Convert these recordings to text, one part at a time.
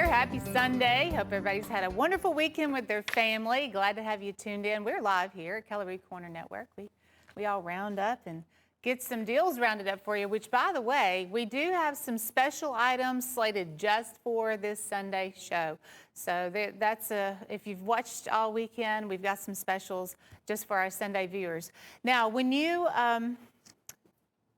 Happy Sunday. Hope everybody's had a wonderful weekend with their family. Glad to have you tuned in. We're live here at Cutlery Corner Network. We all round up and get some deals rounded up for you, which, by the way, we do have some special items slated just for this Sunday show. So if you've watched all weekend, we've got some specials just for our Sunday viewers. Now, when you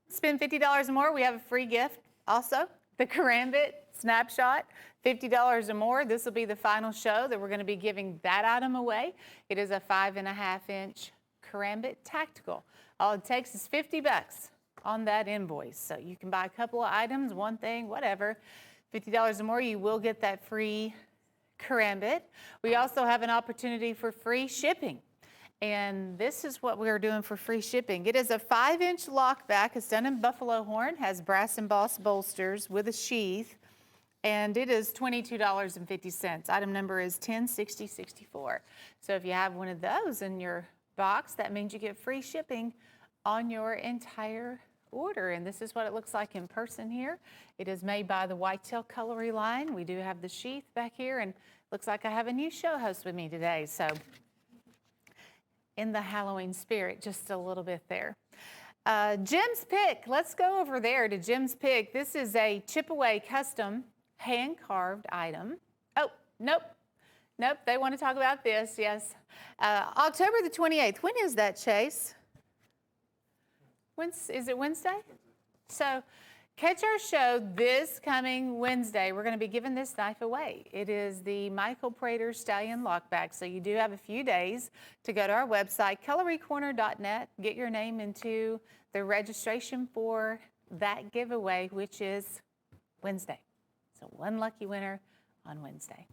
spend $50 or more, we have a free gift also, the Karambit Snapshot. $50 or more, this will be the final show that we're going to be giving that item away. It is a 5.5-inch Karambit Tactical. All it takes is $50 on that invoice. So you can buy a couple of items, one thing, whatever. $50 or more, you will get that free Karambit. We also have an opportunity for free shipping. And this is what we're doing for free shipping. It is a 5-inch lockback. It's done in buffalo horn, has brass embossed bolsters with a sheath. And it is $22.50. Item number is 106064. So if you have one of those in your box, that means you get free shipping on your entire order. And this is what it looks like in person here. It is made by the Whitetail Cutlery line. We do have the sheath back here, and looks like I have a new show host with me today. So in the Halloween spirit, just a little bit there. Jim's Pick. Let's go over there to Jim's Pick. This is a chip-away custom hand-carved item. Oh, nope. They want to talk about this, yes. October the 28th. When is that, Chase? Is it Wednesday? So catch our show this coming Wednesday. We're going to be giving this knife away. It is the Michael Prater Stallion Lockback. So you do have a few days to go to our website, cutlerycorner.net, get your name into the registration for that giveaway, which is Wednesday. So one lucky winner on Wednesday.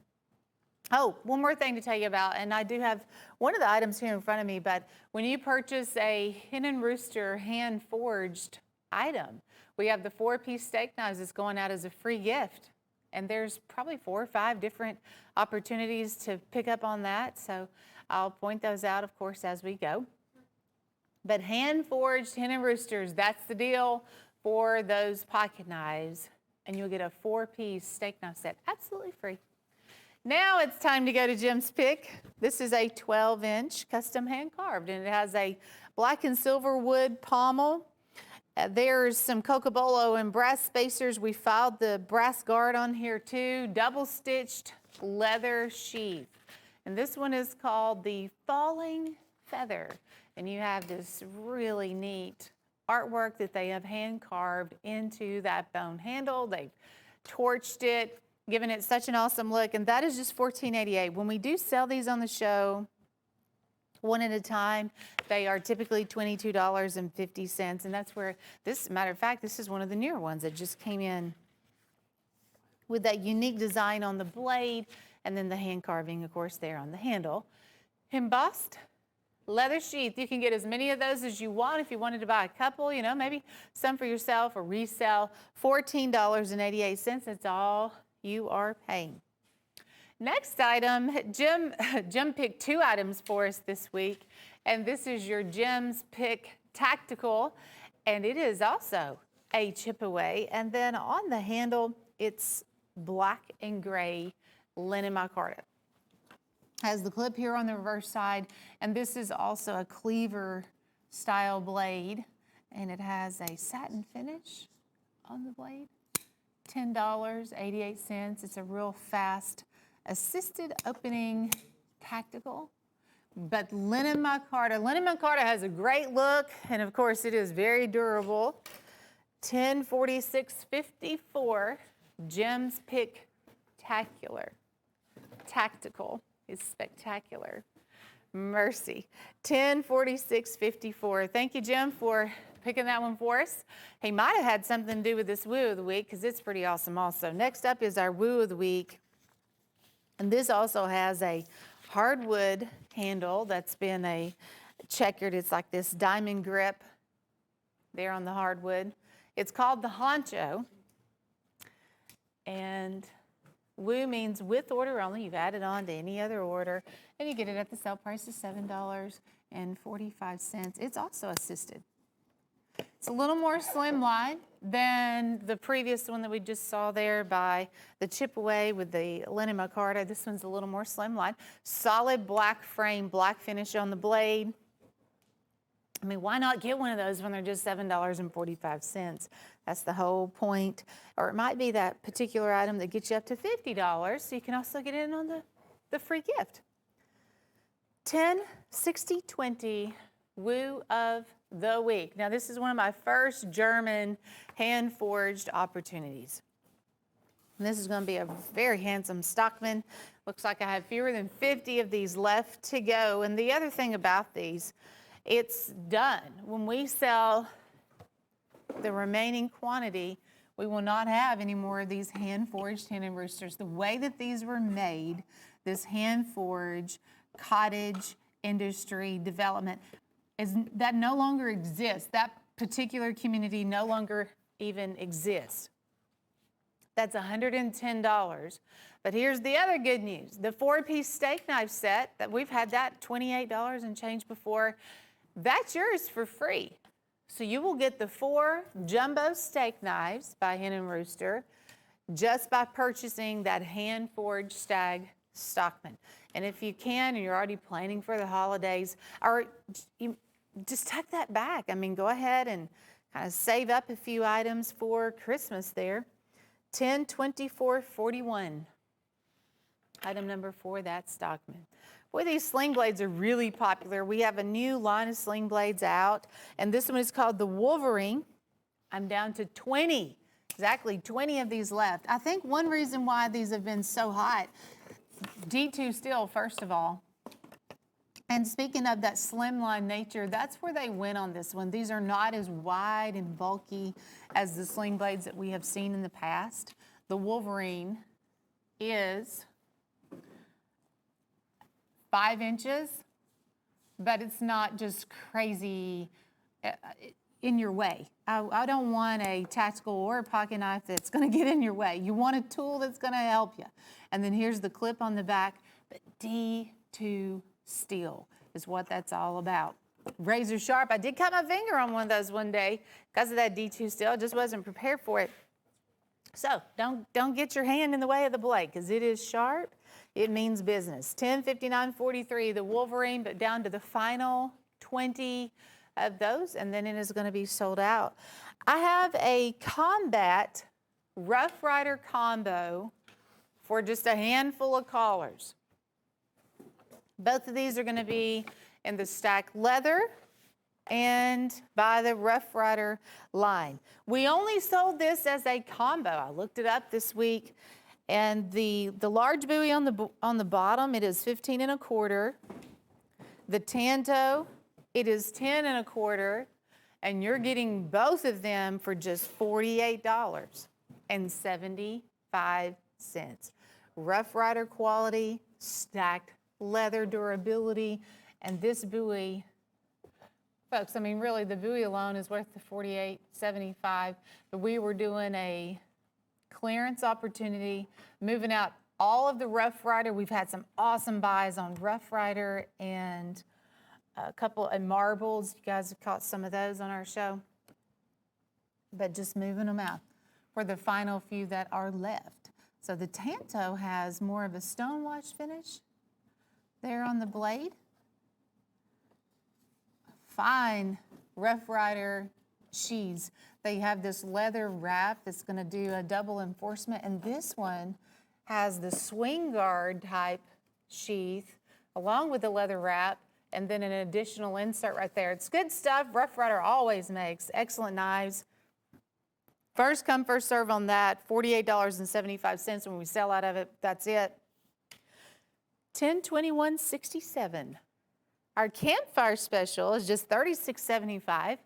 Oh, one more thing to tell you about, and I do have one of the items here in front of me, but when you purchase a Hen and Rooster hand-forged item, we have the 4-piece steak knives that's going out as a free gift. And there's probably 4 or 5 different opportunities to pick up on that, so I'll point those out, of course, as we go. But hand-forged Hen and Roosters, that's the deal for those pocket knives. And you'll get a 4-piece steak knife set absolutely free. Now it's time to go to Jim's Pick. This is a 12-inch custom hand carved, and it has a black and silver wood pommel. There's some cocobolo and brass spacers. We filed the brass guard on here too. Double-stitched leather sheath. And this one is called the Falling Feather. And you have this really neat artwork that they have hand carved into that bone handle. They've torched it, given it such an awesome look, and that is just $14.88. When we do sell these on the show, one at a time, they are typically $22.50, and that's where this, matter of fact, this is one of the newer ones that just came in with that unique design on the blade, and then the hand carving, of course, there on the handle. Embossed leather sheath. You can get as many of those as you want if you wanted to buy a couple, maybe some for yourself or resell. $14.88. That's all you are paying. Next item, Jim picked 2 items for us this week, and this is your Jim's Pick Tactical, and it is also a chip away. And then on the handle, it's black and gray linen micarta. Has the clip here on the reverse side, and this is also a cleaver style blade, and it has a satin finish on the blade. $10.88. It's a real fast assisted opening tactical, but linen micarta. Linen micarta has a great look, and of course it is very durable. $10.46.54. Jim's Pick Tactical is spectacular. Mercy. $10.46.54. Thank you, Jim, for picking that one for us. He might have had something to do with this Woo of the Week, because it's pretty awesome also. Next up is our Woo of the Week. And this also has a hardwood handle that's been a checkered. It's like this diamond grip there on the hardwood. It's called the Honcho. And Woo means with order only. You've added on to any other order, and you get it at the sale price of $7.45. It's also assisted. It's a little more slimline than the previous one that we just saw there by the chip away with the linen micarta. This one's a little more slimline. Solid black frame, black finish on the blade. I mean, why not get one of those when they're just $7.45? That's the whole point. Or it might be that particular item that gets you up to $50, so you can also get in on the free gift. 10, 60, 20, Woo of the Week. Now, this is one of my first German hand-forged opportunities. And this is going to be a very handsome Stockman. Looks like I have fewer than 50 of these left to go. And the other thing about these, it's done. When we sell the remaining quantity, we will not have any more of these hand-forged hen and roosters. The way that these were made, this hand-forged cottage industry development, that no longer exists. That particular community no longer even exists. That's $110. But here's the other good news. The 4-piece steak knife set, that we've had that $28 and change before, that's yours for free. So you will get the 4 jumbo steak knives by Hen and Rooster just by purchasing that hand-forged stag Stockman. And if you can, and you're already planning for the holidays, or you just tuck that back. I mean, go ahead and kind of save up a few items for Christmas there. 10, 24, 41. Item number 4, that Stockman. Boy, these sling blades are really popular. We have a new line of sling blades out, and this one is called the Wolverine. I'm down to 20, exactly 20 of these left. I think one reason why these have been so hot, D2 steel, first of all. And speaking of that slimline nature, that's where they went on this one. These are not as wide and bulky as the sling blades that we have seen in the past. The Wolverine is 5 inches, but it's not just crazy in your way. I don't want a tactical or a pocket knife that's going to get in your way. You want a tool that's going to help you. And then here's the clip on the back, but D2 steel is what that's all about. Razor sharp. I did cut my finger on one of those one day because of that D2 steel. I just wasn't prepared for it. So don't get your hand in the way of the blade because it is sharp. It means business. 10, 59, 43, the Wolverine, but down to the final 20 of those, and then it is going to be sold out. I have a combat Rough Rider combo for just a handful of callers. Both of these are going to be in the stack leather and by the Rough Rider line. We only sold this as a combo. I looked it up this week, and the large buoy on the bottom, it is 15 1/4. The Tanto, it is 10 1/4, and you're getting both of them for just $48.75. Rough Rider quality, stacked leather durability, and this buoy, folks, I mean, really, the buoy alone is worth the $48.75, but we were doing a clearance opportunity, moving out all of the Rough Rider. We've had some awesome buys on Rough Rider and a couple of marbles. You guys have caught some of those on our show, but just moving them out for the final few that are left. So the Tanto has more of a stonewash finish there on the blade. Fine Rough Rider sheaths. They have this leather wrap that's going to do a double enforcement, and this one has the swing guard type sheath along with the leather wrap, and then an additional insert right there. It's good stuff. Rough Rider always makes excellent knives. First come, first serve on that. $48.75 when we sell out of it. That's it. 10/21/67. Our campfire special is just $36.75.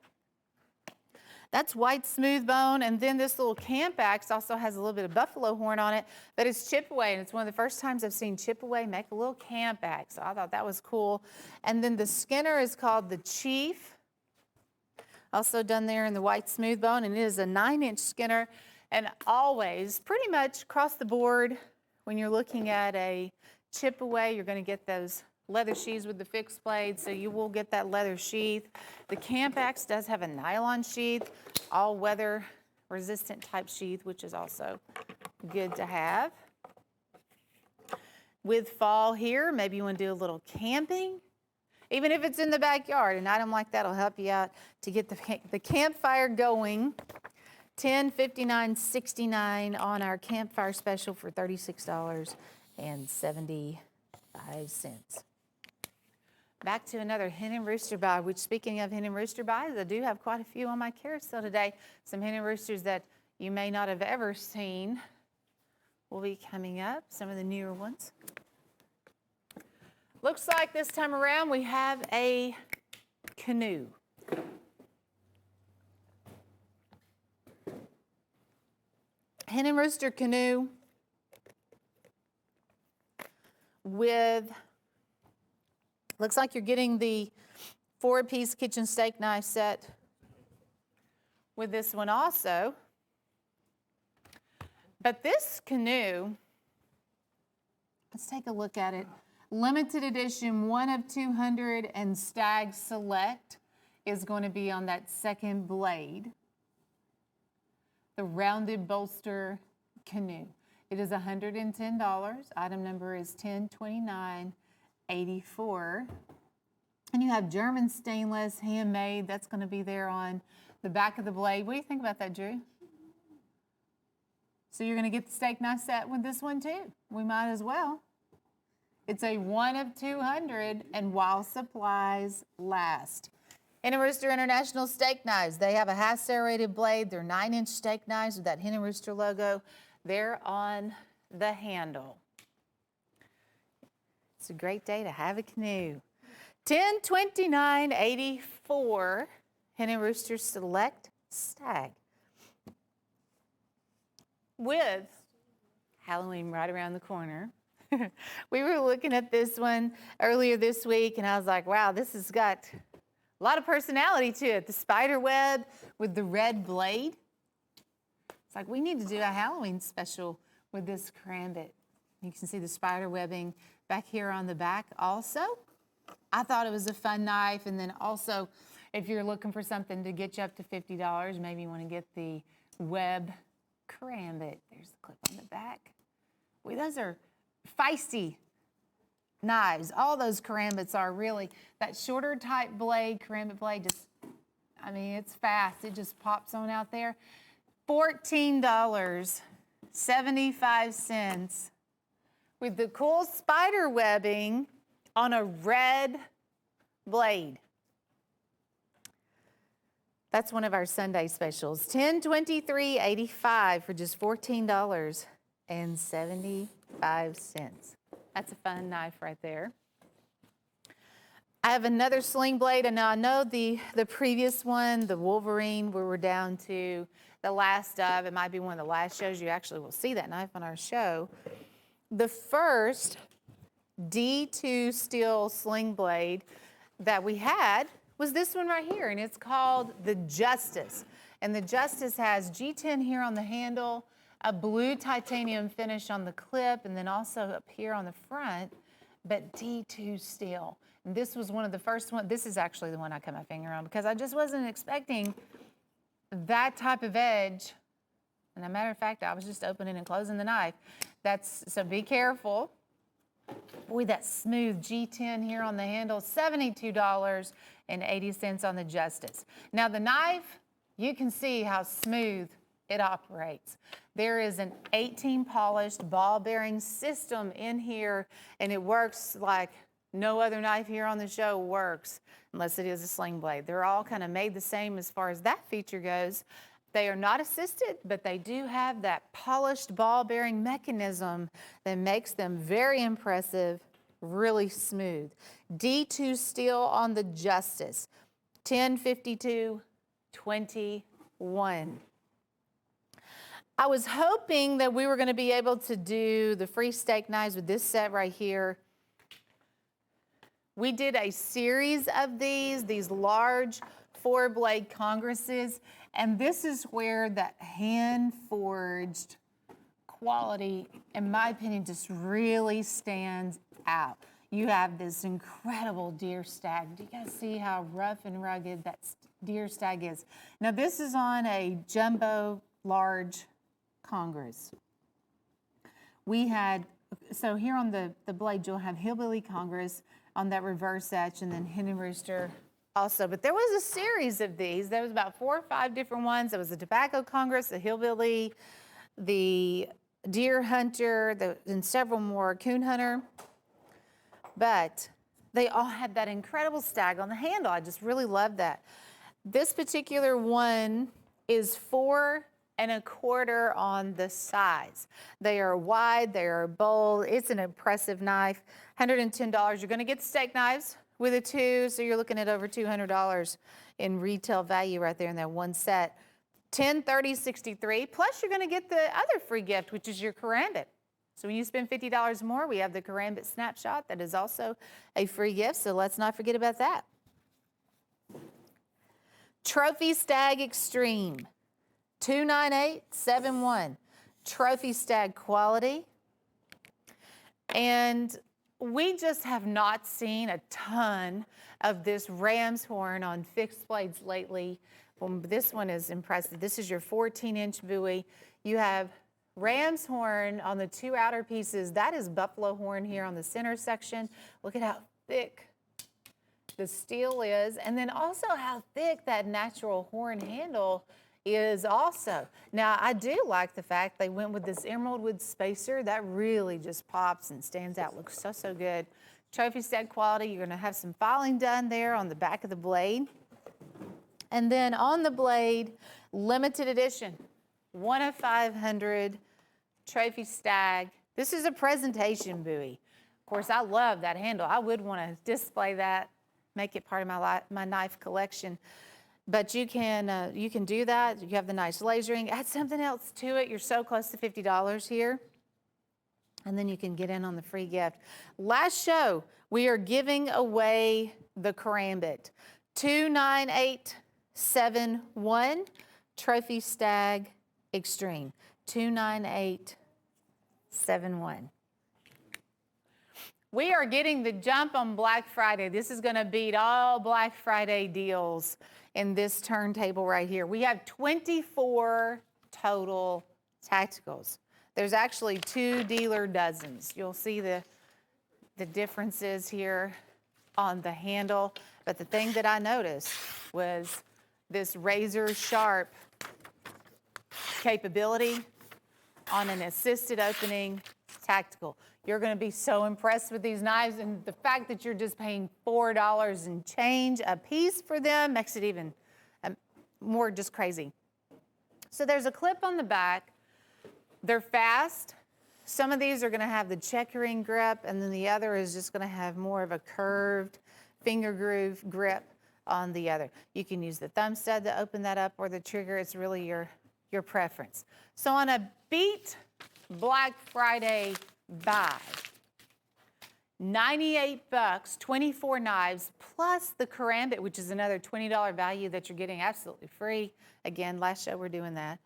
That's white smooth bone, and then this little camp axe also has a little bit of buffalo horn on it, but it's chip away, and it's one of the first times I've seen chip away make a little camp axe. So I thought that was cool. And then the Skinner is called the Chief, also done there in the white smooth bone, and it is a 9-inch Skinner. And always, pretty much across the board, when you're looking at a chip away, you're going to get those leather sheaths with the fixed blade, so you will get that leather sheath. The Camp Axe does have a nylon sheath, all weather resistant type sheath, which is also good to have. With fall here, maybe you want to do a little camping, even if it's in the backyard. An item like that will help you out to get the campfire going. $10.59.69 on our campfire special for $36.75. Back to another hen and rooster buy, which, speaking of hen and rooster buys, I do have quite a few on my carousel today. Some hen and roosters that you may not have ever seen will be coming up, some of the newer ones. Looks like this time around we have a canoe. Hen and rooster canoe with, looks like you're getting the 4-piece kitchen steak knife set with this one also. But this canoe, let's take a look at it. Limited edition, 1 of 200, and Stag Select is going to be on that second blade. The rounded bolster canoe. It is $110. Item number is 102984. And you have German stainless, handmade. That's going to be there on the back of the blade. What do you think about that, Drew? So you're going to get the steak knife set with this one too. We might as well. It's a 1 of 200, and while supplies last. Hen and Rooster International Steak Knives. They have a half serrated blade. They're 9-inch steak knives with that Hen and Rooster logo. They're on the handle. It's a great day to have a canoe. $10.29.84. Hen and Rooster Select Stag. With Halloween right around the corner. We were looking at this one earlier this week, and I was like, wow, this has got a lot of personality to it. The spider web with the red blade. It's like we need to do a Halloween special with this karambit. You can see the spider webbing back here on the back also. I thought it was a fun knife, and then also if you're looking for something to get you up to $50, maybe you want to get the web karambit. There's the clip on the back. Boy, those are feisty knives. All those karambits are really. That shorter type blade, karambit blade, just, I mean, it's fast. It just pops on out there. $14.75 with the cool spider webbing on a red blade. That's one of our Sunday specials. $10.23.85 for just $14.75. That's a fun knife right there. I have another sling blade, and now I know the previous one, the Wolverine, we were down to the last of. It might be one of the last shows you actually will see that knife on our show. The first D2 steel sling blade that we had was this one right here, and it's called the Justice. And the Justice has G10 here on the handle, a blue titanium finish on the clip, and then also up here on the front, but D2 steel. And this was one of the first ones. This is actually the one I cut my finger on because I just wasn't expecting that type of edge. And as a matter of fact, I was just opening and closing the knife. So be careful. Boy, that smooth G10 here on the handle, $72.80 on the Justice. Now the knife, you can see how smooth it operates. There is an 18 polished ball bearing system in here, and it works like no other knife here on the show works, unless it is a sling blade. They're all kind of made the same as far as that feature goes. They are not assisted, but they do have that polished ball bearing mechanism that makes them very impressive, really smooth. D2 steel on the Justice, $10.52.21. I was hoping that we were going to be able to do the free steak knives with this set right here. We did a series of these large 4-blade Congresses, and this is where that hand-forged quality, in my opinion, just really stands out. you have this incredible deer stag. Do you guys see how rough and rugged that deer stag is? Now this is on a jumbo large Congress. We had, so here on the blade, you'll have Hillbilly Congress on that reverse etch, and then Hen and Rooster also. But there was a series of these. There was about 4 or 5 different ones. There was the Tobacco Congress, the Hillbilly, the Deer Hunter, and several more, Coon Hunter. But they all had that incredible stag on the handle. I just really love that. This particular one is 4 1/4 on the size. They are wide, they are bold. It's an impressive knife. $110. You're going to get steak knives with a 2, so you're looking at over $200 in retail value right there in that one set. 10, 30, 63. Plus, you're going to get the other free gift, which is your karambit. So when you spend $50 more, we have the karambit snapshot. That is also a free gift, so let's not forget about that. Trophy Stag Extreme, $298.71. Trophy Stag quality. And we just have not seen a ton of this ram's horn on fixed blades lately. Well, this one is impressive. This is your 14-inch buoy. You have ram's horn on the 2 outer pieces. That is buffalo horn here on the center section. Look at how thick the steel is, and then also how thick that natural horn handle is also. Now, I do like the fact they went with this emerald wood spacer. That really just pops and stands out. Looks so, so good. Trophy Stag quality. You're going to have some filing done there on the back of the blade. And then on the blade, limited edition, 1 of 500 Trophy Stag. This is a presentation buoy. Of course, I love that handle. I would want to display that, make it part of my knife collection. But you can do that. You have the nice lasering. Add something else to it. You're so close to $50 here. And then you can get in on the free gift. Last show, we are giving away the karambit. $298.71 Trophy Stag Extreme. $298.71. We are getting the jump on Black Friday. This is going to beat all Black Friday deals in this turntable right here. We have 24 total tacticals. There's actually 2 dealer dozens. You'll see the differences here on the handle. But the thing that I noticed was this razor sharp capability on an assisted opening tactical. You're going to be so impressed with these knives, and the fact that you're just paying $4 and change a piece for them makes it even more just crazy. So there's a clip on the back. They're fast. Some of these are going to have the checkering grip, and then the other is just going to have more of a curved finger groove grip on the other. You can use the thumb stud to open that up or the trigger. It's really your preference. So on a beat Black Friday buy, $98, 24 knives, plus the karambit, which is another $20 value that you're getting absolutely free. Again, last show we're doing that.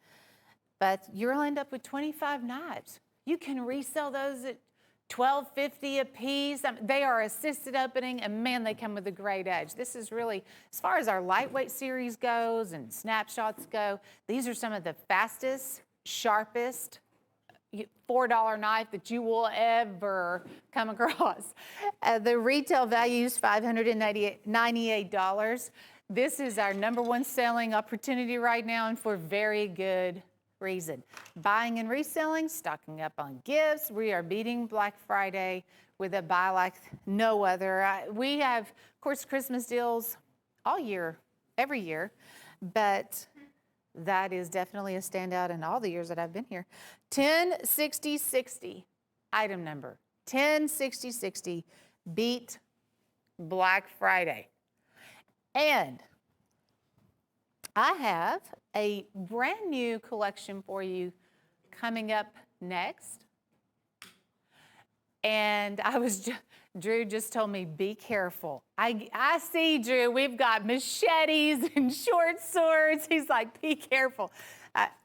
But you'll end up with 25 knives. You can resell those at $12.50 a piece. They are assisted opening, and man, they come with a great edge. This is really, as far as our lightweight series goes and snapshots go, these are some of the fastest, sharpest, $4 knife that you will ever come across. The retail value is $598. This is our #1 selling opportunity right now, and for very good reason. Buying and reselling, stocking up on gifts. We are beating Black Friday with a buy like no other. We have, of course, Christmas deals all year, every year, but that is definitely a standout in all the years that I've been here. 106060, item number. 106060, beat Black Friday. And I have a brand new collection for you coming up next. And Drew just told me, be careful. I see, Drew, we've got machetes and short swords. He's like, be careful.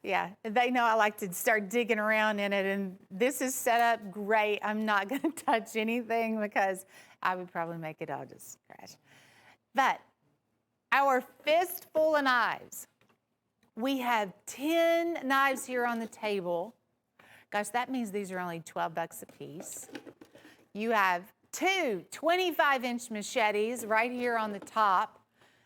Yeah, they know I like to start digging around in it, and this is set up great. I'm not going to touch anything because I would probably make it all just scratch. But our fistful of knives. We have 10 knives here on the table. Gosh, that means these are only 12 bucks a piece. You have two 25-inch machetes right here on the top.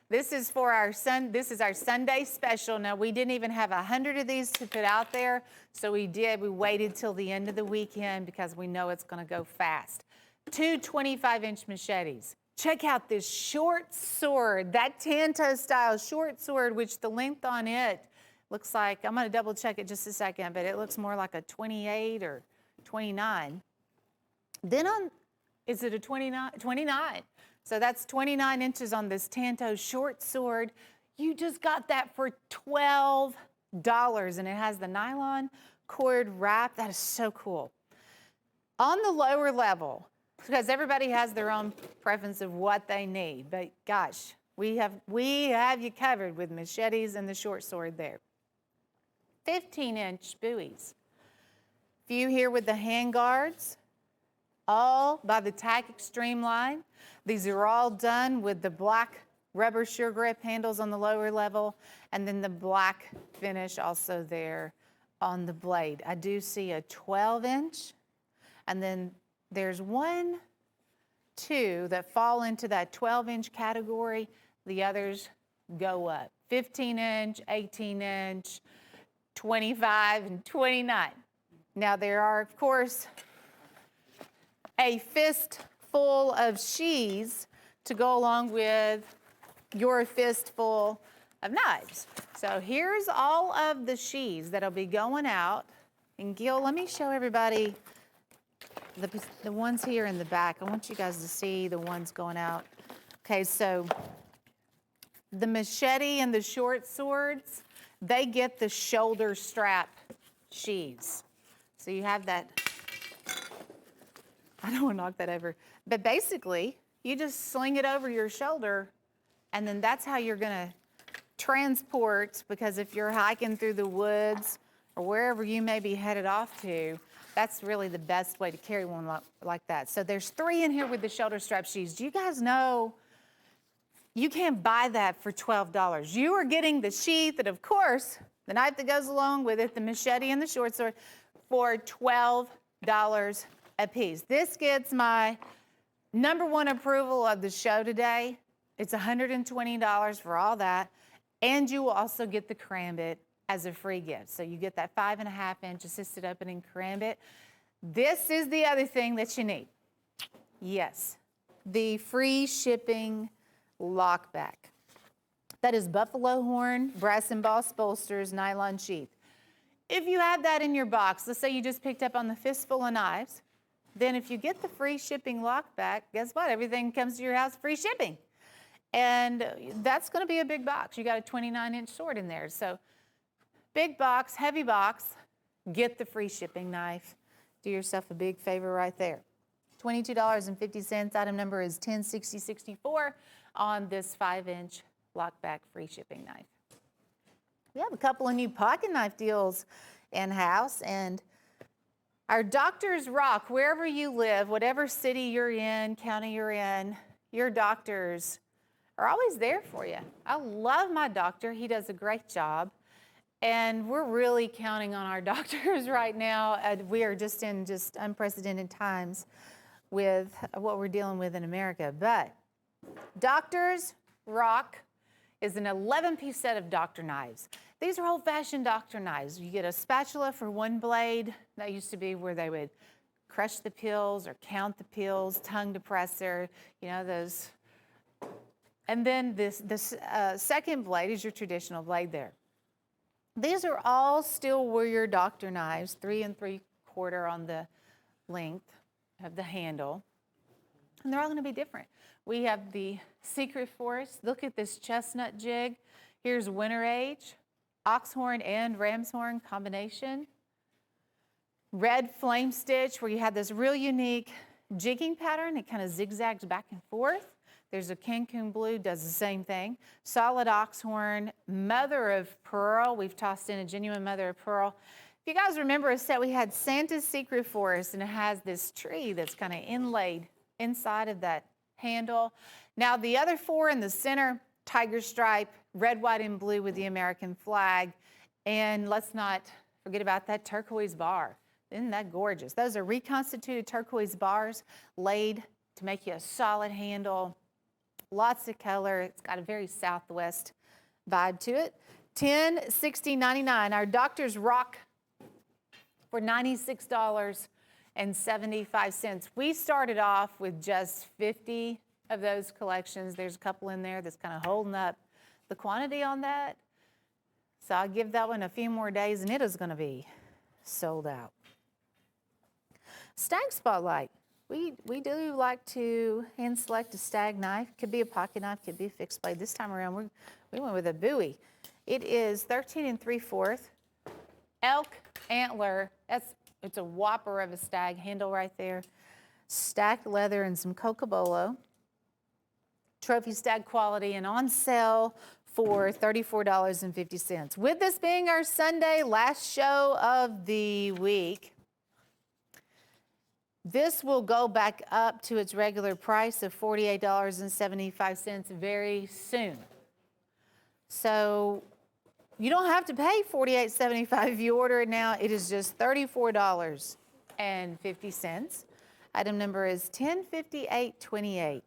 This is for our Sunday special. Now, we didn't even have 100 of these to put out there, so we waited till the end of the weekend because we know it's going to go fast. Two 25-inch machetes. Check out this short sword, that Tanto style short sword, which the length on it looks like, I'm going to double check it just a second, but it looks more like a 28 or 29. Then is it a 29? 29. So that's 29 inches on this Tanto short sword. You just got that for $12, and it has the nylon cord wrap. That is so cool. On the lower level, because everybody has their own preference of what they need, but gosh, we have you covered with machetes and the short sword there. 15-inch buoys. Few here with the hand guards, all by the Tack Extreme line. These are all done with the black rubber sure grip handles on the lower level, and then the black finish also there on the blade. I do see a 12-inch, and then there's 1, 2 that fall into that 12-inch category. The others go up. 15-inch, 18-inch, 25, and 29. Now there are, of course, a fistful of sheaths to go along with your fistful of knives. So here's all of the sheaths that'll be going out. And Gil, let me show everybody the ones here in the back. I want you guys to see the ones going out. Okay, so the machete and the short swords, they get the shoulder strap sheaths. So you have that. I don't want to knock that over. But basically, you just sling it over your shoulder, and then that's how you're going to transport, because if you're hiking through the woods or wherever you may be headed off to, that's really the best way to carry one like that. So there's 3 in here with the shoulder strap sheaths. Do you guys know you can't buy that for $12? You are getting the sheath and, of course, the knife that goes along with it, the machete and the short sword, for $12 a piece. This gets my #1 approval of the show today. It's $120 for all that, and you will also get the karambit as a free gift. So you get that 5.5-inch assisted opening karambit. This is the other thing that you need. Yes, the free shipping lockback. That is buffalo horn, brass embossed bolsters, nylon sheath. If you have that in your box, let's say you just picked up on the fistful of knives, then if you get the free shipping lockback, guess what? Everything comes to your house free shipping. And that's going to be a big box. You got a 29-inch sword in there. So big box, heavy box, get the free shipping knife. Do yourself a big favor right there. $22.50. Item number is 106064 on this 5-inch lockback free shipping knife. We have a couple of new pocket knife deals in-house, and our doctors rock wherever you live, whatever city you're in, county you're in, your doctors are always there for you. I love my doctor. He does a great job. And we're really counting on our doctors right now. We are just in unprecedented times with what we're dealing with in America. But Doctors Rock is an 11-piece set of doctor knives. These are old-fashioned doctor knives. You get a spatula for one blade. That used to be where they would crush the pills or count the pills, tongue depressor, you know, those. And then this second blade is your traditional blade there. These are all steel warrior doctor knives, 3 3/4 on the length of the handle. And they're all going to be different. We have the Secret Forest. Look at this chestnut jig. Here's Winter Age, oxhorn and ram's horn combination. Red flame stitch, where you have this real unique jigging pattern. It kind of zigzags back and forth. There's a Cancun blue, does the same thing. Solid oxhorn, mother of pearl. We've tossed in a genuine mother of pearl. If you guys remember a set, we had Santa's Secret Forest, and it has this tree that's kind of inlaid inside of that handle. Now the other 4 in the center, tiger stripe, red, white, and blue with the American flag. And let's not forget about that turquoise bar. Isn't that gorgeous? Those are reconstituted turquoise bars laid to make you a solid handle. Lots of color. It's got a very Southwest vibe to it. $10.60.99. Our Doctor's Rock for $96.75. We started off with just 50 of those collections. There's a couple in there that's kind of holding up the quantity on that. So I'll give that one a few more days and it is going to be sold out. Stag Spotlight. We do like to hand select a stag knife. Could be a pocket knife, could be a fixed blade. This time around we went with a Bowie. It is 13 3/4 elk antler. It's a whopper of a stag handle right there. Stacked leather and some cocobolo. Trophy stag quality and on sale for $34.50. With this being our Sunday last show of the week, this will go back up to its regular price of $48.75 very soon. So you don't have to pay $48.75 if you order it now. It is just $34.50. Item number is 105828.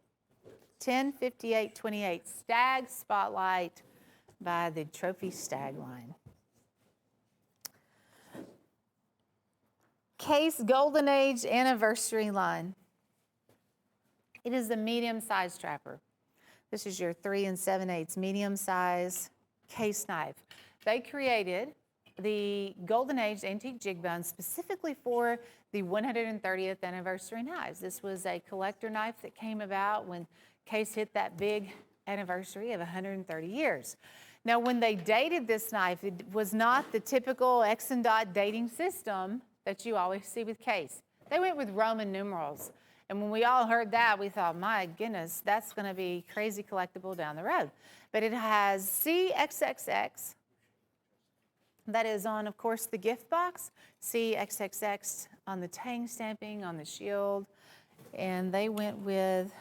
105828 Stag Spotlight by the Trophy Stag line. Case Golden Age Anniversary line. It is a medium-sized trapper. This is your 3 7/8 medium-size case knife. They created the Golden Age antique jig bone specifically for the 130th anniversary knives. This was a collector knife that came about when Case hit that big anniversary of 130 years. Now, when they dated this knife, it was not the typical X and dot dating system that you always see with Case. They went with Roman numerals. And when we all heard that, we thought, my goodness, that's going to be crazy collectible down the road. But it has CXXX. That is on, of course, the gift box. CXXX on the tang stamping, on the shield. And they went with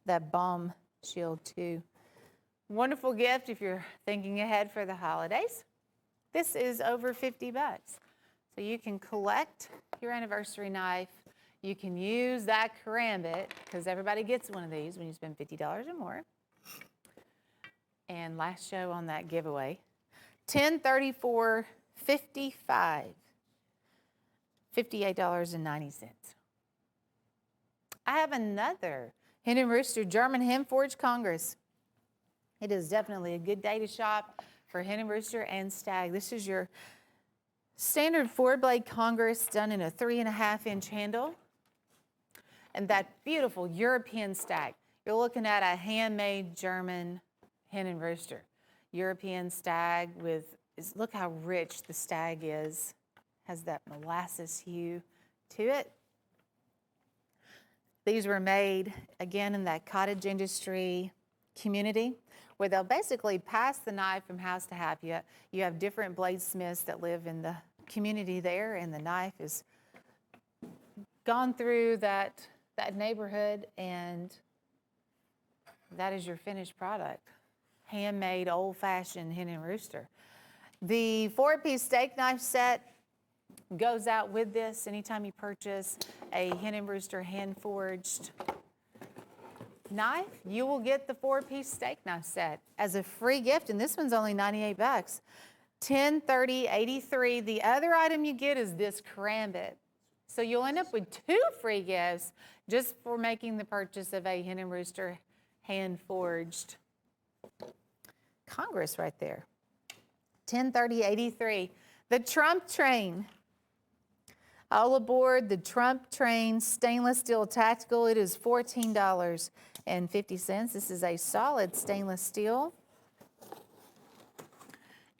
that bomb shield too. Wonderful gift if you're thinking ahead for the holidays. This is over 50 bucks. So you can collect your anniversary knife. You can use that karambit because everybody gets one of these when you spend $50 or more. And last show on that giveaway, $1034.55, $58.90. I have another Hen & Rooster German Hem Forge Congress. It is definitely a good day to shop for Hen & Rooster and Stag. This is your standard 4-blade Congress done in a 3.5-inch handle. And that beautiful European Stag. You're looking at a handmade German Hen & Rooster. European Stag with, look how rich the Stag is. Has that molasses hue to it. These were made, again, in that cottage industry community where they'll basically pass the knife from house to house. You have different bladesmiths that live in the community there, and the knife is gone through that neighborhood, and that is your finished product. Handmade, old-fashioned Hen & Rooster. The 4-piece steak knife set goes out with this. Anytime you purchase a Hen & Rooster hand-forged knife, you will get the 4-piece steak knife set as a free gift, and this one's only 98 bucks. $1030.83. The other item you get is this karambit. So you'll end up with 2 free gifts just for making the purchase of a Hen & Rooster hand-forged Congress right there. $1030.83. The Trump Train. All aboard the Trump Train stainless steel tactical. It is $14.50. This is a solid stainless steel.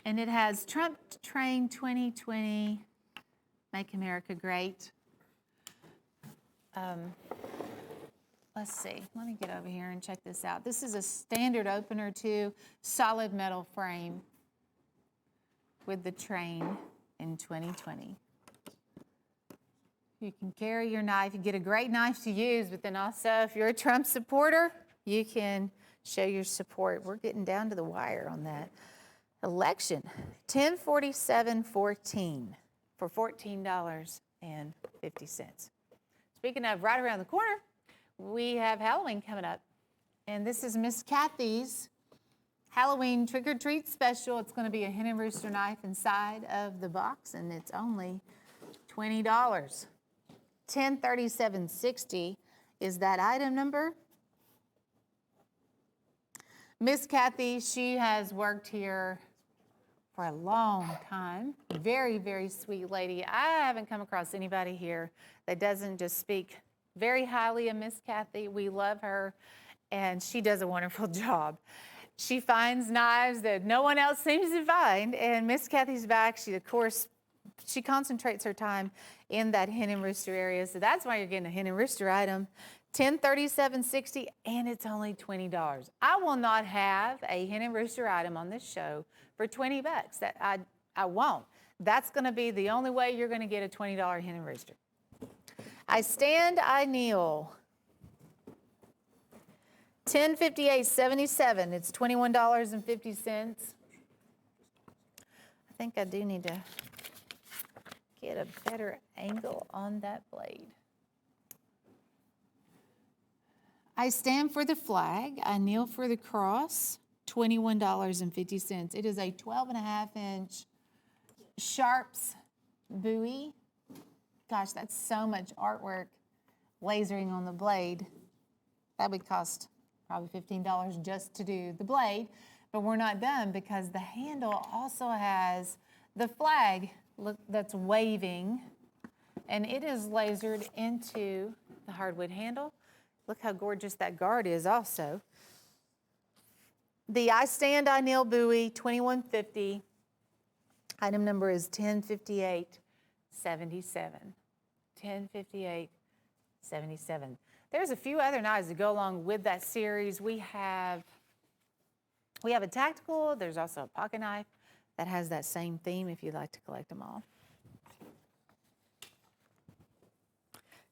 And it has Trump Train 2020, Make America Great. Let's see, let me get over here and check this out. This is a standard opener too, solid metal frame with the train in 2020. You can carry your knife. You get a great knife to use, but then also if you're a Trump supporter, you can show your support. We're getting down to the wire on that. Election, 1047.14 for $14.50. Speaking of right around the corner, we have Halloween coming up. And this is Miss Kathy's Halloween trick-or-treat special. It's going to be a hen and rooster knife inside of the box, and it's only $20. 1037.60 is that item number. Miss Kathy, she has worked here for a long time. Very, very sweet lady. I haven't come across anybody here that doesn't just speak very highly of Miss Kathy. We love her, and she does a wonderful job. She finds knives that no one else seems to find, and Miss Kathy's back. She, of course, she concentrates her time in that hen and rooster area, so that's why you're getting a hen and rooster item. 1037.60, and it's only $20. I will not have a hen and rooster item on this show for $20. That I won't. That's going to be the only way you're going to get a $20 hen and rooster. I stand, I kneel. 1058.77. It's $21.50. I think I do need to get a better angle on that blade. I stand for the flag. I kneel for the cross. $21.50. It is a 12.5-inch Sharps buoy. Gosh, that's so much artwork lasering on the blade. That would cost probably $15 just to do the blade, but we're not done because the handle also has the flag that's waving, and it is lasered into the hardwood handle. Look how gorgeous that guard is also. The I stand, I kneel buoy, $21.50. Item number is 1058.77. 1058.77. There's a few other knives that go along with that series. We have a tactical. There's also a pocket knife that has that same theme if you'd like to collect them all.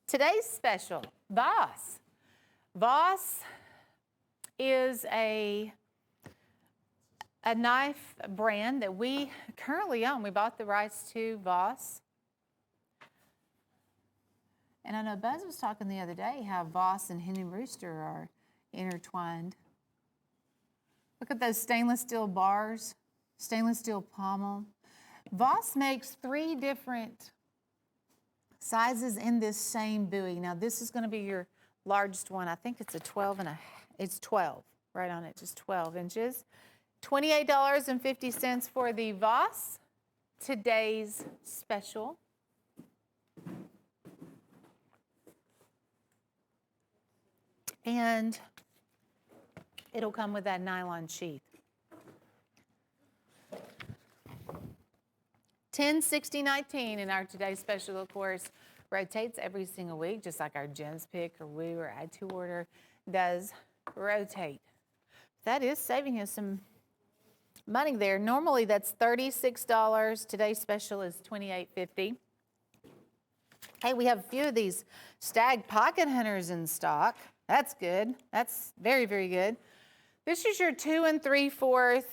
Today's special, Voss. Voss is a knife brand that we currently own. We bought the rights to Voss. And I know Buzz was talking the other day how Voss and hen and rooster are intertwined. Look at those stainless steel bars, stainless steel pommel. Voss makes 3 different sizes in this same buoy. Now this is going to be your largest one. I think it's a 12 and it's 12 right on it, just 12 inches. $28.50 for the Voss today's special. And it'll come with that nylon sheath. 1060.19 in our today's special, of course, rotates every single week, just like our Gems Pick or Woo or Add to Order does rotate. That is saving you some money there. Normally that's $36. Today's special is $28.50. Hey, we have a few of these Stag Pocket Hunters in stock. That's good. That's very, very good. This is your 2 3/4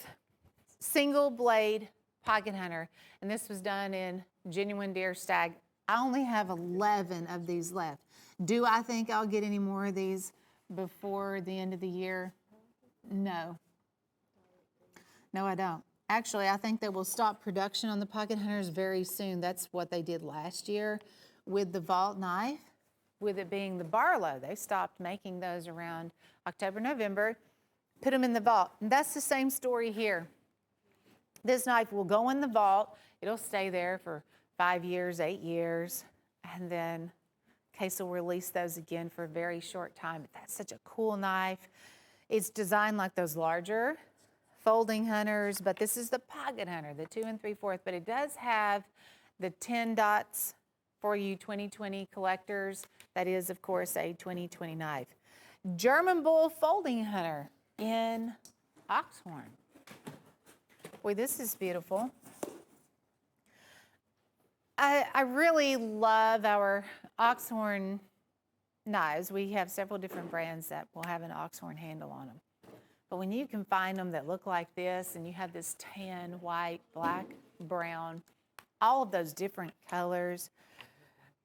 single blade pocket hunter, and this was done in genuine deer stag. I only have 11 of these left. Do I think I'll get any more of these before the end of the year? No. No, I don't. Actually, I think they will stop production on the pocket hunters very soon. That's what they did last year with the Vault knife. With it being the Barlow, they stopped making those around October, November, put them in the vault. And that's the same story here. This knife will go in the vault. It'll stay there for 5 years, 8 years, and then Case will release those again for a very short time. But that's such a cool knife. It's designed like those larger folding hunters, but this is the pocket hunter, the 2 3/4, but it does have the 10 dots for you 2020 collectors. That is, of course, a 2020 knife. German Bull folding hunter in Oxhorn. Boy, this is beautiful. I really love our oxhorn knives. We have several different brands that will have an oxhorn handle on them. But when you can find them that look like this, and you have this tan, white, black, brown, all of those different colors,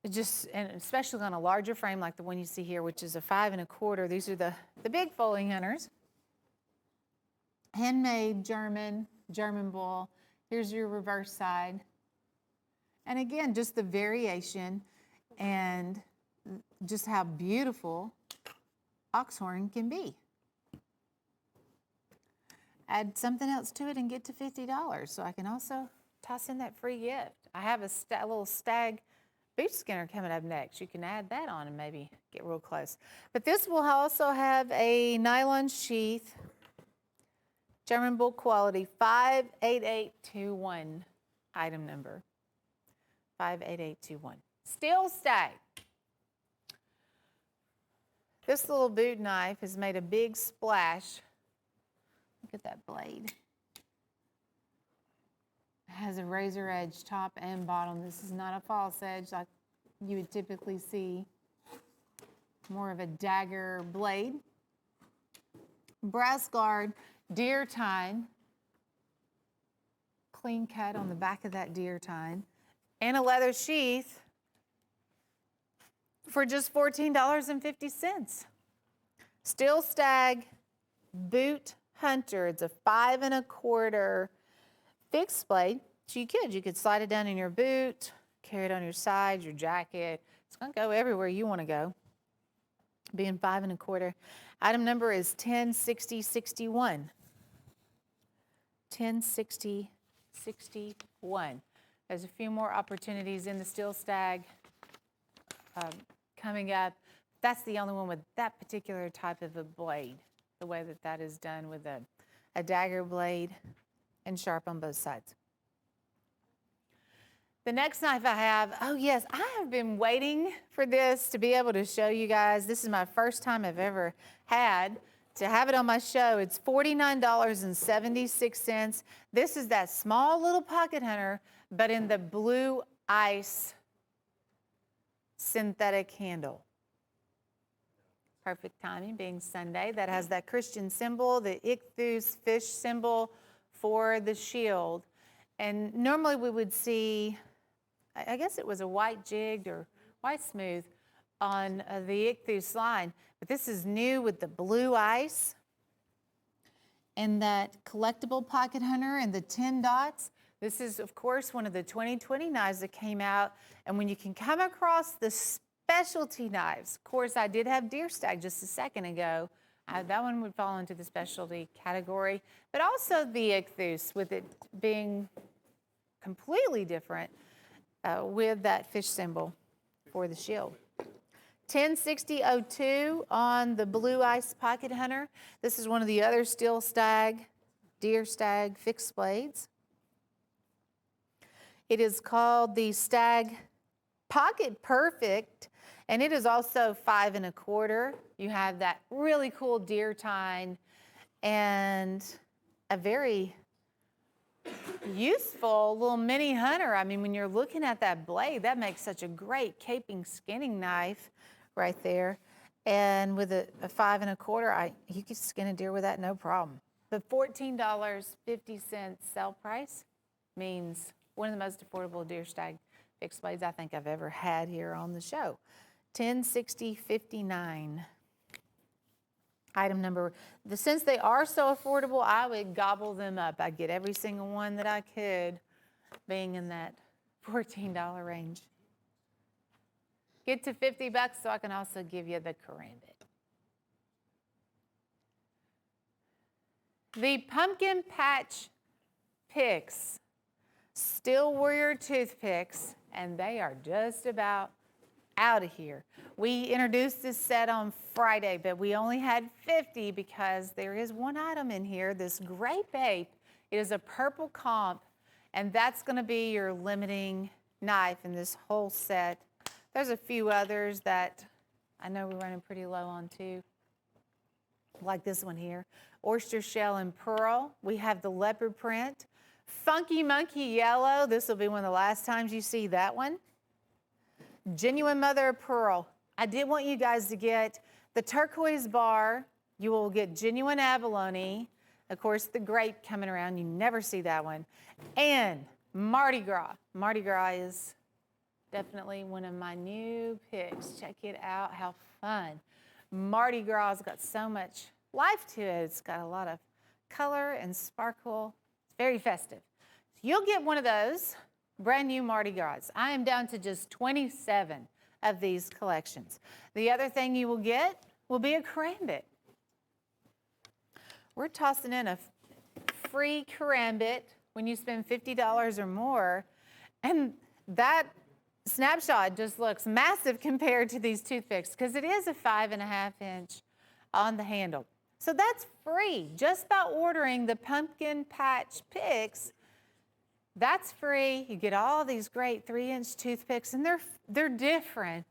and especially on a larger frame like the one you see here, which is a 5 1/4. These are the big folding hunters. Handmade German bull. Here's your reverse side. And again, just the variation and just how beautiful oxhorn can be. Add something else to it and get to $50. So I can also toss in that free gift. I have a little stag boot skinner coming up next. You can add that on and maybe get real close. But this will also have a nylon sheath, German bull quality, 58821, item number, 58821. Steel stag. This little boot knife has made a big splash. Look at that blade. It has a razor edge top and bottom. This is not a false edge like you would typically see. More of a dagger blade. Brass guard, deer tine. Clean cut on the back of that deer tine. And a leather sheath for just $14.50. Steel stag boot hunter. It's a 5 1/4 fixed blade. So you could slide it down in your boot, carry it on your side, your jacket. It's going to go everywhere you want to go. Being 5 1/4. Item number is 106061. 106061. There's a few more opportunities in the steel stag coming up. That's the only one with that particular type of a blade. The way that is done with a dagger blade and sharp on both sides. The next knife I have, oh yes, I have been waiting for this to be able to show you guys. This is my first time I've ever had to have it on my show. It's $49.76. This is that small little pocket hunter, but in the blue ice synthetic handle. Perfect timing, being Sunday. That has that Christian symbol, the ichthus fish symbol for the shield. And normally we would see, I guess it was a white jigged or white smooth on the ichthus line. But this is new with the blue ice and that collectible pocket hunter and the 10 dots. This is, of course, one of the 2020 knives that came out. And when you can come across the specialty knives, of course, I did have deer stag just a second ago. That one would fall into the specialty category. But also the ichthus, with it being completely different with that fish symbol for the shield. 106002 on the blue ice pocket hunter. This is one of the other steel stag, deer stag fixed blades. It is called the Stag Pocket Perfect, and it is also 5 1/4. You have that really cool deer tine and a very useful little mini hunter. I mean, when you're looking at that blade, that makes such a great caping skinning knife right there. And with a 5 1/4, you could skin a deer with that, no problem. The $14.50 sell price means one of the most affordable deer stag fixed blades I think I've ever had here on the show. 106059. Item number, since they are so affordable, I would gobble them up. I'd get every single one that I could, being in that $14 range. Get to $50 so I can also give you the karambit. The pumpkin patch picks, Steel Warrior toothpicks, and they are just about out of here. We introduced this set on Friday, but we only had 50 because there is one item in here, this Grape Ape. It is a purple comp, and that's going to be your limiting knife in this whole set. There's a few others that I know we're running pretty low on too, like this one here, oyster shell and pearl. We have the leopard print Funky Monkey Yellow. This will be one of the last times you see that one. Genuine Mother of Pearl. I did want you guys to get the turquoise bar. You will get genuine abalone. Of course, the grape coming around. You never see that one. And Mardi Gras. Mardi Gras is definitely one of my new picks. Check it out. How fun. Mardi Gras has got so much life to it. It's got a lot of color and sparkle. It's very festive. So you'll get one of those brand new Mardi Gras. I am down to just 27 of these collections. The other thing you will get will be a karambit. We're tossing in a free karambit when you spend $50 or more, and that snapshot just looks massive compared to these toothpicks because it is a 5.5 inch on the handle. So that's free just by ordering the pumpkin patch picks. That's free. You get all these great 3-inch toothpicks, and they're different,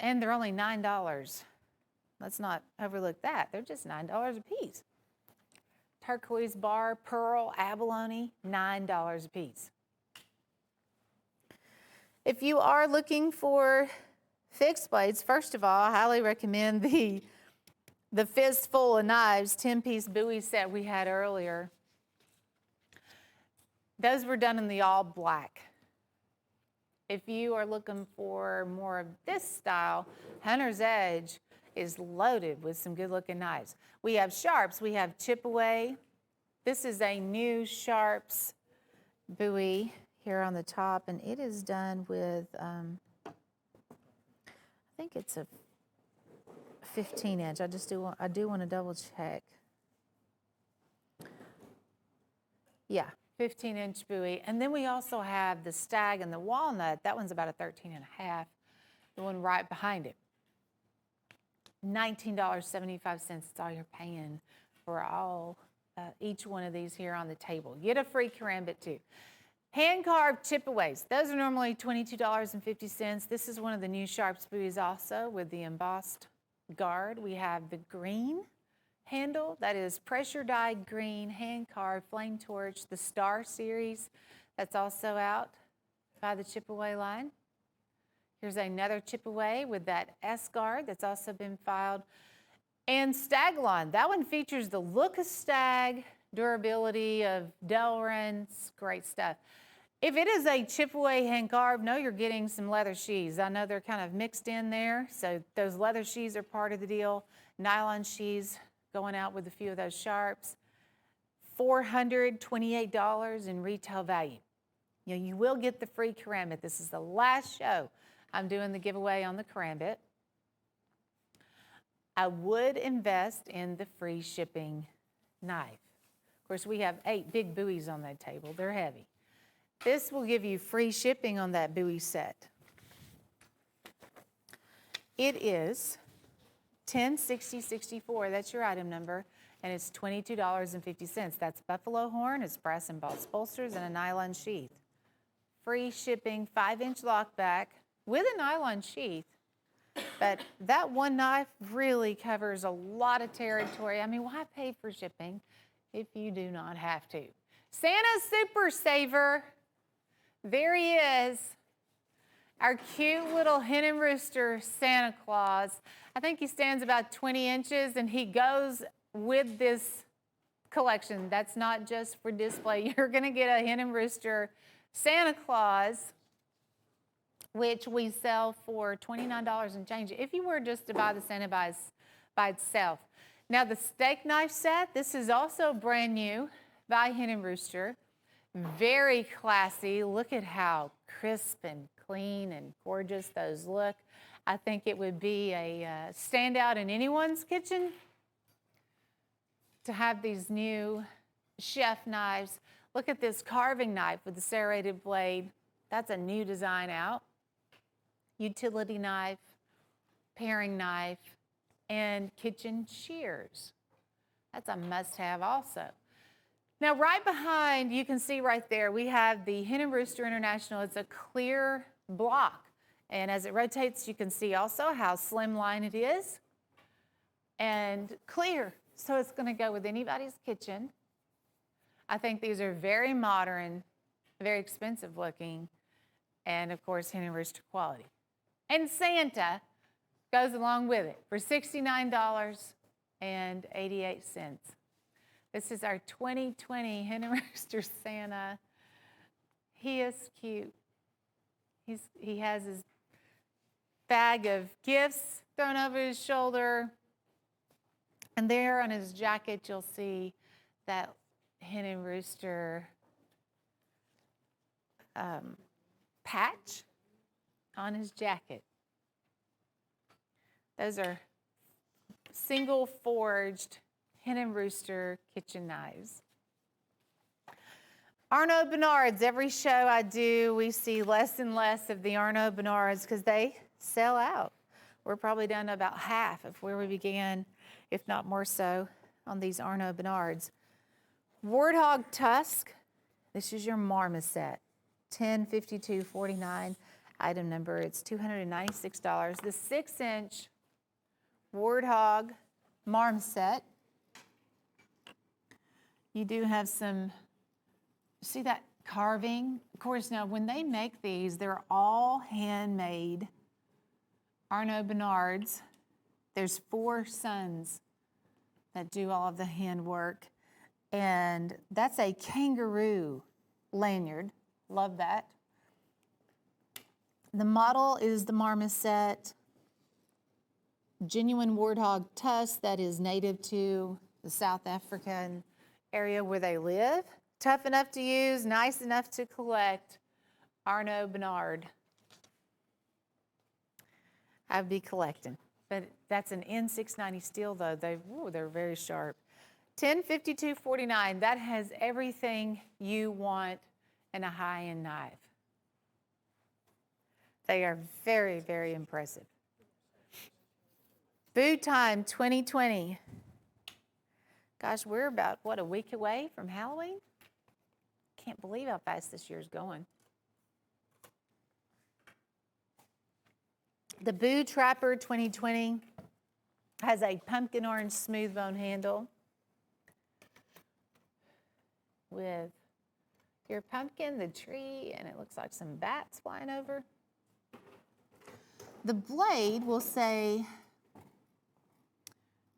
and they're only $9. Let's not overlook that. They're just $9 a piece. Turquoise bar, pearl, abalone, $9 a piece. If you are looking for fixed blades, first of all, I highly recommend the fistful of knives 10-piece Bowie set we had earlier. Those were done in the all black. If you are looking for more of this style, Hunter's Edge is loaded with some good looking knives. We have sharps, we have chip away. This is a new sharps Bowie here on the top, and it is done with, I think it's a 15 inch. I do want to double check. Yeah, 15-inch Bowie. And then we also have the stag and the walnut. That one's about a 13.5. The one right behind it. $19.75. It's all you're paying for each one of these here on the table. Get a free karambit too. Hand-carved chip-aways. Those are normally $22.50. This is one of the new sharps Bowies also with the embossed guard. We have the green handle. That is pressure-dyed green, hand-carved, flame torch. The Star Series, that's also out by the chip-away line. Here's another chip-away with that S-guard that's also been filed. And Staglon, that one features the look of stag, durability of Delrin's, great stuff. If it is a chip-away hand-carved, no, you're getting some leather sheaths. I know they're kind of mixed in there, so those leather sheaths are part of the deal. Nylon sheaths going out with a few of those sharps. $428 in retail value. You will get the free karambit. This is the last show I'm doing the giveaway on the karambit. I would invest in the free shipping knife. Of course, we have 8 big Bowies on that table. They're heavy. This will give you free shipping on that Bowie set. It is 106064. That's your item number, and it's $22.50. That's buffalo horn, it's brass embossed bolsters, and a nylon sheath. Free shipping, 5-inch lockback with a nylon sheath. But that one knife really covers a lot of territory. I mean, why pay for shipping if you do not have to? Santa's Super Saver. There he is. Our cute little hen and rooster Santa Claus. I think he stands about 20 inches, and he goes with this collection. That's not just for display. You're going to get a hen and rooster Santa Claus, which we sell for $29 and change if you were just to buy the Santa by itself. Now, the steak knife set, this is also brand new by Hen and Rooster. Very classy. Look at how crisp and clean and gorgeous those look. I think it would be a standout in anyone's kitchen to have these new chef knives. Look at this carving knife with the serrated blade. That's a new design out. Utility knife, paring knife, and kitchen shears. That's a must-have also. Now, right behind, you can see right there, we have the Hen and Rooster International. It's a clear block. And as it rotates, you can see also how slimline it is and clear. So it's going to go with anybody's kitchen. I think these are very modern, very expensive looking, and of course, hen and rooster quality. And Santa goes along with it for $69.88. This is our 2020 hen and rooster Santa. He is cute. He has his bag of gifts thrown over his shoulder. And there on his jacket, you'll see that hen and rooster patch on his jacket. Those are single forged hen and rooster kitchen knives. Arnaud Bernards, every show I do, we see less and less of the Arnaud Bernards because they sell out. We're probably down to about half of where we began, if not more so, on these Arnaud Bernards. Warthog Tusk, this is your marmoset, $10.52.49. Item number, it's $296. The 6-inch Warthog marmoset. You do have some, see that carving? Of course, now when they make these, they're all handmade Arnaud Bernards. There's 4 sons that do all of the handwork. And that's a kangaroo lanyard. Love that. The model is the marmoset. Genuine Warthog Tusk that is native to the South African area where they live. Tough enough to use, nice enough to collect. Arnaud Bernard. I'd be collecting. But that's an N690 steel though. They're very sharp. $10.52.49. That has everything you want in a high-end knife. They are very, very impressive. Food Time 2020. Gosh, we're about, what, a week away from Halloween? Can't believe how fast this year's going. The Boo Trapper 2020 has a pumpkin orange smooth bone handle with your pumpkin, the tree, and it looks like some bats flying over. The blade will say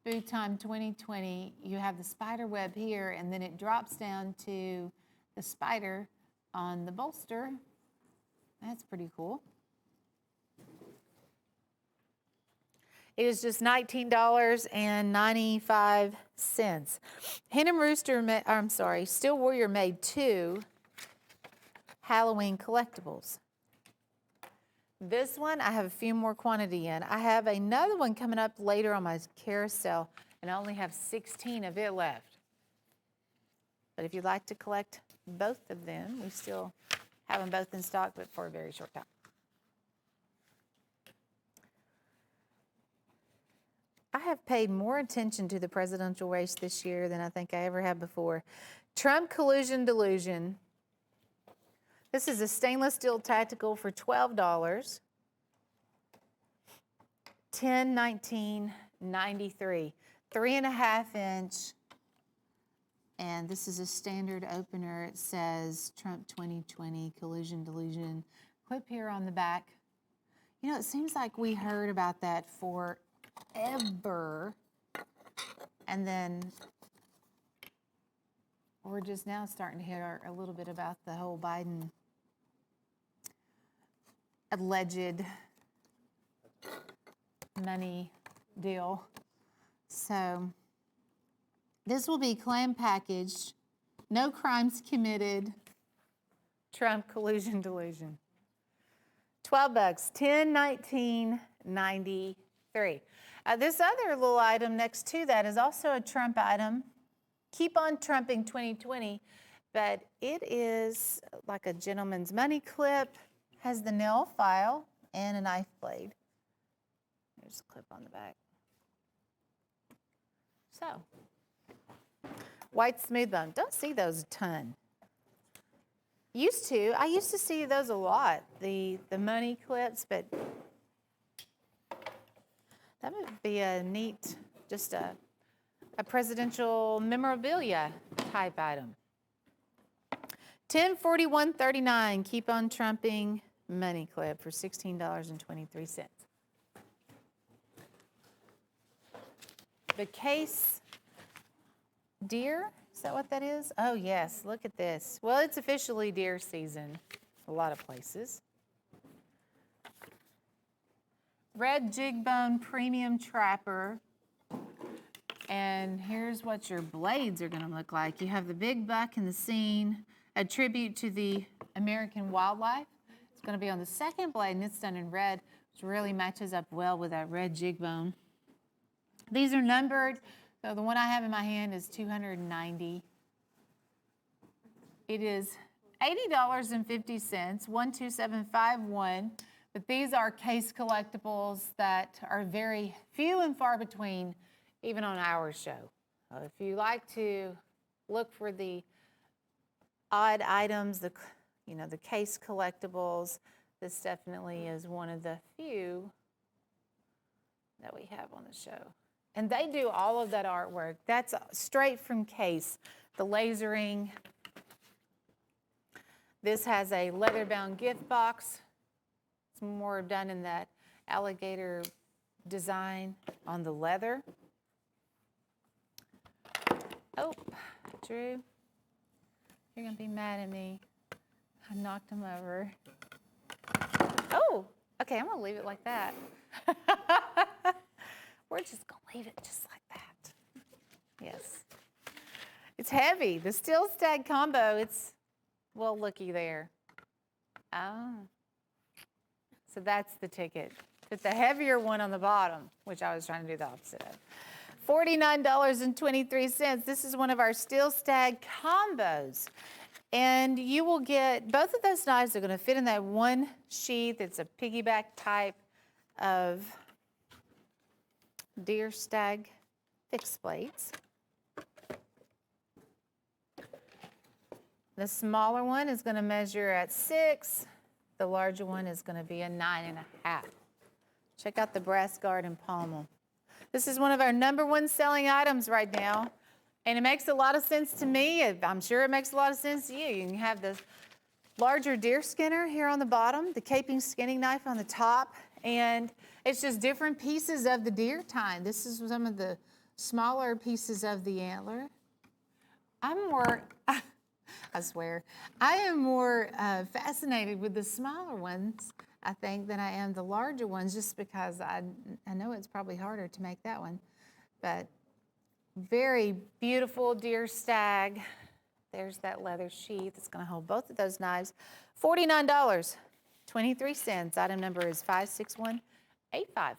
Food Time 2020. You have the spider web here, and then it drops down to the spider on the bolster. That's pretty cool. It is just $19.95. Hen and Rooster, Steel Warrior made 2 Halloween collectibles. This one, I have a few more quantity in. I have another one coming up later on my carousel, and I only have 16 of it left. But if you'd like to collect both of them, we still have them both in stock, but for a very short time. I have paid more attention to the presidential race this year than I think I ever have before. Trump collusion delusion. This is a stainless steel tactical for $12. $10.19.93. 3.5 inch. And this is a standard opener. It says Trump 2020 collusion delusion. Clip here on the back. You know, it seems like we heard about that forever. And then we're just now starting to hear a little bit about the whole Biden alleged money deal. So this will be clam packaged, no crimes committed, Trump collusion delusion. $12, $10.19.93. This other little item next to that is also a Trump item. Keep on Trumping 2020, but it is like a gentleman's money clip, has the nail file and a knife blade. There's a clip on the back. So, white smooth bone. Don't see those a ton. I used to see those a lot, the money clips, but that would be a neat, just a presidential memorabilia type item. $1041.39. Keep on trumping money clip for $16.23. The case deer, is that what that is? Oh yes, look at this. Well, it's officially deer season a lot of places. Red jig bone premium trapper. And here's what your blades are going to look like. You have the big buck in the scene, a tribute to the American wildlife. It's going to be on the second blade, and it's done in red, which really matches up well with that red jig bone. These are numbered. So the one I have in my hand is 290. It is $80.50, 12751. But these are case collectibles that are very few and far between, even on our show. If you like to look for the odd items, the case collectibles, this definitely is one of the few that we have on the show. And they do all of that artwork. That's straight from case. The lasering. This has a leather-bound gift box. It's more done in that alligator design on the leather. Oh, Drew, you're going to be mad at me. I knocked him over. Oh, okay, I'm going to leave it like that. We're just going to leave it just like that. Yes. It's heavy. The steel stag combo, it's, well, looky there. Oh. So that's the ticket. Put the heavier one on the bottom, which I was trying to do the opposite of. $49.23. This is one of our steel stag combos. And you will get, both of those knives are going to fit in that one sheath. It's a piggyback type of deer stag fixed blades. The smaller one is going to measure at 6. The larger one is going to be a 9.5. Check out the brass guard and pommel. This is one of our #1 selling items right now. And it makes a lot of sense to me. I'm sure it makes a lot of sense to you. You can have the larger deer skinner here on the bottom, the caping skinning knife on the top, and it's just different pieces of the deer tine. This is some of the smaller pieces of the antler. I swear, I am more fascinated with the smaller ones, I think, than I am the larger ones, just because I know it's probably harder to make that one. But very beautiful deer stag. There's that leather sheath. It's going to hold both of those knives. $49.23. Item number is 56185.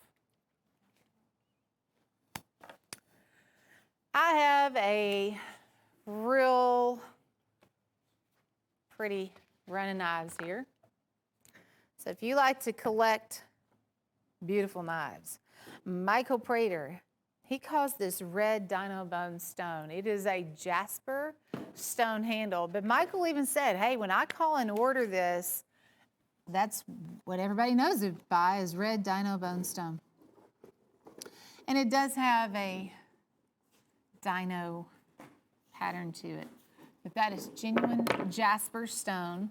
I have a real pretty run of knives here. So if you like to collect beautiful knives, Michael Prater, he calls this red dino bone stone. It is a jasper stone handle. But Michael even said, hey, when I call and order this, that's what everybody knows it by is red dino bone stone. And it does have a dino pattern to it. But that is genuine jasper stone.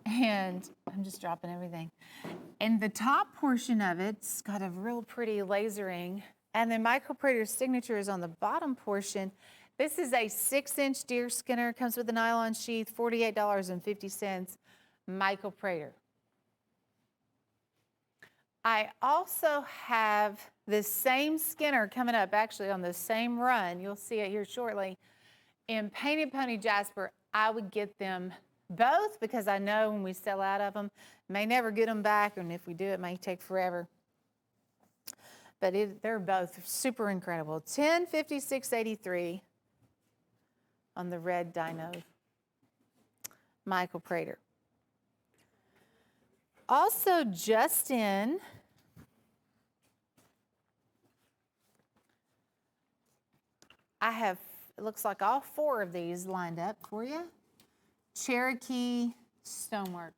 And I'm just dropping everything. And the top portion of it's got a real pretty lasering. And then Michael Prater's signature is on the bottom portion. This is a 6-inch deer skinner. Comes with a nylon sheath, $48.50. Michael Prater. I also have this same skinner coming up, actually on the same run. You'll see it here shortly. In Painted Pony Jasper, I would get them both because I know when we sell out of them, may never get them back, and if we do, it may take forever. But they're both super incredible. $1056.83 on the red dino. Michael Prater. Also just in, I have, it looks like all 4 of these lined up for you. Cherokee Stoneworks.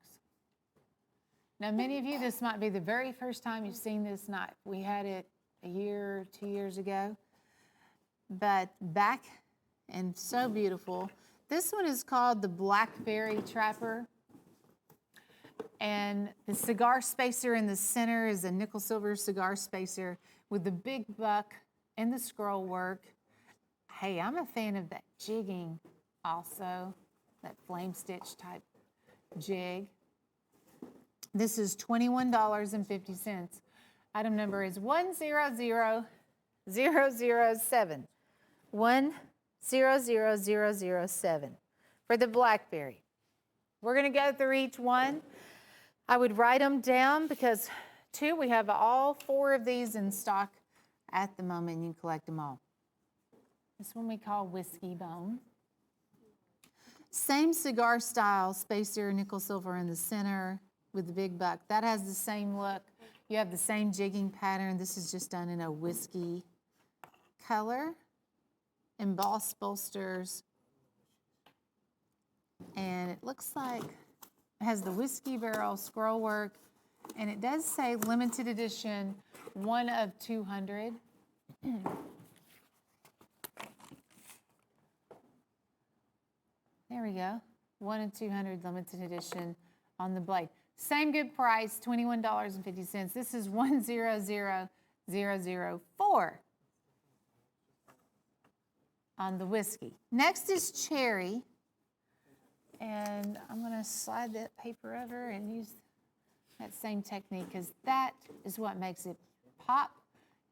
Now, many of you, this might be the very first time you've seen this knife. We had it a year, 2 years ago. But back and so beautiful. This one is called the Blackberry Trapper. And the cigar spacer in the center is a nickel silver cigar spacer with the big buck and the scroll work. Hey, I'm a fan of that jigging also, that flame stitch type jig. This is $21.50. Item number is 100007. 100007 for the Blackberry. We're going to go through each one. I would write them down because, we have all 4 of these in stock at the moment. You can collect them all. This one we call Whiskey Bone. Same cigar style, spacer, nickel silver in the center with the big buck. That has the same look. You have the same jigging pattern. This is just done in a whiskey color. Embossed bolsters. And it looks like it has the whiskey barrel scroll work, and it does say limited edition, 1 of 200. There we go, 1 of 200 limited edition on the blade. Same good price, $21.50. This is 100004 on the whiskey. Next is cherry. And I'm going to slide that paper over and use that same technique because that is what makes it pop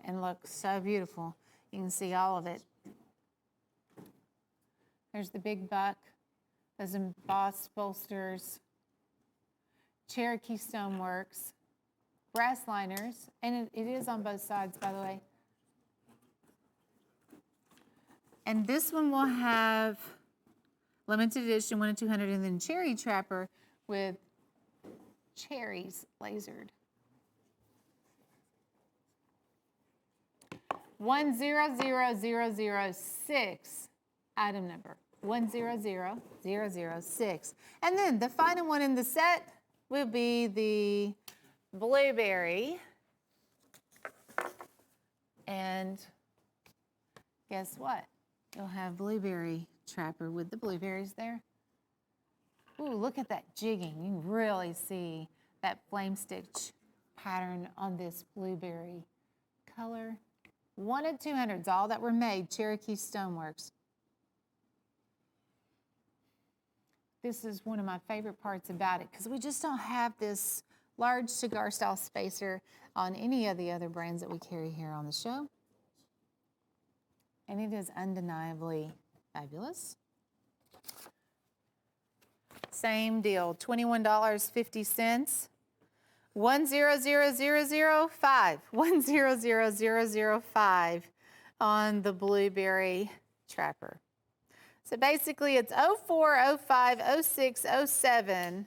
and look so beautiful. You can see all of it. There's the big buck, those embossed bolsters, Cherokee stoneworks, brass liners, and it is on both sides, by the way. And this one will have limited edition, 1 of 200, and then cherry trapper with cherries lasered. 100006, item number 100006. And then the final one in the set will be the blueberry. And guess what? You'll have blueberry trapper with the blueberries there. Ooh, look at that jigging. You can really see that flame stitch pattern on this blueberry color. 1 of 200 is all that were made, Cherokee Stoneworks. This is one of my favorite parts about it because we just don't have this large cigar style spacer on any of the other brands that we carry here on the show. And it is undeniably fabulous. Same deal, $21.50. 100005. 100005 on the blueberry trapper. So basically it's 04, 05, 06, 07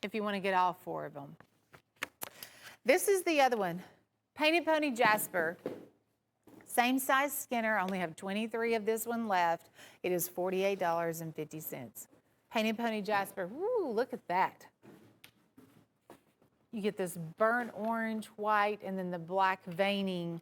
if you want to get all 4 of them. This is the other one, Painted Pony Jasper. Same size Skinner, only have 23 of this one left. It is $48.50. Painted Pony Jasper, woo, look at that. You get this burnt orange, white, and then the black veining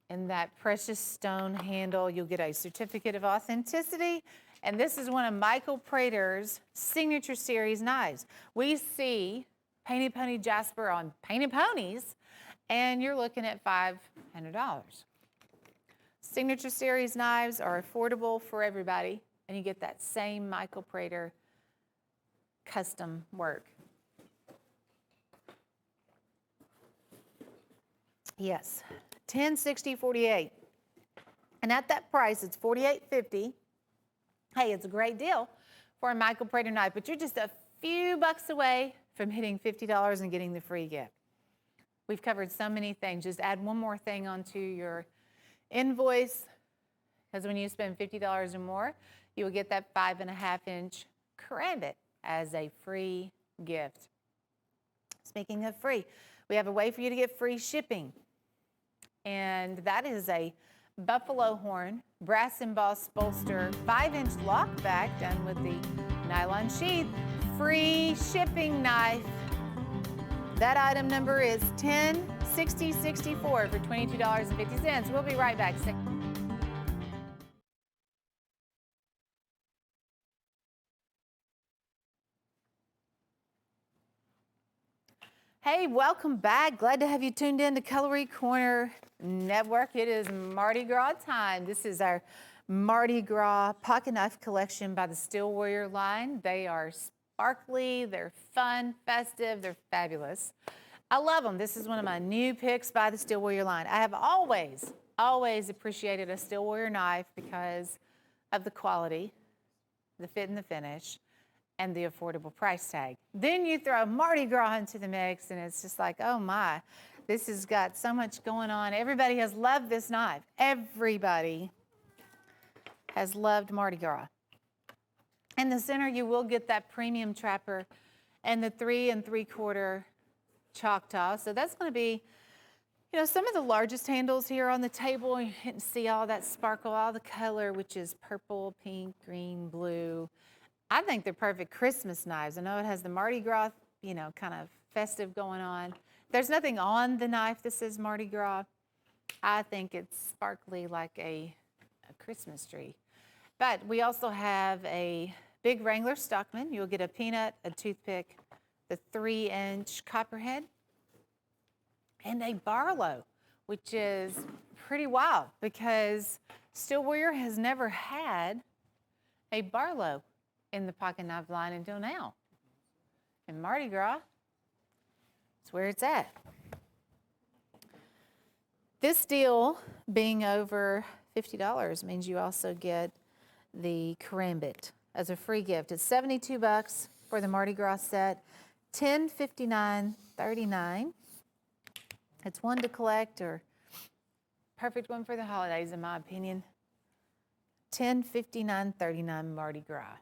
and that precious stone handle. You'll get a certificate of authenticity. And this is one of Michael Prater's signature series knives. We see Painted Pony Jasper on Painted Ponies, and you're looking at $500. Signature series knives are affordable for everybody, and you get that same Michael Prater custom work. Yes, 10, 60, 48. And at that price, it's $48.50. Hey, it's a great deal for a Michael Prater knife, but you're just a few bucks away from hitting $50 and getting the free gift. We've covered so many things. Just add one more thing onto your invoice, because when you spend $50 or more, you will get that 5.5-inch credit as a free gift. Speaking of free, we have a way for you to get free shipping. And that is a buffalo horn, brass embossed bolster, 5-inch lock back done with the nylon sheath, free shipping knife. That item number is 106064 for $22.50. We'll be right back. Hey, welcome back. Glad to have you tuned in to Cutlery Corner Network. It is Mardi Gras time. This is our Mardi Gras pocket knife collection by the Steel Warrior line. They are sparkly, they're fun, festive, they're fabulous. I love them. This is one of my new picks by the Steel Warrior line. I have always appreciated a Steel Warrior knife because of the quality, the fit and the finish, and the affordable price tag. Then you throw Mardi Gras into the mix and it's just like, oh my, this has got so much going on. Everybody has loved this knife. Everybody has loved Mardi Gras. In the center, you will get that premium trapper and the 3 3/4 Choctaw. So that's gonna be, some of the largest handles here on the table. You can see all that sparkle, all the color, which is purple, pink, green, blue. I think they're perfect Christmas knives. I know it has the Mardi Gras, kind of festive going on. There's nothing on the knife that says Mardi Gras. I think it's sparkly like a Christmas tree. But we also have a big Wrangler Stockman. You'll get a peanut, a toothpick, the 3-inch copperhead, and a Barlow, which is pretty wild because Steel Warrior has never had a Barlow in the pocket knife line until now. And Mardi Gras is where it's at. This deal being over $50 means you also get the karambit as a free gift. It's $72 for the Mardi Gras set, $10.59.39. It's one to collect, or perfect one for the holidays in my opinion. $10.59.39 Mardi Gras.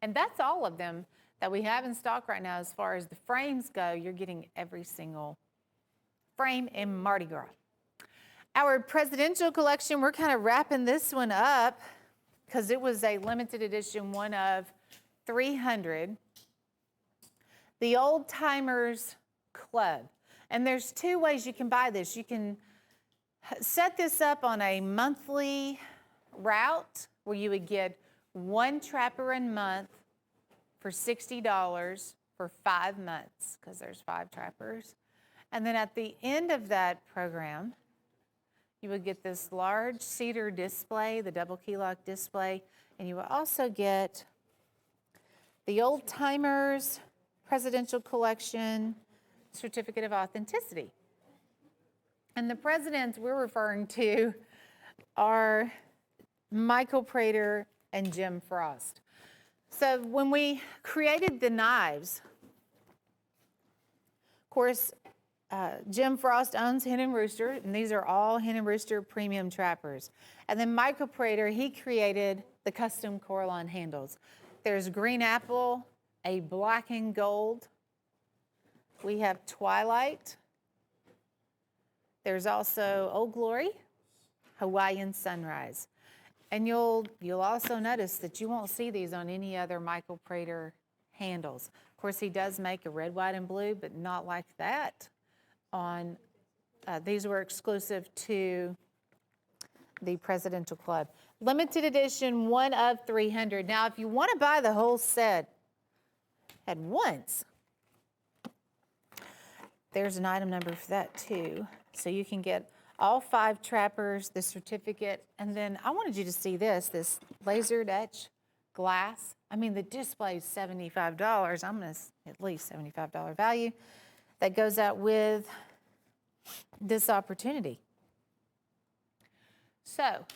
And that's all of them that we have in stock right now. As far as the frames go, you're getting every single frame in Mardi Gras. Our presidential collection, we're kind of wrapping this one up because it was a limited edition, one of 300. The Old Timers Club. And there's 2 ways you can buy this. You can set this up on a monthly route where you would get 1 trapper a month for $60 for 5 months, because there's 5 trappers. And then at the end of that program, you would get this large cedar display, the double key lock display, and you will also get the Old Timers Presidential Collection Certificate of Authenticity. And the presidents we're referring to are Michael Prater and Jim Frost. So when we created the knives, of course, Jim Frost owns Hen and Rooster, and these are all Hen and Rooster premium trappers. And then Michael Prater, he created the custom Coralon handles. There's green apple, a black and gold. We have Twilight. There's also Old Glory, Hawaiian Sunrise. And you'll also notice that you won't see these on any other Michael Prater handles. Of course, he does make a red, white, and blue, but not like that. These were exclusive to the Presidential Club. Limited edition, 1 of 300. Now, if you want to buy the whole set at once, there's an item number for that too. So you can get all 5 trappers, the certificate, and then I wanted you to see this lasered etch glass. I mean, the display is $75. I'm going to at least $75 value that goes out with this opportunity. So,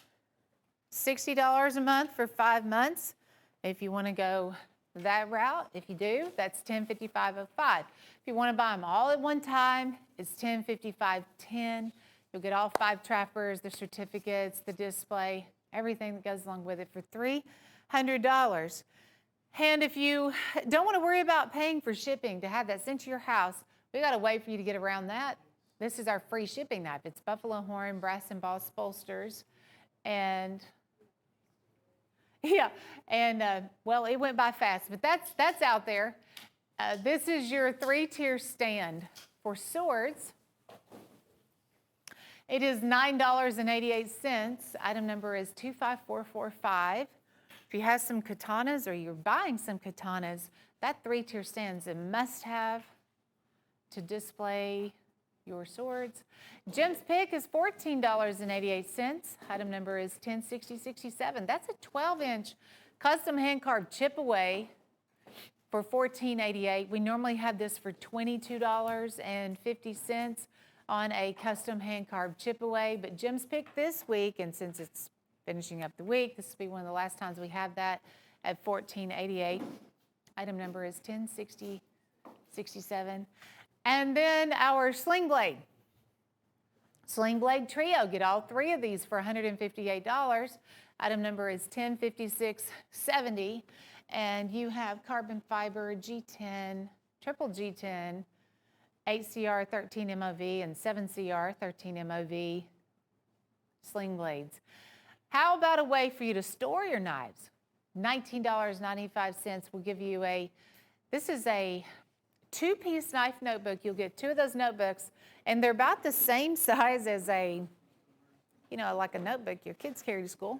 $60 a month for 5 months. If you want to go that route, if you do, that's $10.55.05. If you want to buy them all at one time, it's $10.55.10. You'll get all 5 trappers, the certificates, the display, everything that goes along with it for $300. And if you don't want to worry about paying for shipping to have that sent to your house, we got to wait for you to get around that. This is our free shipping knife. It's buffalo horn, brass embossed bolsters, and well, it went by fast, but that's out there. This is your 3-tier stand for swords. It is $9.88. Item number is 25445. If you have some katanas or you're buying some katanas, that 3-tier stand is a must-have to display your swords. Jim's Pick is $14.88. Item number is 106067. That's a 12-inch custom hand-carved chip away for $14.88. We normally have this for $22.50 on a custom hand-carved chip away, but Jim's Pick this week, and since it's finishing up the week, this will be one of the last times we have that at $14.88. Item number is 106067. And then our Sling Blade. Sling Blade Trio. Get all three of these for $158. Item number is 105670. And you have carbon fiber G10, triple G10, 8CR 13 MOV, and 7CR 13 MOV sling blades. How about a way for you to store your knives? $19.95 will give you this is a 2-piece knife notebook. You'll get 2 of those notebooks, and they're about the same size as like a notebook your kids carry to school.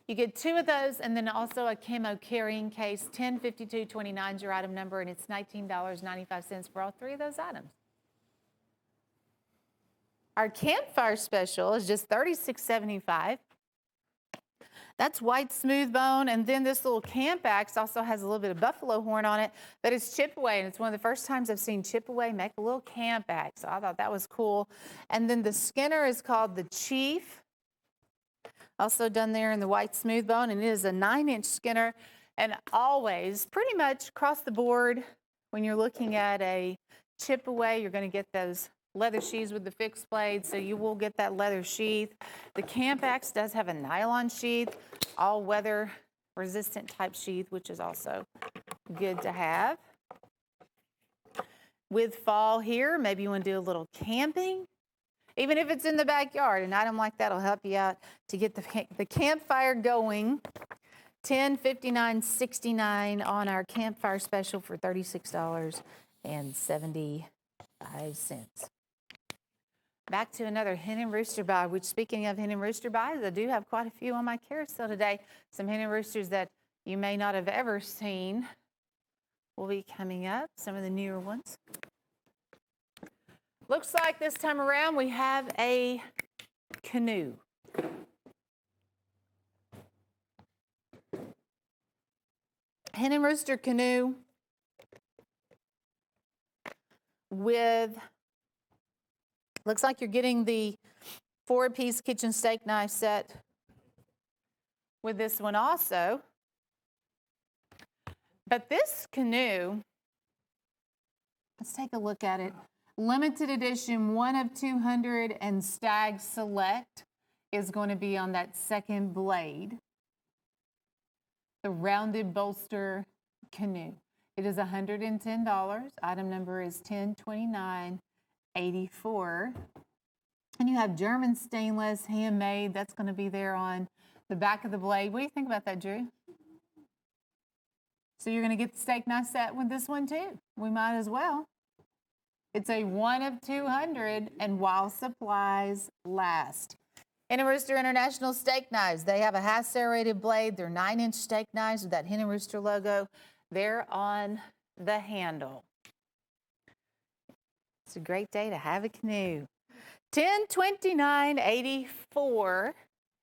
You get 2 of those, and then also a camo carrying case. 105229 is your item number, and it's $19.95 for all 3 of those items. Our campfire special is just $36.75. That's white smooth bone, and then this little camp axe also has a little bit of buffalo horn on it, but it's chip away, and it's one of the first times I've seen chip away make a little camp axe, so I thought that was cool. And then the skinner is called the Chief, also done there in the white smooth bone, and it is a 9-inch skinner. And always, pretty much across the board, when you're looking at a chip away, you're going to get those leather sheaths with the fixed blade, so you will get that leather sheath. The camp axe does have a nylon sheath, all weather resistant type sheath, which is also good to have. With fall here, maybe you want to do a little camping, even if it's in the backyard. An item like that will help you out to get the campfire going. $1059.69 on our campfire special for $36.75. Back to another Hen and Rooster buy, which, speaking of Hen and Rooster buys, I do have quite a few on my carousel today. Some Hen and Roosters that you may not have ever seen will be coming up, some of the newer ones. Looks like this time around we have a canoe. Hen and Rooster canoe with, looks like you're getting the 4-piece kitchen steak knife set with this one also. But this canoe, let's take a look at it. Limited edition, 1 of 200, and Stag Select is going to be on that second blade. The rounded bolster canoe. It is $110. Item number is 1029.84. And you have German stainless, handmade. That's going to be there on the back of the blade. What do you think about that, Drew? So you're going to get the steak knife set with this one too. We might as well. It's a 1 of 200, and while supplies last. Hen and Rooster International Steak Knives. They have a half serrated blade. They're 9-inch steak knives with that Hen and Rooster logo. They're on the handle. It's a great day to have a canoe. $1029.84.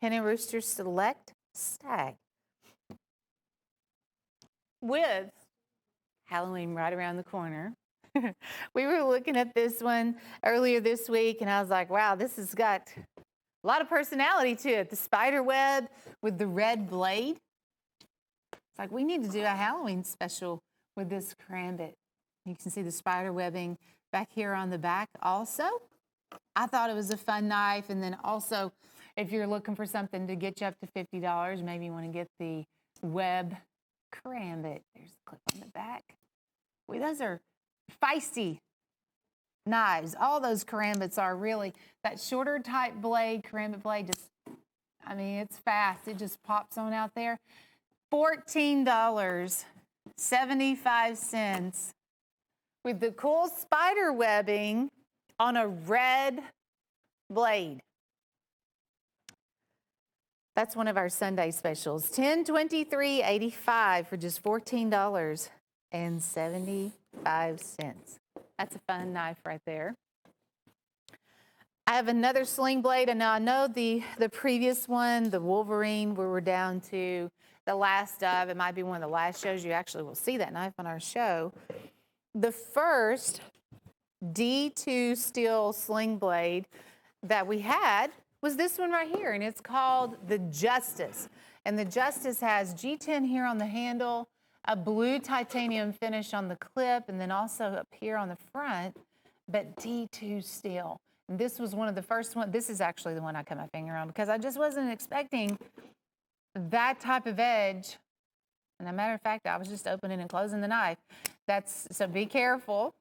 Hen and Rooster Select Stag. With Halloween right around the corner. We were looking at this one earlier this week, and I was like, wow, this has got a lot of personality to it. The spider web with the red blade. It's like we need to do a Halloween special with this karambit. You can see the spider webbing back here on the back also. I thought it was a fun knife, and then also if you're looking for something to get you up to $50, maybe you want to get the web karambit. There's the clip on the back. Boy, those are feisty knives. All those karambits are really. That shorter type blade, karambit blade, just, I mean, it's fast. It just pops on out there. $14.75 with the cool spider webbing on a red blade. That's one of our Sunday specials. $1023.85 for just $14.75. That's a fun knife right there. I have another sling blade, and now I know the previous one, the Wolverine, where we're down to the last of, it might be one of the last shows you actually will see that knife on our show. The first D2 steel sling blade that we had was this one right here, and it's called the Justice. And the Justice has G10 here on the handle, a blue titanium finish on the clip, and then also up here on the front, but D2 steel. And this was one of the first ones. This is actually the one I cut my finger on because I just wasn't expecting that type of edge. And as a matter of fact, I was just opening and closing the knife. So be careful.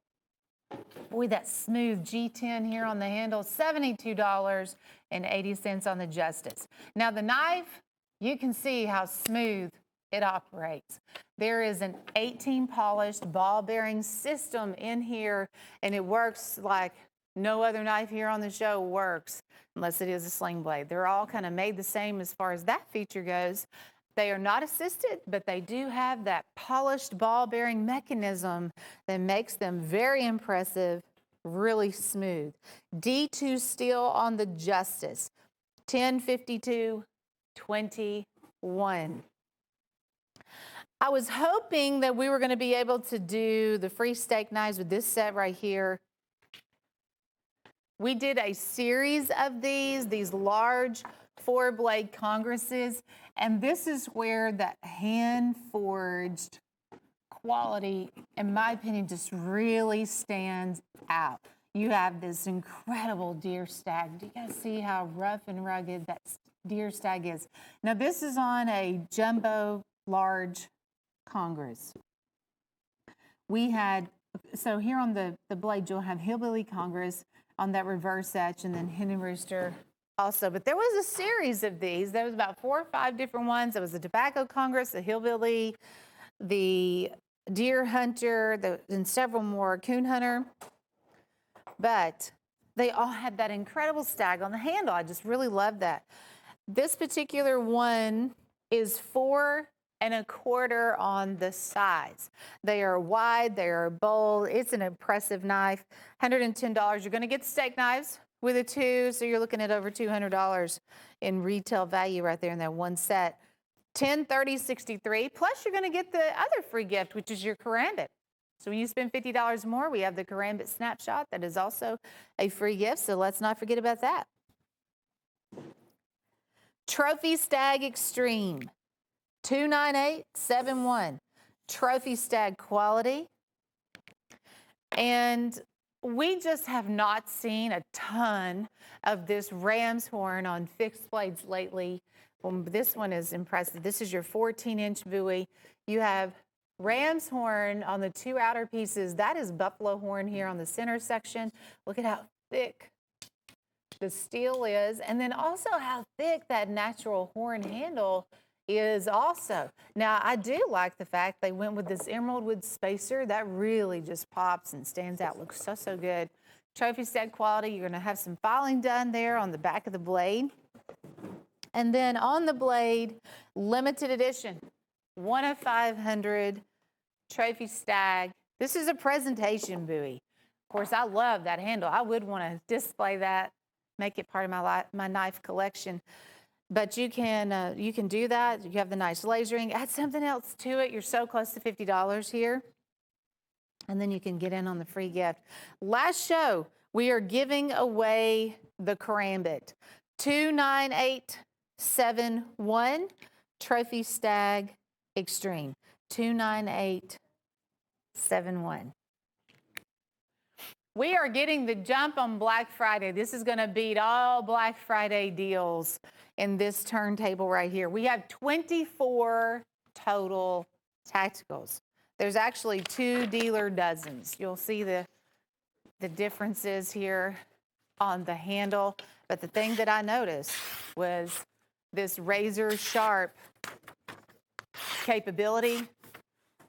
Boy, that smooth G10 here on the handle, $72.80 on the Justice. Now the knife, you can see how smooth it operates. There is an 18 polished ball bearing system in here, and it works like no other knife here on the show works, unless it is a sling blade. They're all kind of made the same as far as that feature goes. They are not assisted, but they do have that polished ball bearing mechanism that makes them very impressive, really smooth. D2 steel on the Justice, 1052.21. I was hoping that we were going to be able to do the free steak knives with this set right here. We did a series of these large 4-blade Congresses, and this is where that hand-forged quality, in my opinion, just really stands out. You have this incredible deer stag. Do you guys see how rough and rugged that deer stag is? Now, this is on a jumbo large Congress. We had, so here on the blade, you'll have Hillbilly Congress on that reverse etch, and then Hen and Rooster also. But there was a series of these. There was about 4 or 5 different ones. There was the Tobacco Congress, the Hillbilly, the Deer Hunter, and several more, Coon Hunter. But they all had that incredible stag on the handle. I just really love that. This particular one is 4 1/4 on the sides. They are wide, they are bold. It's an impressive knife. $110. You're going to get steak knives with a 2, so you're looking at over $200 in retail value right there in that one set. $1030.63. Plus, you're going to get the other free gift, which is your karambit. So when you spend $50 more, we have the karambit snapshot. That is also a free gift, so let's not forget about that. Trophy Stag Extreme. $298.71. Trophy stag quality. And we just have not seen a ton of this ram's horn on fixed blades lately. Well, this one is impressive. This is your 14-inch buoy. You have ram's horn on the 2 outer pieces. That is buffalo horn here on the center section. Look at how thick the steel is, and then also how thick that natural horn handle is also. Now, I do like the fact they went with this emerald wood spacer. That really just pops and stands out. Looks so, so good. Trophy stag quality. You're going to have some filing done there on the back of the blade. And then on the blade, limited edition, 1 of 500 Trophy Stag. This is a presentation buoy. Of course, I love that handle. I would want to display that, make it part of my knife collection. But you can do that. You have the nice lasering. Add something else to it. You're so close to $50 here. And then you can get in on the free gift. Last show, we are giving away the karambit. $298.71 Trophy Stag Extreme. $298.71. We are getting the jump on Black Friday. This is going to beat all Black Friday deals in this turntable right here. We have 24 total tacticals. There's actually 2 dealer dozens. You'll see the differences here on the handle. But the thing that I noticed was this razor sharp capability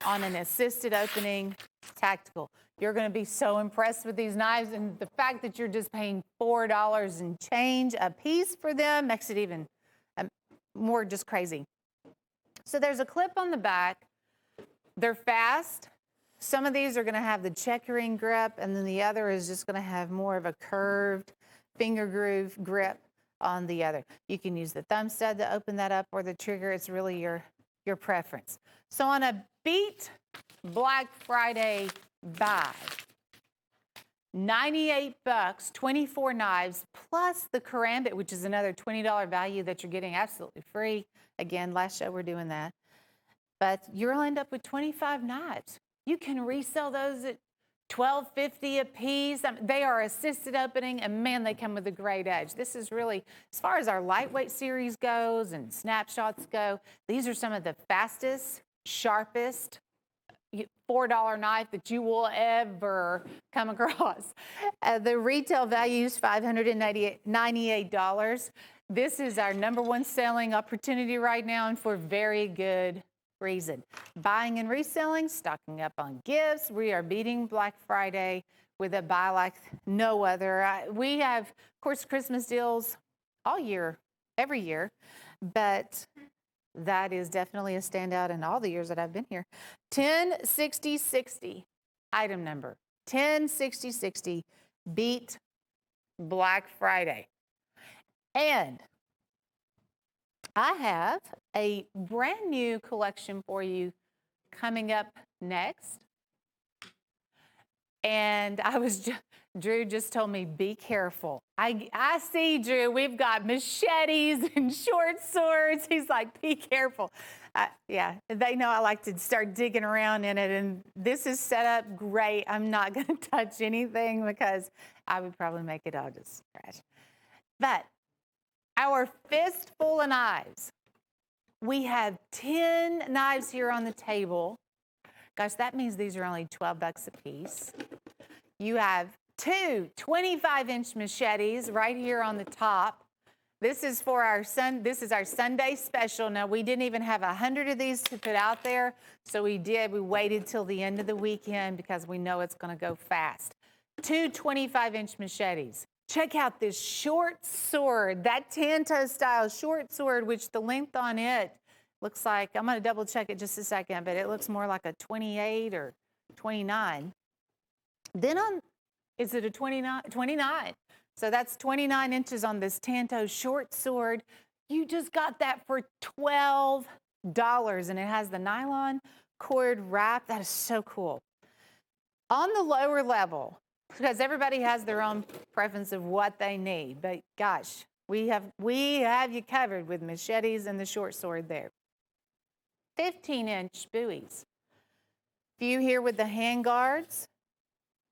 on an assisted opening tactical. You're going to be so impressed with these knives, and the fact that you're just paying $4 and change a piece for them makes it even more just crazy. So there's a clip on the back. They're fast. some of these are going to have the checkering grip, and then the other is just going to have more of a curved finger groove grip on the other. You can use the thumb stud to open that up or the trigger. It's really your preference. So on a Beat Black Friday buy, 98 bucks, 24 knives, plus the karambit, which is another $20 value that you're getting absolutely free. Again, last show we're doing that. But you'll end up with 25 knives. You can resell those at $12.50 a piece. They are assisted opening, and man, they come with a great edge. This is really, as far as our lightweight series goes and snapshots go, these are some of the fastest, sharpest $4 knife that you will ever come across. The retail value is $598. This is our #1 selling opportunity right now, and for very good reason. Buying and reselling, stocking up on gifts. We are beating Black Friday with a buy like no other. We have, of course, Christmas deals all year, every year, but that is definitely a standout in all the years that I've been here. 106060, item number 106060, beat Black Friday. And I have a brand new collection for you coming up next. And Drew just told me, be careful. I see, Drew, we've got machetes and short swords. He's like, be careful. Yeah, they know I like to start digging around in it. And this is set up great. I'm not going to touch anything because I would probably make it all just scratch. But our fistful of knives. We have 10 knives here on the table. Gosh, that means these are only 12 bucks a piece. You have two 25-inch machetes right here on the top. This is for our Sunday special. Now, we didn't even have 100 of these to put out there, so we waited till the end of the weekend because we know it's going to go fast. Two 25-inch machetes. Check out this short sword, that Tanto style short sword, which the length on it looks like, I'm going to double check it just a second, but it looks more like a 28 or 29. Then is it a 29? 29. So that's 29 inches on this Tanto short sword. You just got that for $12, and it has the nylon cord wrap. That is so cool. On the lower level, because everybody has their own preference of what they need. But gosh, we have you covered with machetes and the short sword there. 15-inch buoys. Few here with the hand guards,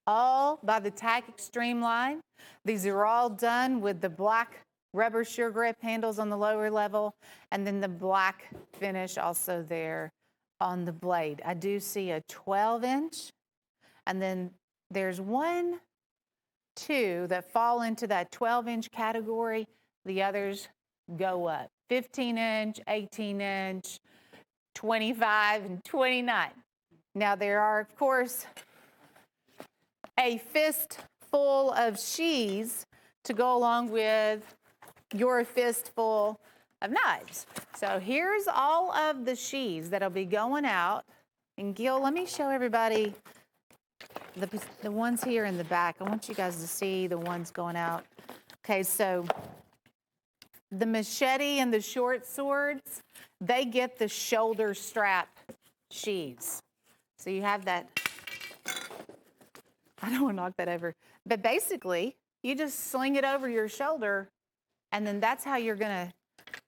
all by the Tack Extreme line. These are all done with the black rubber sure grip handles on the lower level, and then the black finish also there on the blade. I do see a 12-inch, and then there's 1, 2 that fall into that 12-inch category. The others go up. 15-inch, 18-inch, 25, and 29. Now, there are, of course, a fistful of sheaths to go along with your fistful of knives. So here's all of the sheaths that'll be going out. And Gil, let me show everybody the ones here in the back. I want you guys to see the ones going out. Okay, so the machete and the short swords, they get the shoulder strap sheaths. So you have that. I don't want to knock that over. But basically, you just sling it over your shoulder, and then that's how you're going to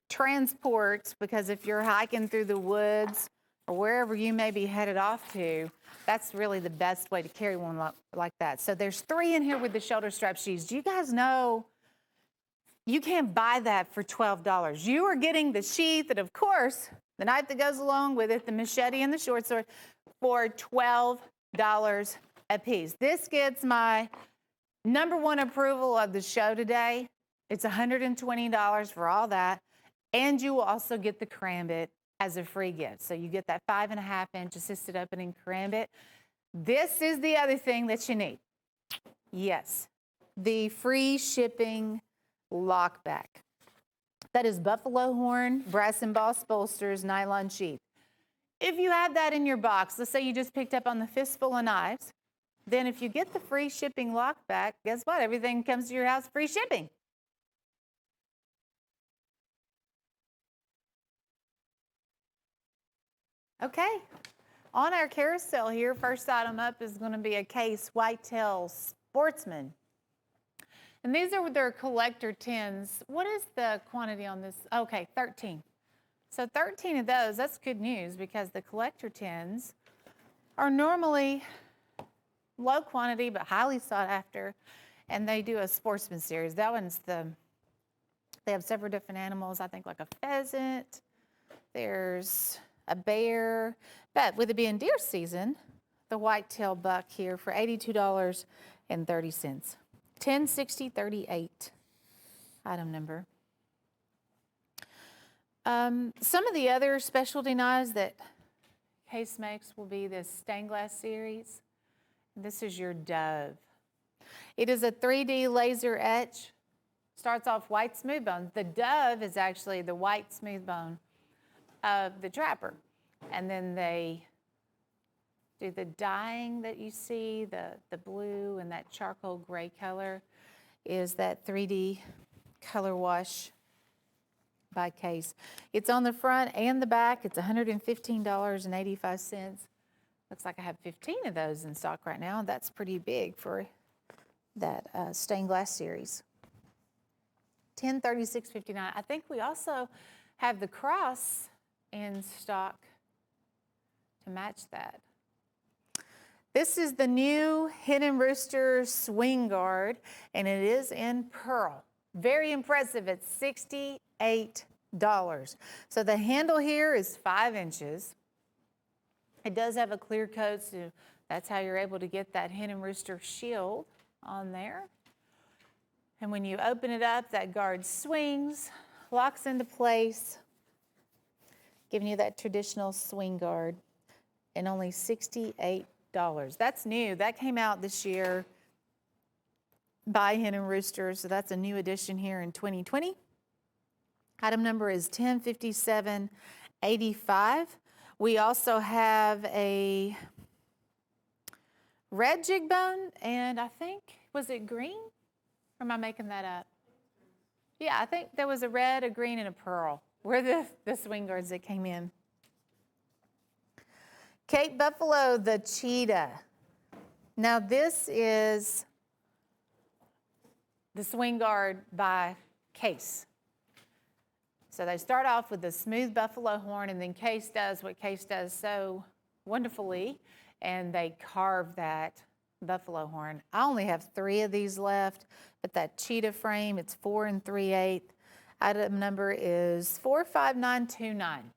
transport, because if you're hiking through the woods or wherever you may be headed off to, that's really the best way to carry one like that. So there's 3 in here with the shoulder strap sheaths. Do you guys know you can't buy that for $12? You are getting the sheath and, of course, the knife that goes along with it, the machete and the short sword, for $12 a piece. This gets my #1 approval of the show today. It's $120 for all that, and you will also get the karambit as a free gift. So you get that 5.5-inch assisted opening karambit. This is the other thing that you need. Yes, the free shipping lockback. That is buffalo horn, brass embossed bolsters, nylon sheath. If you have that in your box, let's say you just picked up on the fistful of knives, then if you get the free shipping lock back, guess what? Everything comes to your house free shipping. Okay, on our carousel here, first item up is going to be a case Whitetail Sportsman. And these are their collector tins. What is the quantity on this? Okay, 13. So 13 of those, that's good news because the collector tins are normally low quantity but highly sought after, and they do a Sportsman series. That one's they have several different animals, I think like a pheasant, there's a bear, but with it being deer season, the whitetail buck here for $82.30. 106038 item number. Some of the other specialty knives that Case makes will be this stained glass series. This is your Dove. It is a 3D laser etch. Starts off white smooth bone. The Dove is actually the white smooth bone of the trapper. And then they do the dyeing that you see, the blue and that charcoal gray color is that 3D color wash by Case. It's on the front and the back. It's $115.85. Looks like I have 15 of those in stock right now. That's pretty big for that stained glass series. $1036.59. I think we also have the cross in stock to match that. This is the new Hen & Rooster Swing Guard, and it is in pearl. Very impressive. It's $68. So the handle here is 5 inches. It does have a clear coat, so that's how you're able to get that Hen & Rooster shield on there. And when you open it up, that guard swings, locks into place, giving you that traditional swing guard, and only $68. That's new. That came out this year by Hen & Rooster, so that's a new addition here in 2020. Item number is 105785. We also have a red jig bone, and I think, was it green? Or am I making that up? Yeah, I think there was a red, a green, and a pearl. Were the swing guards that came in. Cape Buffalo, the cheetah. Now this is the swing guard by Case. So they start off with the smooth buffalo horn, and then Case does what Case does so wonderfully, and they carve that buffalo horn. I only have 3 of these left, but that cheetah frame, it's 4 3/8. Item number is 45929.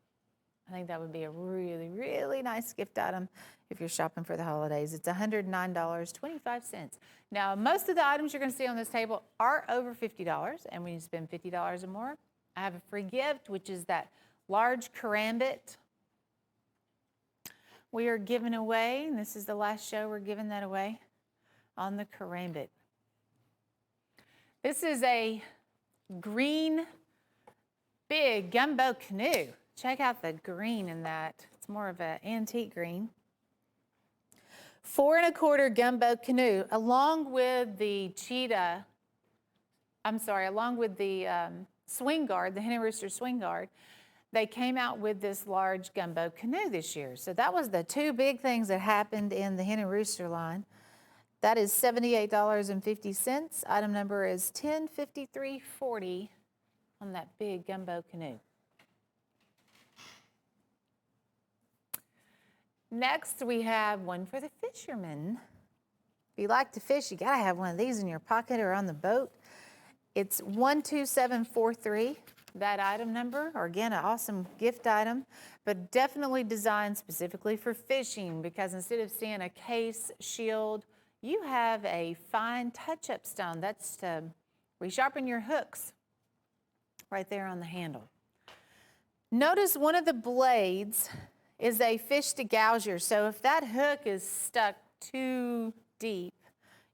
I think that would be a really, really nice gift item if you're shopping for the holidays. It's $109.25. Now, most of the items you're going to see on this table are over $50, and when you spend $50 or more, I have a free gift, which is that large karambit we are giving away, and this is the last show we're giving that away on the karambit. This is a green, big gumbo canoe. Check out the green in that. It's more of an antique green. 4 1/4 gumbo canoe, along with the along with the swing guard, the Hen & Rooster swing guard. They came out with this large gumbo canoe this year. So that was the 2 big things that happened in the Hen & Rooster line. That is $78.50. Item number is 105340 on that big gumbo canoe. Next, we have one for the fishermen. If you like to fish, you gotta have one of these in your pocket or on the boat. It's 12743, that item number, or again, an awesome gift item, but definitely designed specifically for fishing, because instead of seeing a case shield, you have a fine touch-up stone. That's to resharpen your hooks right there on the handle. Notice one of the blades is a fish degouger. So if that hook is stuck too deep,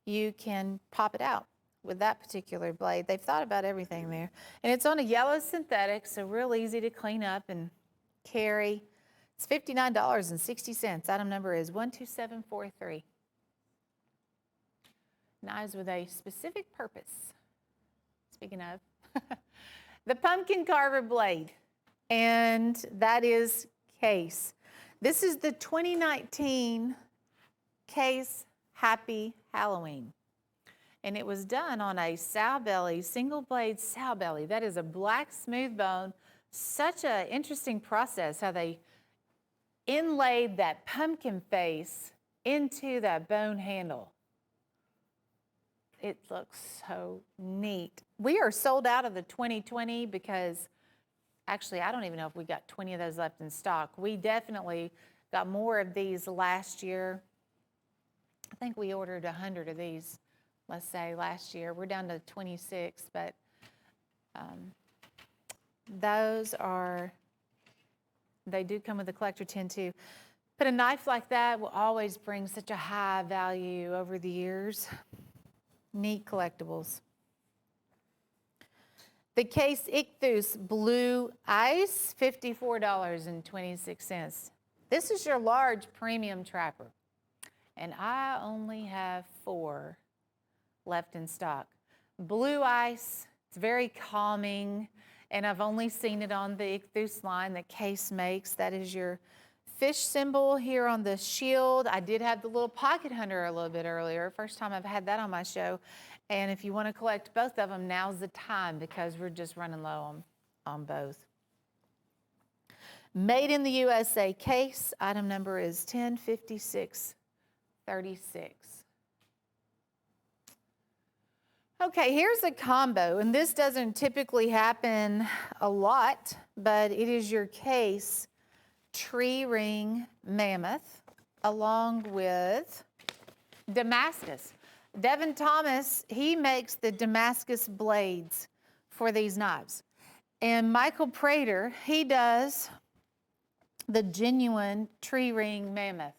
you can pop it out with that particular blade. They've thought about everything there. And it's on a yellow synthetic, so real easy to clean up and carry. It's $59.60. Item number is 12743. Knives with a specific purpose. Speaking of, the pumpkin carver blade, and that is Case. This is the 2019 Case Happy Halloween. And it was done on a sow belly, single blade sow belly. That is a black smooth bone. Such an interesting process how they inlaid that pumpkin face into that bone handle. It looks so neat. We are sold out of the 2020 because actually I don't even know if we got 20 of those left in stock. We definitely got more of these last year. I think we ordered 100 of these, let's say, last year. We're down to 26, but those are, they do come with a collector tin too. But a knife like that will always bring such a high value over the years. Neat collectibles. The Case Ichthus Blue Ice, $54.26. This is your large premium trapper. And I only have 4 left in stock. Blue Ice, it's very calming, and I've only seen it on the Ichthus line that Case makes. That is your fish symbol here on the shield. I did have the little pocket hunter a little bit earlier. First time I've had that on my show. And if you want to collect both of them, now's the time because we're just running low on both. Made in the USA Case. Item number is 105636. Okay, here's a combo, and this doesn't typically happen a lot, but it is your Case Tree Ring Mammoth along with Damascus. Devin Thomas, he makes the Damascus blades for these knives. And Michael Prater, he does the genuine Tree Ring Mammoth.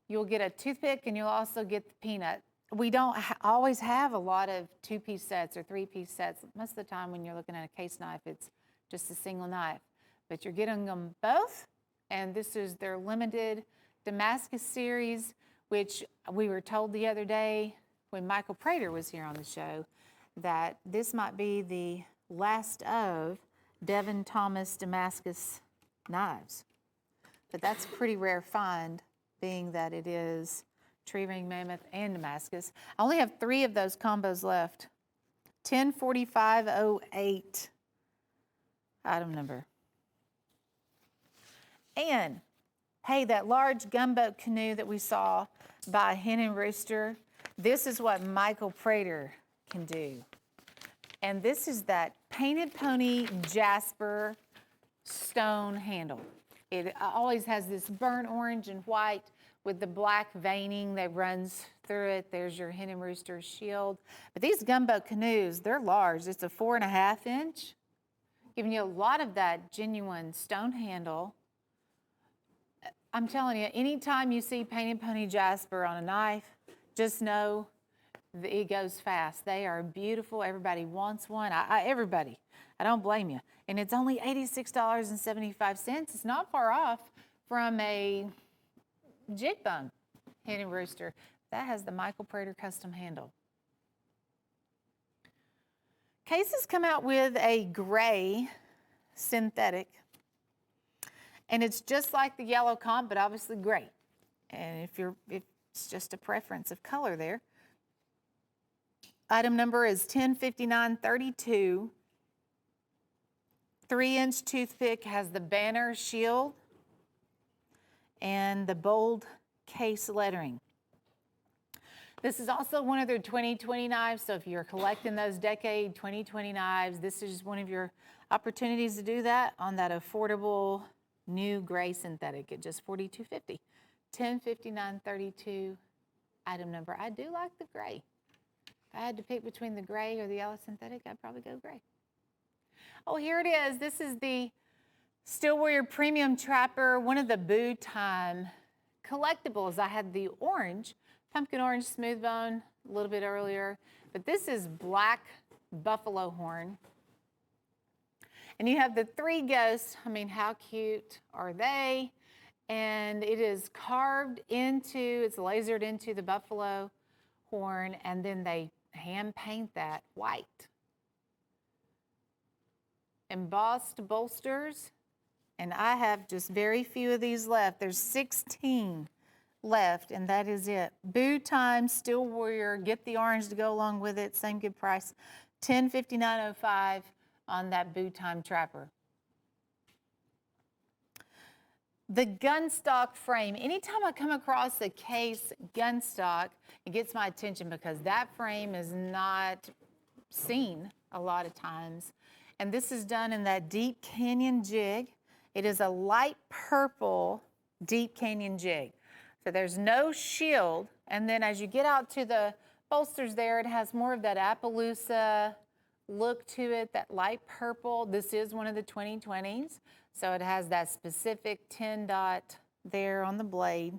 You'll get a toothpick and you'll also get the peanut. We don't always have a lot of 2-piece sets or 3-piece sets. Most of the time when you're looking at a Case knife, it's just a single knife. But you're getting them both, and this is their limited Damascus series, which we were told the other day when Michael Prater was here on the show that this might be the last of Devin Thomas Damascus knives. But that's a pretty rare find, being that it is Tree Ring Mammoth and Damascus. I only have 3 of those combos left. 104508 item number. And hey, that large gunboat canoe that we saw by Hen and Rooster, this is what Michael Prater can do. And this is that Painted Pony Jasper stone handle. It always has this burnt orange and white with the black veining that runs through it. There's your Hen and Rooster shield. But these gunboat canoes, they're large. It's a 4.5 inch, giving you a lot of that genuine stone handle. I'm telling you, anytime you see Painted Pony Jasper on a knife, just know that it goes fast. They are beautiful. Everybody wants one. Everybody. I don't blame you. And it's only $86.75. It's not far off from a jig bone Hen and Rooster. That has the Michael Prater custom handle. Case has come out with a gray synthetic, and it's just like the yellow comp, but obviously gray. And if it's just a preference of color there. Item number is 105932. 3-inch toothpick has the banner shield and the bold Case lettering. This is also one of their 2020 knives, so if you're collecting those decade 2020 knives, this is one of your opportunities to do that on that affordable new gray synthetic at just $42.50. 105932 item number. I do like the gray. If I had to pick between the gray or the yellow synthetic, I'd probably go gray. Oh, here it is. This is the Steel Warrior Premium Trapper, one of the Boo Time collectibles. I had the orange, pumpkin orange smooth bone a little bit earlier, but this is black buffalo horn. And you have the 3 ghosts. I mean, how cute are they? And it is carved into, it's lasered into the buffalo horn, and then they hand paint that white. Embossed bolsters, and I have just very few of these left. There's 16 left, and that is it. Boo Time Steel Warrior, get the orange to go along with it, same good price, $10.59.05 on that Boo Time Trapper. The gun stock frame. Anytime I come across a case gun stock, it gets my attention because that frame is not seen a lot of times. And this is done in that Deep Canyon jig. It is a light purple Deep Canyon jig. So there's no shield. And then as you get out to the bolsters there, it has more of that Appaloosa look to it, that light purple. This is one of the 2020s. So it has that specific 10 dot there on the blade.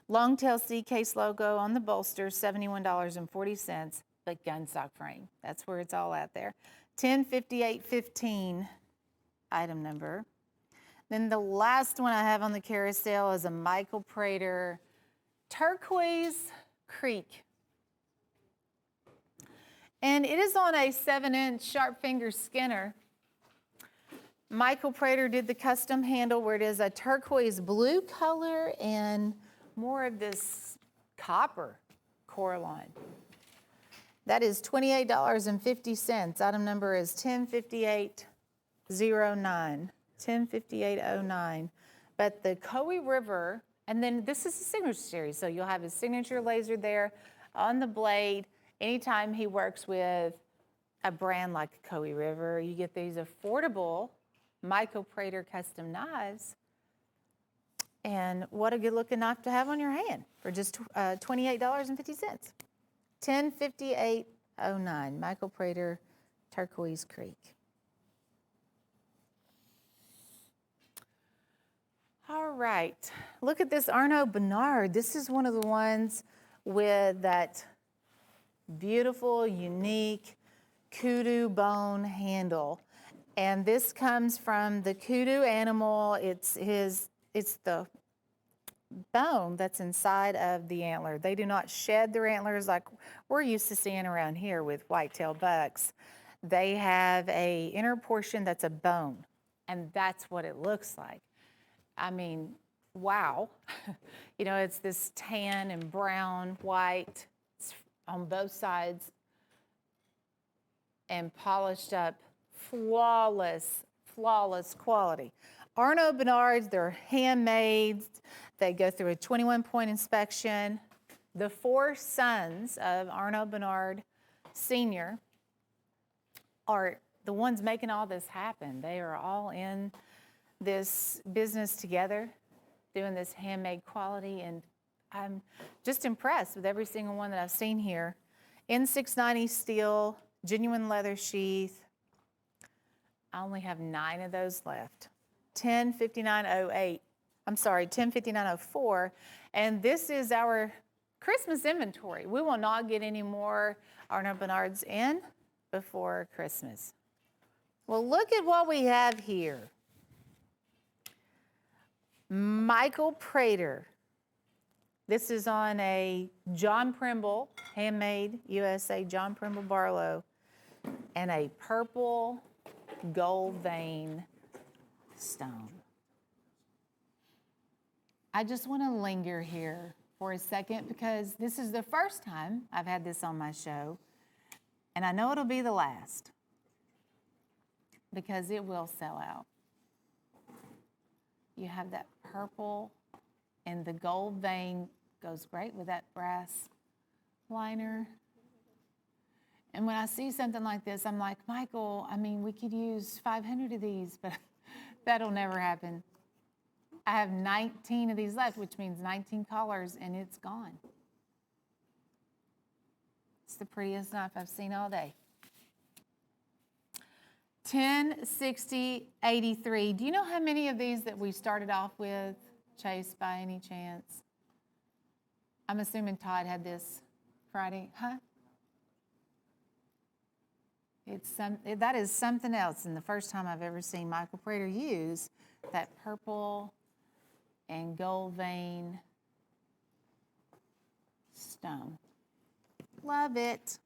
Longtail C case logo on the bolster, $71.40, but gun stock frame. That's where it's all at there. 105815 item number. Then the last one I have on the carousel is a Michael Prater Turquoise Creek. And it is on a 7-inch sharp finger skinner. Michael Prater did the custom handle where it is a turquoise blue color and more of this copper Coraline. That is $28.50. Item number is 105809. 105809. But the Coe River, and then this is a signature series, so you'll have his signature laser there on the blade. Anytime he works with a brand like Coe River, you get these affordable Michael Prater custom knives. And what a good looking knife to have on your hand for just $28.50. 105809, Michael Prater Turquoise Creek. All right, look at this Arnaud Bernard. This is one of the ones with that beautiful, unique kudu bone handle. And this comes from the kudu animal. It's the bone that's inside of the antler. They do not shed their antlers like we're used to seeing around here with white-tailed bucks. They have a inner portion that's a bone, and that's what it looks like. I mean, wow. You know, it's this tan and brown, white, it's on both sides, and polished up, flawless quality. Arnaud Bernards, they're handmade. They go through a 21-point inspection. The 4 sons of Arnaud Bernard Sr. are the ones making all this happen. They are all in this business together, doing this handmade quality, and I'm just impressed with every single one that I've seen here. N690 steel, genuine leather sheath. I only have 9 of those left. 105908. I'm sorry, 105904. And this is our Christmas inventory. We will not get any more Arnaud Bernards in before Christmas. Well, look at what we have here. Michael Prater. This is on a John Primble, handmade USA John Primble Barlow, and a purple gold vein stone. I just want to linger here for a second because this is the first time I've had this on my show, and I know it'll be the last because it will sell out. You have that purple, and the gold vein goes great with that brass liner. And when I see something like this, I'm like, Michael, I mean, we could use 500 of these, but that'll never happen. I have 19 of these left, which means 19 colors, and it's gone. It's the prettiest knife I've seen all day. 106083. Do you know how many of these that we started off with, Chase, by any chance? I'm assuming Todd had this Friday, huh? That is something else, and the first time I've ever seen Michael Prater use that purple and gold vein stone. Love it.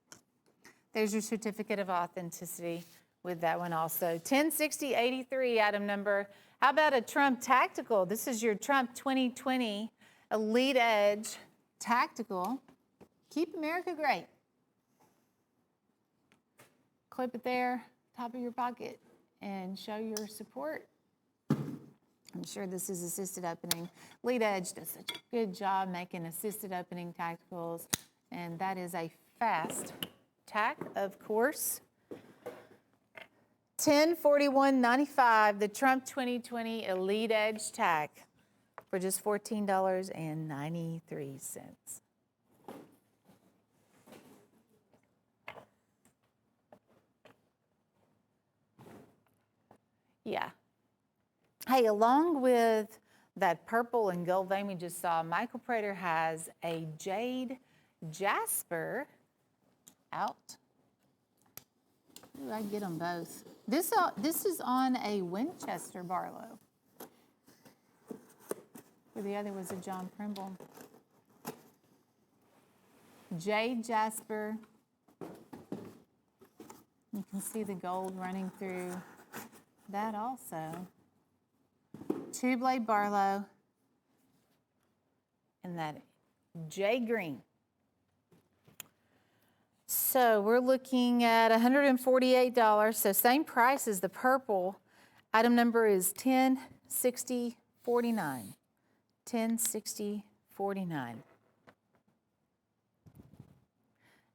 There's your certificate of authenticity with that one also. 106083, item number. How about a Trump Tactical? This is your Trump 2020 Elite Edge Tactical. Keep America great. Clip it there, top of your pocket, and show your support. I'm sure this is assisted opening. Lead Edge does such a good job making assisted opening tacticals, and that is a fast tack, of course. $1041.95, the Trump 2020 Elite Edge tack for just $14.93. Yeah. Hey, along with that purple and gold vein we just saw, Michael Prater has a jade jasper out. Ooh, I get them both. This is on a Winchester Barlow, where the other was a John Primble. Jade jasper. You can see the gold running through that also. Two-blade Barlow and that jade green. So we're looking at $148, so same price as the purple. Item number is 106049. 106049.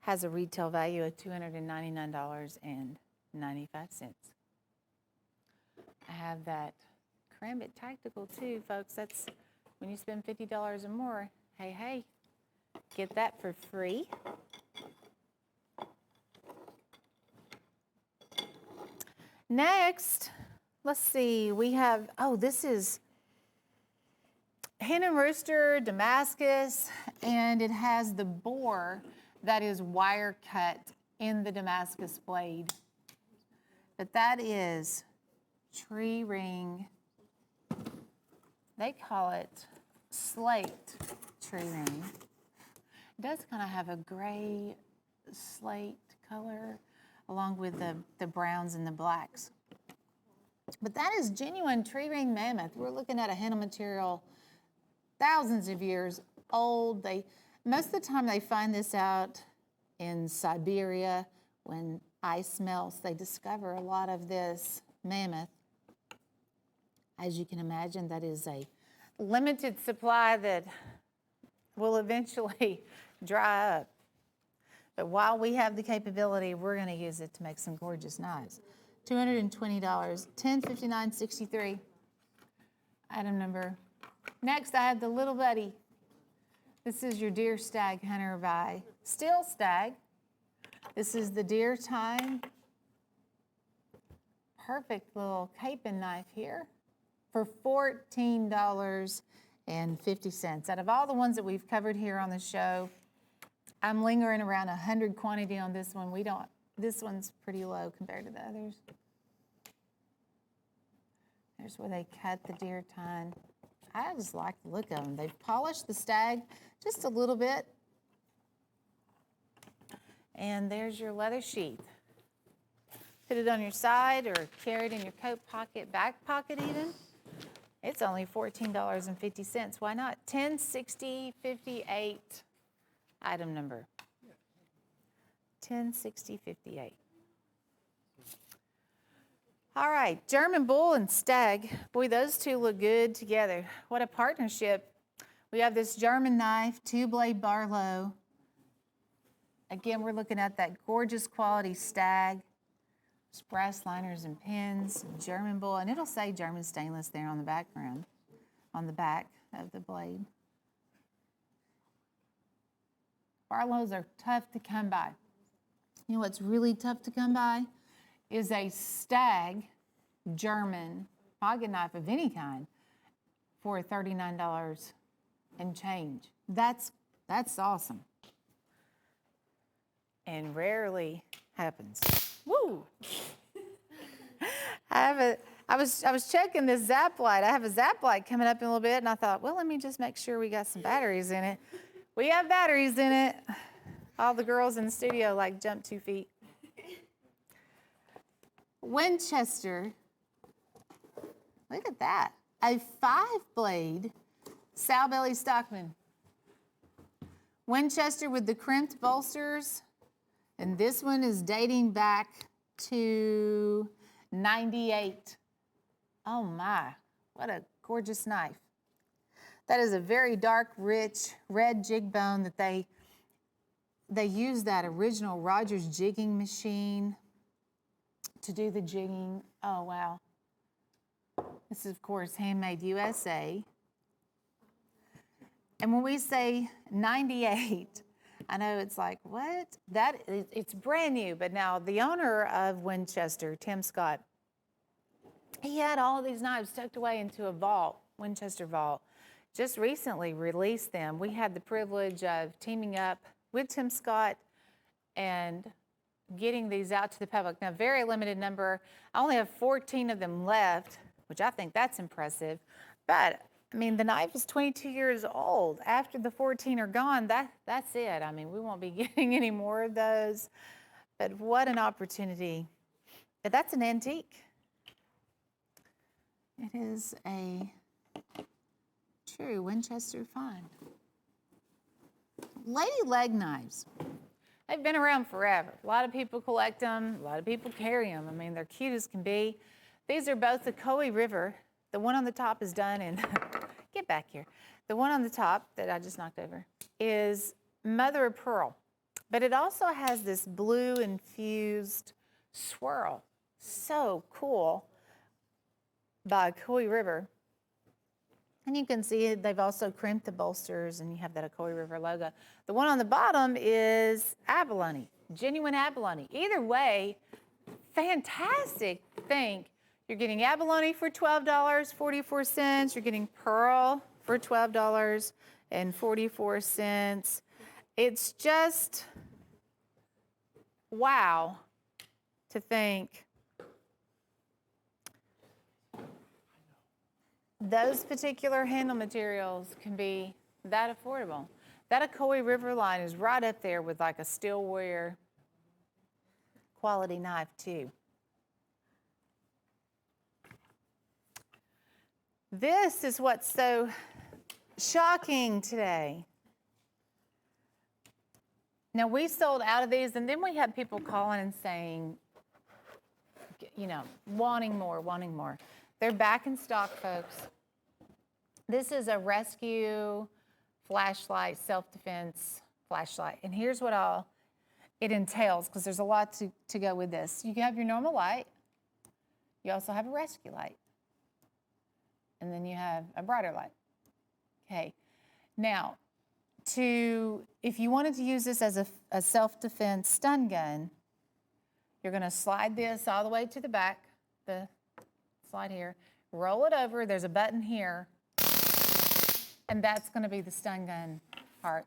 Has a retail value of $299.95. I have that Karambit Tactical too, folks. That's when you spend $50 or more. Hey, get that for free. Next, let's see, we have, this is Hen and Rooster Damascus, and it has the bore that is wire cut in the Damascus blade. But that is tree ring. They call it slate tree ring. It does kind of have a gray slate color along with the browns and the blacks. But that is genuine tree ring mammoth. We're looking at a henna material thousands of years old. Most of the time they find this out in Siberia when ice melts. They discover a lot of this mammoth. As you can imagine, that is a limited supply that will eventually dry up. But while we have the capability, we're going to use it to make some gorgeous knives. $220, $1059.63. Item number. Next, I have the Little Buddy. This is your Deer Stag Hunter by Steel Stag. This is the Deer Time. Perfect little caping knife here for $14.50. Out of all the ones that we've covered here on the show, I'm lingering around 100 quantity on this one. This one's pretty low compared to the others. There's where they cut the deer tine. I just like the look of them. They've polished the stag just a little bit. And there's your leather sheath. Put it on your side or carry it in your coat pocket, back pocket even. It's only $14.50. Why not? $1060.58. Item number. 1060.58. All right, German Bull and Stag. Boy, those two look good together. What a partnership. We have this German knife, two-blade Barlow. Again, we're looking at that gorgeous quality Stag. Brass liners and pins, German Bull, and it'll say German stainless there on the background, on the back of the blade. Barlows are tough to come by. You know what's really tough to come by is a Stag German pocket knife of any kind for $39 and change. That's awesome. And rarely happens. Woo! Woo! I was checking this zap light. I have a zap light coming up in a little bit, and I thought, well, let me just make sure we got some batteries in it. We have batteries in it. All the girls in the studio like jumped 2 feet. Winchester. Look at that. A 5-blade sow belly Stockman. Winchester with the crimped bolsters. And this one is dating back to 98. Oh my, what a gorgeous knife. That is a very dark, rich, red jig bone that they use that original Rogers jigging machine to do the jigging. Oh wow. This is, of course, handmade USA. And when we say 98, I know it's like, what? It's brand new, but now the owner of Winchester, Tim Scott, he had all of these knives tucked away into a vault, Winchester vault. Just recently released them. We had the privilege of teaming up with Tim Scott and getting these out to the public. Now, very limited number. I only have 14 of them left, which I think that's impressive. But I mean, the knife is 22 years old. After the 14 are gone, that's it. I mean, we won't be getting any more of those. But what an opportunity. But that's an antique. It is a true Winchester find. Lady leg knives. They've been around forever. A lot of people collect them. A lot of people carry them. I mean, they're cute as can be. These are both the Cutlery River. The one on the top is done in, get back here. The one on the top that I just knocked over is mother of pearl, but it also has this blue infused swirl. So cool by Cutlery River. And you can see they've also crimped the bolsters and you have that Cutlery River logo. The one on the bottom is abalone, genuine abalone. Either way, fantastic. Think. You're getting abalone for $12.44. You're getting pearl for $12.44. It's just wow to think those particular handle materials can be that affordable. That Cutlery River line is right up there with like a Stillware quality knife too. This is what's so shocking today. Now, we sold out of these, and then we had people calling and saying, you know, wanting more, wanting more. They're back in stock, folks. This is a rescue flashlight, self-defense flashlight. And here's what all it entails, because there's a lot to go with this. You have your normal light. You also have a rescue light. And then you have a brighter light. Okay. Now, if you wanted to use this as a self-defense stun gun, you're going to slide this all the way to the back, the slide here, roll it over. There's a button here, and that's going to be the stun gun part.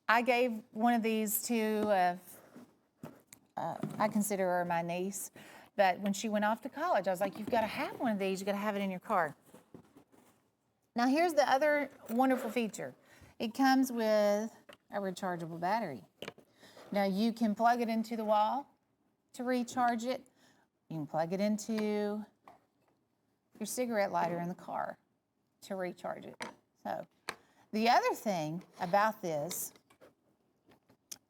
I gave one of these to, I consider her my niece. But when she went off to college, I was like, you've got to have one of these. You've got to have it in your car. Now, here's the other wonderful feature. It comes with a rechargeable battery. Now, you can plug it into the wall to recharge it. You can plug it into your cigarette lighter in the car to recharge it. So, the other thing about this,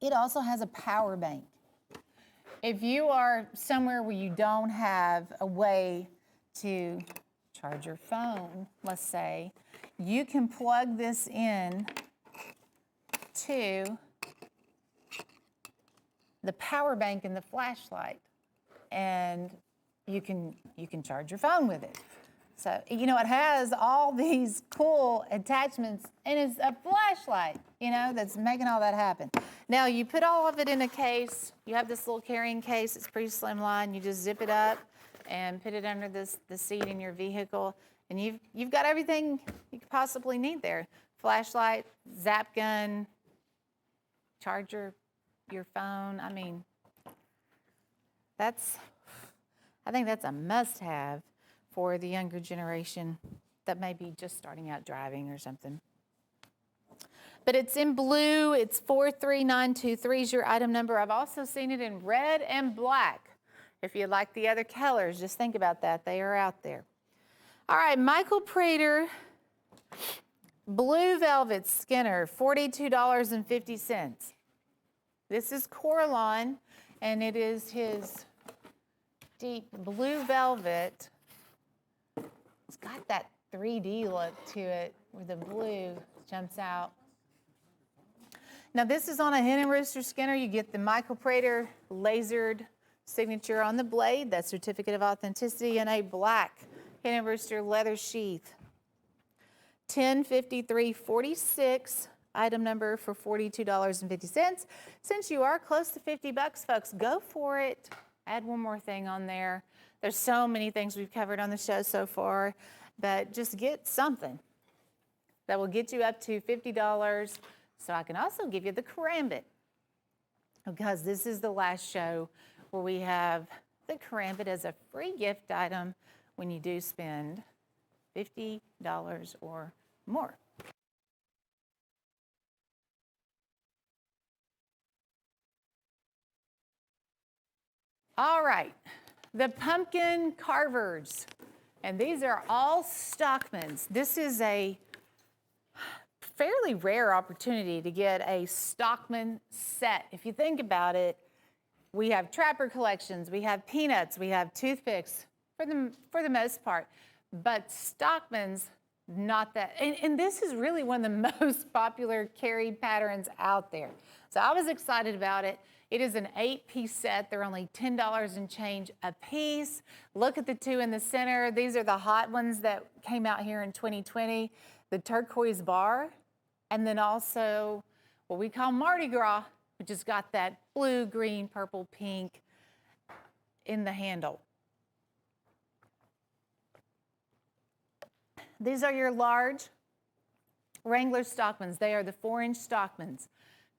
it also has a power bank. If you are somewhere where you don't have a way to charge your phone, let's say, you can plug this in to the power bank in the flashlight, and you can charge your phone with it. So, you know, it has all these cool attachments, and it's a flashlight, you know, that's making all that happen. Now, you put all of it in a case. You have this little carrying case. It's pretty slimline. You just zip it up and put it under the seat in your vehicle, and you've got everything you could possibly need there. Flashlight, zap gun, charger, your phone. I mean, I think that's a must-have for the younger generation that may be just starting out driving or something. But it's in blue. It's 43923 is your item number. I've also seen it in red and black. If you like the other colors, just think about that. They are out there. All right, Michael Prater, Blue Velvet Skinner, $42.50. This is Coraline, and it is his deep blue velvet. It's got that 3D look to it where the blue jumps out. Now this is on a Hen and Rooster Skinner. You get the Michael Prater lasered signature on the blade, that certificate of authenticity, and a black Hen and Rooster leather sheath. 1053.46, item number for $42.50. Since you are close to 50 bucks, folks, go for it. Add one more thing on there. There's so many things we've covered on the show so far, but just get something that will get you up to $50. So I can also give you the karambit, because this is the last show where we have the karambit as a free gift item when you do spend $50 or more. All right, the pumpkin carvers, and these are all Stockmans. This is a fairly rare opportunity to get a Stockman set. If you think about it, we have Trapper collections, we have peanuts, we have toothpicks for the most part, but Stockman's not that. And this is really one of the most popular carried patterns out there. So I was excited about it. It is an 8-piece set. They're only $10 and change a piece. Look at the two in the center. These are the hot ones that came out here in 2020. The turquoise bar, and then also what we call Mardi Gras, which has got that blue, green, purple, pink in the handle. These are your large Wrangler Stockmans. They are the 4-inch Stockmans.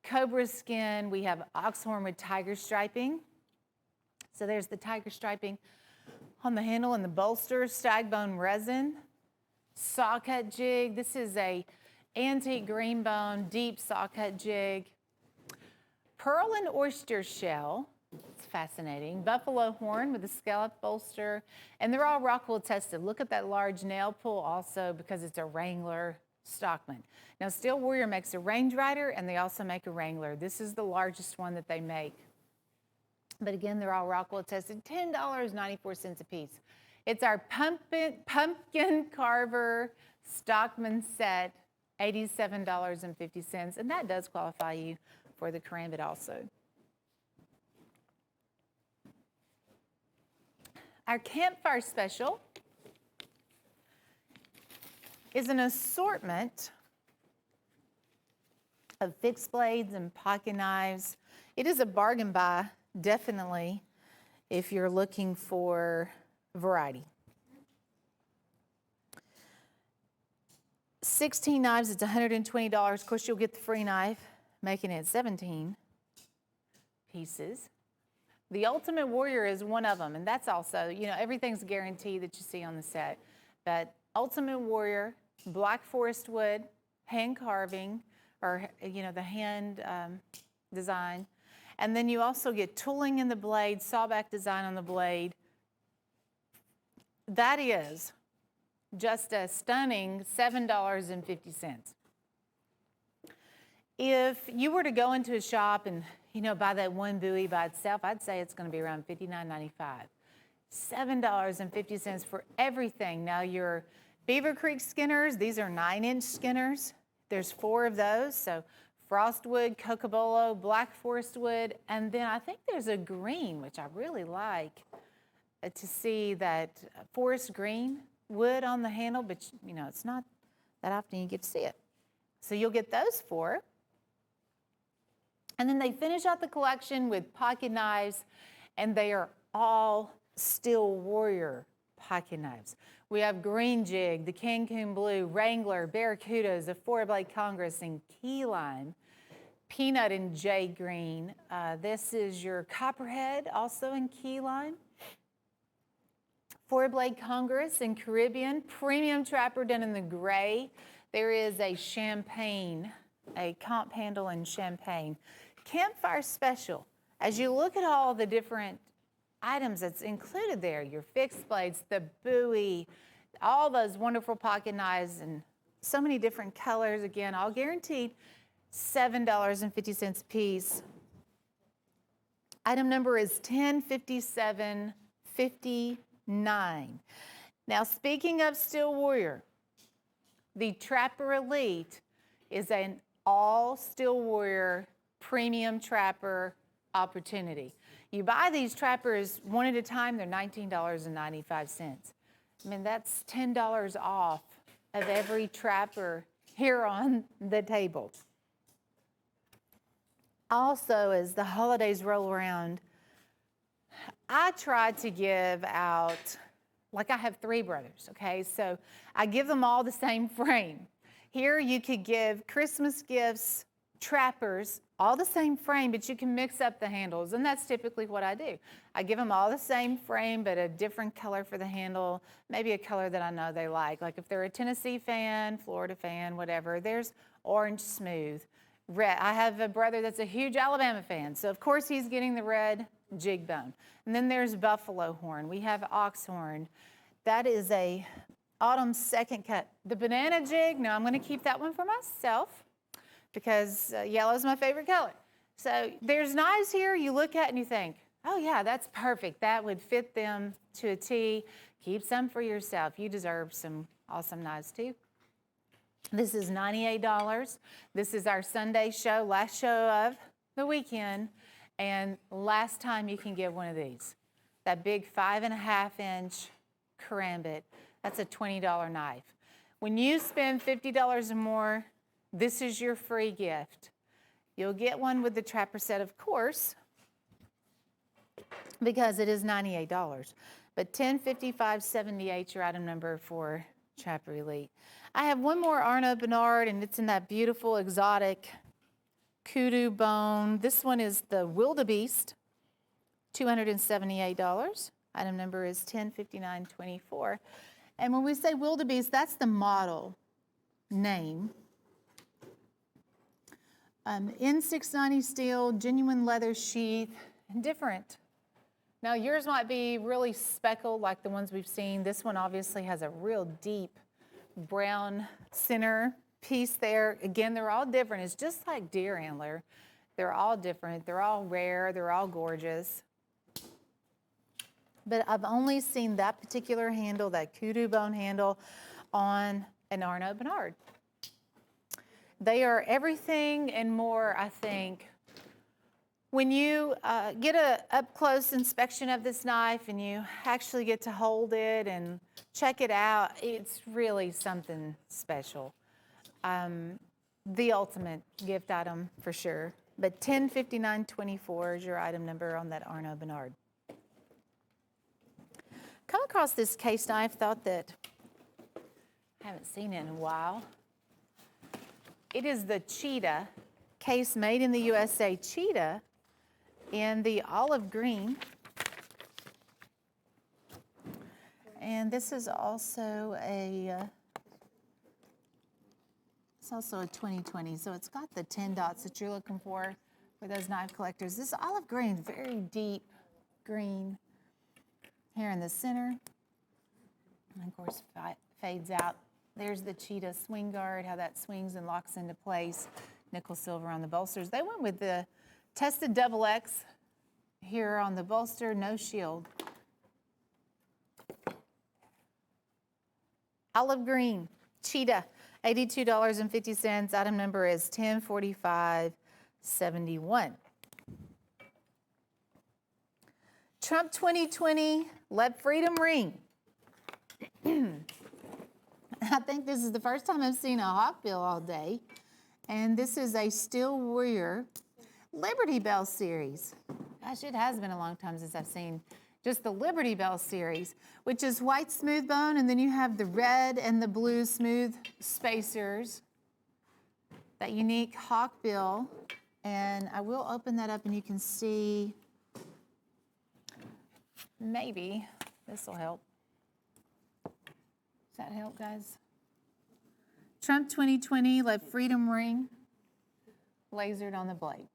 Cobra skin, we have oxhorn with tiger striping. So there's the tiger striping on the handle and the bolster, stag bone resin, saw cut jig. This is a antique green bone, deep saw cut jig. Pearl and oyster shell, it's fascinating. Buffalo horn with a scallop bolster, and they're all Rockwell tested. Look at that large nail pull also, because it's a Wrangler Stockman. Now Steel Warrior makes a Range Rider, and they also make a Wrangler. This is the largest one that they make. But again, they're all Rockwell tested, $10.94 a piece. It's our pumpkin carver Stockman set, $87.50, and that does qualify you for the karambit also. Our campfire special is an assortment of fixed blades and pocket knives. It is a bargain buy, definitely, if you're looking for variety. 16 knives, it's $120. Of course, you'll get the free knife, making it 17 pieces. The Ultimate Warrior is one of them, and that's also, you know, everything's guaranteed that you see on the set. But Ultimate Warrior, black forest wood, hand carving, or, you know, the hand design. And then you also get tooling in the blade, sawback design on the blade. That is just a stunning $7.50. If you were to go into a shop and, you know, buy that one buoy by itself, I'd say it's going to be around $59.95. $7.50 for everything. Now your Beaver Creek skinners, these are 9-inch skinners. There's 4 of those, so frostwood, cocobolo, black forest wood, and then I think there's a green, which I really like, to see that forest green wood on the handle, but you know, it's not that often you get to see it. So you'll get those 4. And then they finish out the collection with pocket knives, and they are all Steel Warrior pocket knives. We have Green Jig, the Cancun Blue, Wrangler, Barracudas, the 4-blade Congress, and Key Lime. peanut and jade green. This is your copperhead, also in key lime. Four-blade Congress in Caribbean. Premium trapper done in the gray. There is a champagne, a comp handle in champagne. Campfire special. As you look at all the different items that's included there, your fixed blades, the buoy, all those wonderful pocket knives, and so many different colors. Again, all guaranteed $7.50 a piece. Item number is 105759. Now, speaking of Steel Warrior, the Trapper Elite is an all Steel Warrior premium trapper opportunity. You buy these trappers one at a time, they're $19.95. I mean, that's $10 off of every trapper here on the table. Also, as the holidays roll around, I try to give out, like I have three brothers, okay? So I give them all the same frame. Here you could give Christmas gifts, trappers, all the same frame, but you can mix up the handles, and that's typically what I do. I give them all the same frame, but a different color for the handle, maybe a color that I know they like. Like if they're a Tennessee fan, Florida fan, whatever, there's orange smooth. Red. I have a brother that's a huge Alabama fan, so of course he's getting the red jig bone. And then there's buffalo horn. We have ox horn. That is a autumn second cut. The banana jig, no, I'm going to keep that one for myself because yellow is my favorite color. So there's knives here you look at and you think, oh yeah, that's perfect. That would fit them to a T. Keep some for yourself. You deserve some awesome knives too. This is $98. This is our Sunday show, last show of the weekend, and last time you can get one of these. That big 5.5-inch karambit, that's a $20 knife. When you spend $50 or more, this is your free gift. You'll get one with the trapper set, of course, because it is $98. But $1055.78 your item number for Trapper Elite. I have one more Arnaud Bernard, and it's in that beautiful exotic kudu bone. This one is the Wildebeest, $278. Item number is 105924. And when we say Wildebeest, that's the model name. N690 steel, genuine leather sheath, different. Now yours might be really speckled like the ones we've seen. This one obviously has a real deep brown center piece there. Again, they're all different. It's just like deer antler. They're all different. They're all rare. They're all gorgeous. But I've only seen that particular handle, that kudu bone handle, on an Arnaud Bernard. They are everything and more, I think. When you get an up-close inspection of this knife and you actually get to hold it and check it out, it's really something special. The ultimate gift item for sure. But 105924 is your item number on that Arnaud Bernard. Come across this case knife, thought that I haven't seen it in a while. It is the Cheetah case, made in the USA Cheetah, in the olive green. And this is also a 2020, so it's got the 10 dots that you're looking for those knife collectors. This olive green, very deep green here in the center. And of course, fades out. There's the Cheetah swing guard, how that swings and locks into place. Nickel silver on the bolsters. They went with the tested double X here on the bolster, no shield. Olive green, Cheetah, $82.50. Item number is 104571. Trump 2020 Let Freedom Ring. I think this is the first time I've seen a hawkbill all day. And this is a Steel Warrior Liberty Bell series. Gosh, it has been a long time since I've seen just the Liberty Bell series, which is white smooth bone, and then you have the red and the blue smooth spacers. That unique hawkbill And I will open that up and you can see, maybe this will help. Does that help, guys? Trump 2020, let freedom ring, lasered on the blade.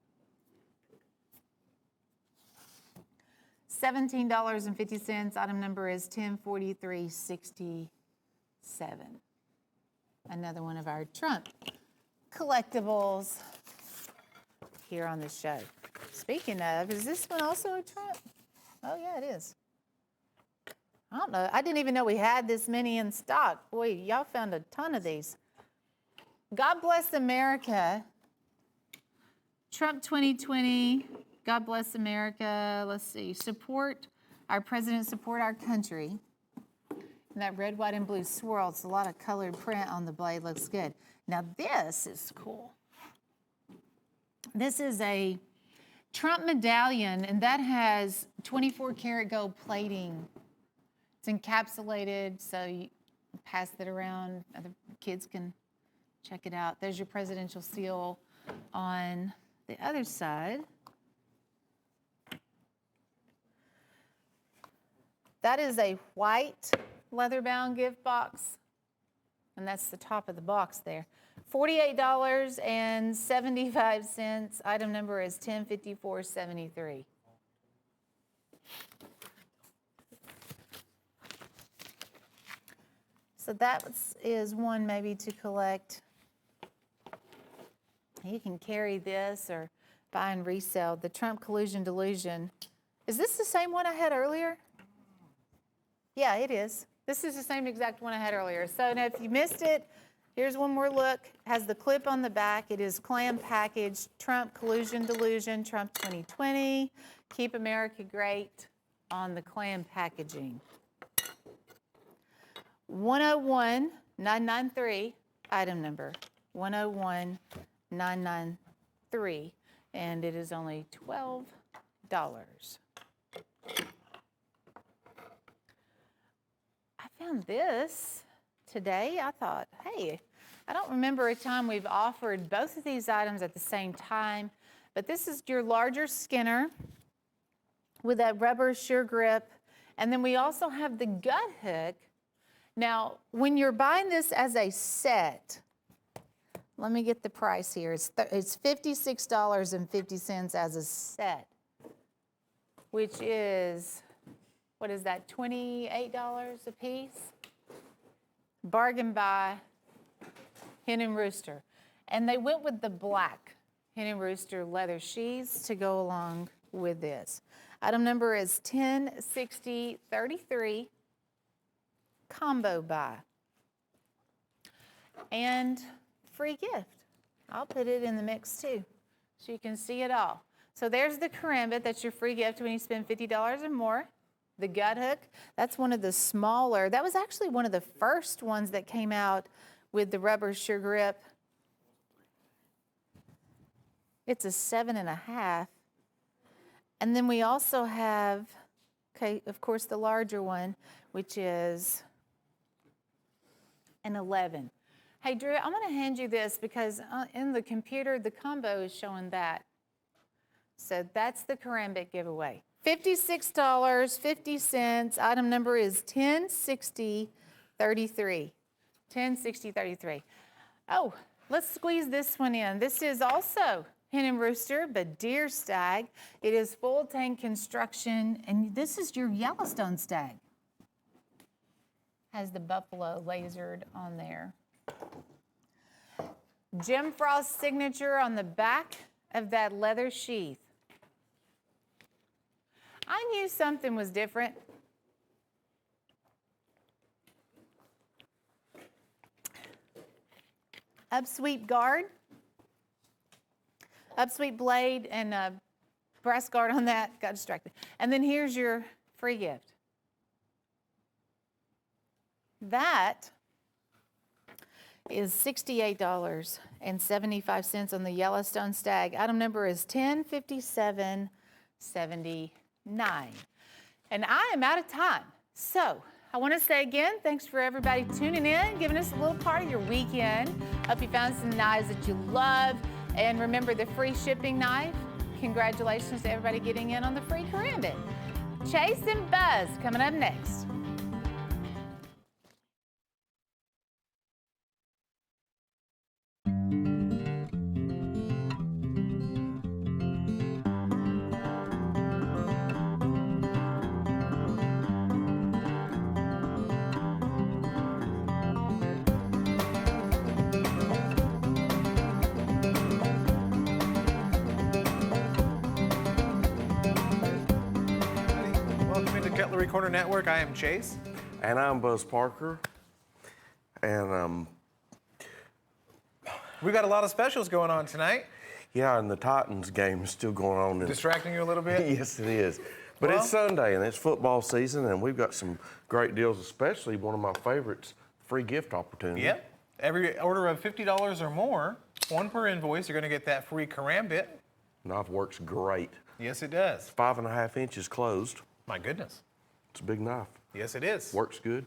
$17.50, item number is 104367. Another one of our Trump collectibles here on the show. Speaking of, is this one also a Trump? Oh yeah, it is. I don't know, I didn't even know we had this many in stock. Boy, y'all found a ton of these. God Bless America, Trump 2020, God Bless America, let's see, support our president, support our country. And that red, white, and blue swirl, it's a lot of colored print on the blade, looks good. Now this is cool. This is a Trump medallion, and that has 24 karat gold plating. It's encapsulated, so you pass it around, other kids can check it out. There's your presidential seal on the other side. That is a white leather-bound gift box, and that's the top of the box there. $48.75. Item number is 105473. So that is one maybe to collect. You can carry this or buy and resell. The Trump Collusion Delusion. Is this the same one I had earlier? Yeah, it is. This is the same exact one I had earlier. So now if you missed it, here's one more look. Has the clip on the back. It is clam packaged. Trump Collusion Delusion, Trump 2020. Keep America Great on the clam packaging. 101993, item number 101993, and it is only $12. I found this today. I thought, hey, I don't remember a time we've offered both of these items at the same time, but this is your larger Skinner with that rubber sure grip, and then we also have the gut hook. Now, when you're buying this as a set, let me get the price here. It's $56.50 as a set, which is, what is that, $28 a piece? Bargain buy, Hen and Rooster. And they went with the black Hen and Rooster leather sheaths to go along with this. Item number is 106033. Combo buy. And free gift. I'll put it in the mix too, so you can see it all. So there's the karambit, that's your free gift when you spend $50 or more. The gut hook, that's one of the smaller, that was actually one of the first ones that came out with the rubber sure grip. It's a 7.5. And then we also have, okay, of course the larger one, which is an 11. Hey, Drew, I'm going to hand you this because in the computer, the combo is showing that. So that's the karambit giveaway. $56.50. Item number is 106033. 106033. Oh, let's squeeze this one in. This is also Hen and Rooster, but deer stag. It is full tank construction, and this is your Yellowstone stag. Has the buffalo lasered on there. Jim Frost's signature on the back of that leather sheath. I knew something was different. Upsweep guard. Upsweep blade and brass guard on that. Got distracted. And then here's your free gift. That is $68.75 on the Yellowstone stag. Item number is 105779. And I am out of time. So I want to say again, thanks for everybody tuning in, giving us a little part of your weekend. Hope you found some knives that you love. And remember the free shipping knife. Congratulations to everybody getting in on the free karambit. Chase and Buzz coming up next. Welcome into Cutlery Corner Network. I am Chase. And I'm Buzz Parker. And We've got a lot of specials going on tonight. yeah, and the Titans game is still going on. Distracting you a little bit? Yes, it is. But Well, it's Sunday and it's football season, and we've got some great deals, especially one of my favorites, free gift opportunity. Yep. Every order of $50 or more, one per invoice, you're going to get that free karambit. Knife works great. Yes, it does. 5.5 inches closed. My goodness. It's a big knife. Yes, it is. Works good.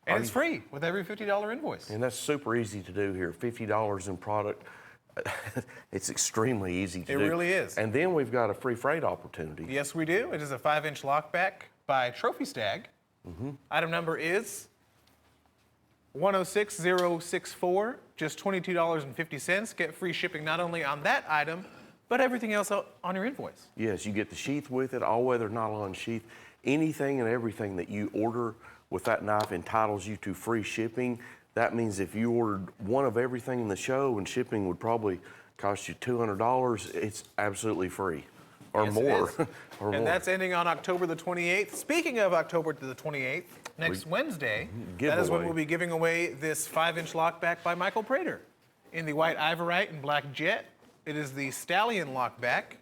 And it's free with every $50 invoice. And that's super easy to do here. $50 in product. It's extremely easy to do. It really is. And then we've got a free freight opportunity. Yes, we do. It is a 5-inch lockback by Trophy Stag. Item number is 106064, just $22.50. Get free shipping not only on that item, but everything else on your invoice. Yes, you get the sheath with it, all-weather nylon sheath. Anything and everything that you order with that knife entitles you to free shipping. That means if you ordered one of everything in the show, and shipping would probably cost you $200, it's absolutely free, or Yes, more. it is. And that's ending on October the 28th. Speaking of October the 28th, next Wednesday, that is when Giveaway. we'll be giving away this 5-inch lockback by Michael Prater in the white Ivorite and black jet. It is the Stallion lockback.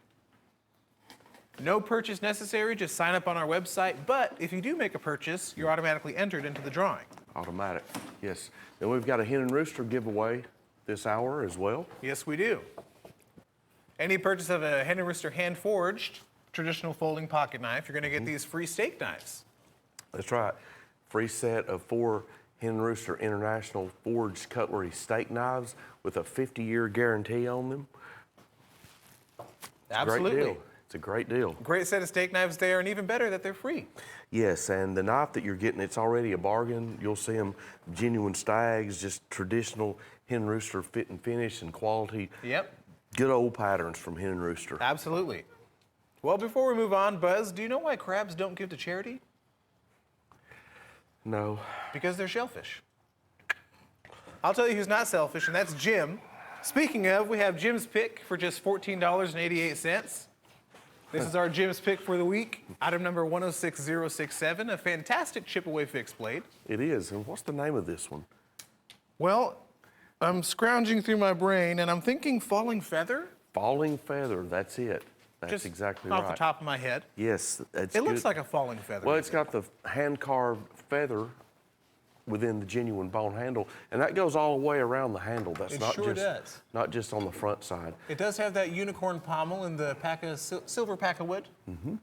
No purchase necessary, just sign up on our website. But if you do make a purchase, you're automatically entered into the drawing. Automatic, yes. Then we've got a hen and rooster giveaway this hour as well. Yes, we do. Any purchase of a hen and rooster hand-forged traditional folding pocket knife, you're going to get these free steak knives. That's right. Free set of 4 Hen and Rooster International Forged Cutlery steak knives with a 50-year guarantee on them. Absolutely. Great deal. It's a great deal. Great set of steak knives there, and even better that they're free. Yes, and the knife that you're getting, it's already a bargain. You'll see them genuine stags, just traditional hen rooster fit and finish and quality. Yep. Good old patterns from Hen and Rooster. Absolutely. Well, before we move on, Buzz, do you know why crabs don't give to charity? No. Because they're shellfish. I'll tell you who's not selfish, and that's Jim. Speaking of, we have Jim's pick for just $14.88. This is our Jim's pick for the week. Item number 106067, a fantastic chip-away fixed blade. It is. And what's the name of this one? Well, I'm scrounging through my brain, and I'm thinking falling feather. Falling Feather. That's it. That's Just exactly off right. the top of my head. Yes, it's It looks good. like a falling feather. Well, it's got the hand-carved feather within the genuine bone handle, and that goes all the way around the handle. That's It not sure just does. not just on the front side. It does have that unicorn pommel in the silver pack of wood. Mm-hmm.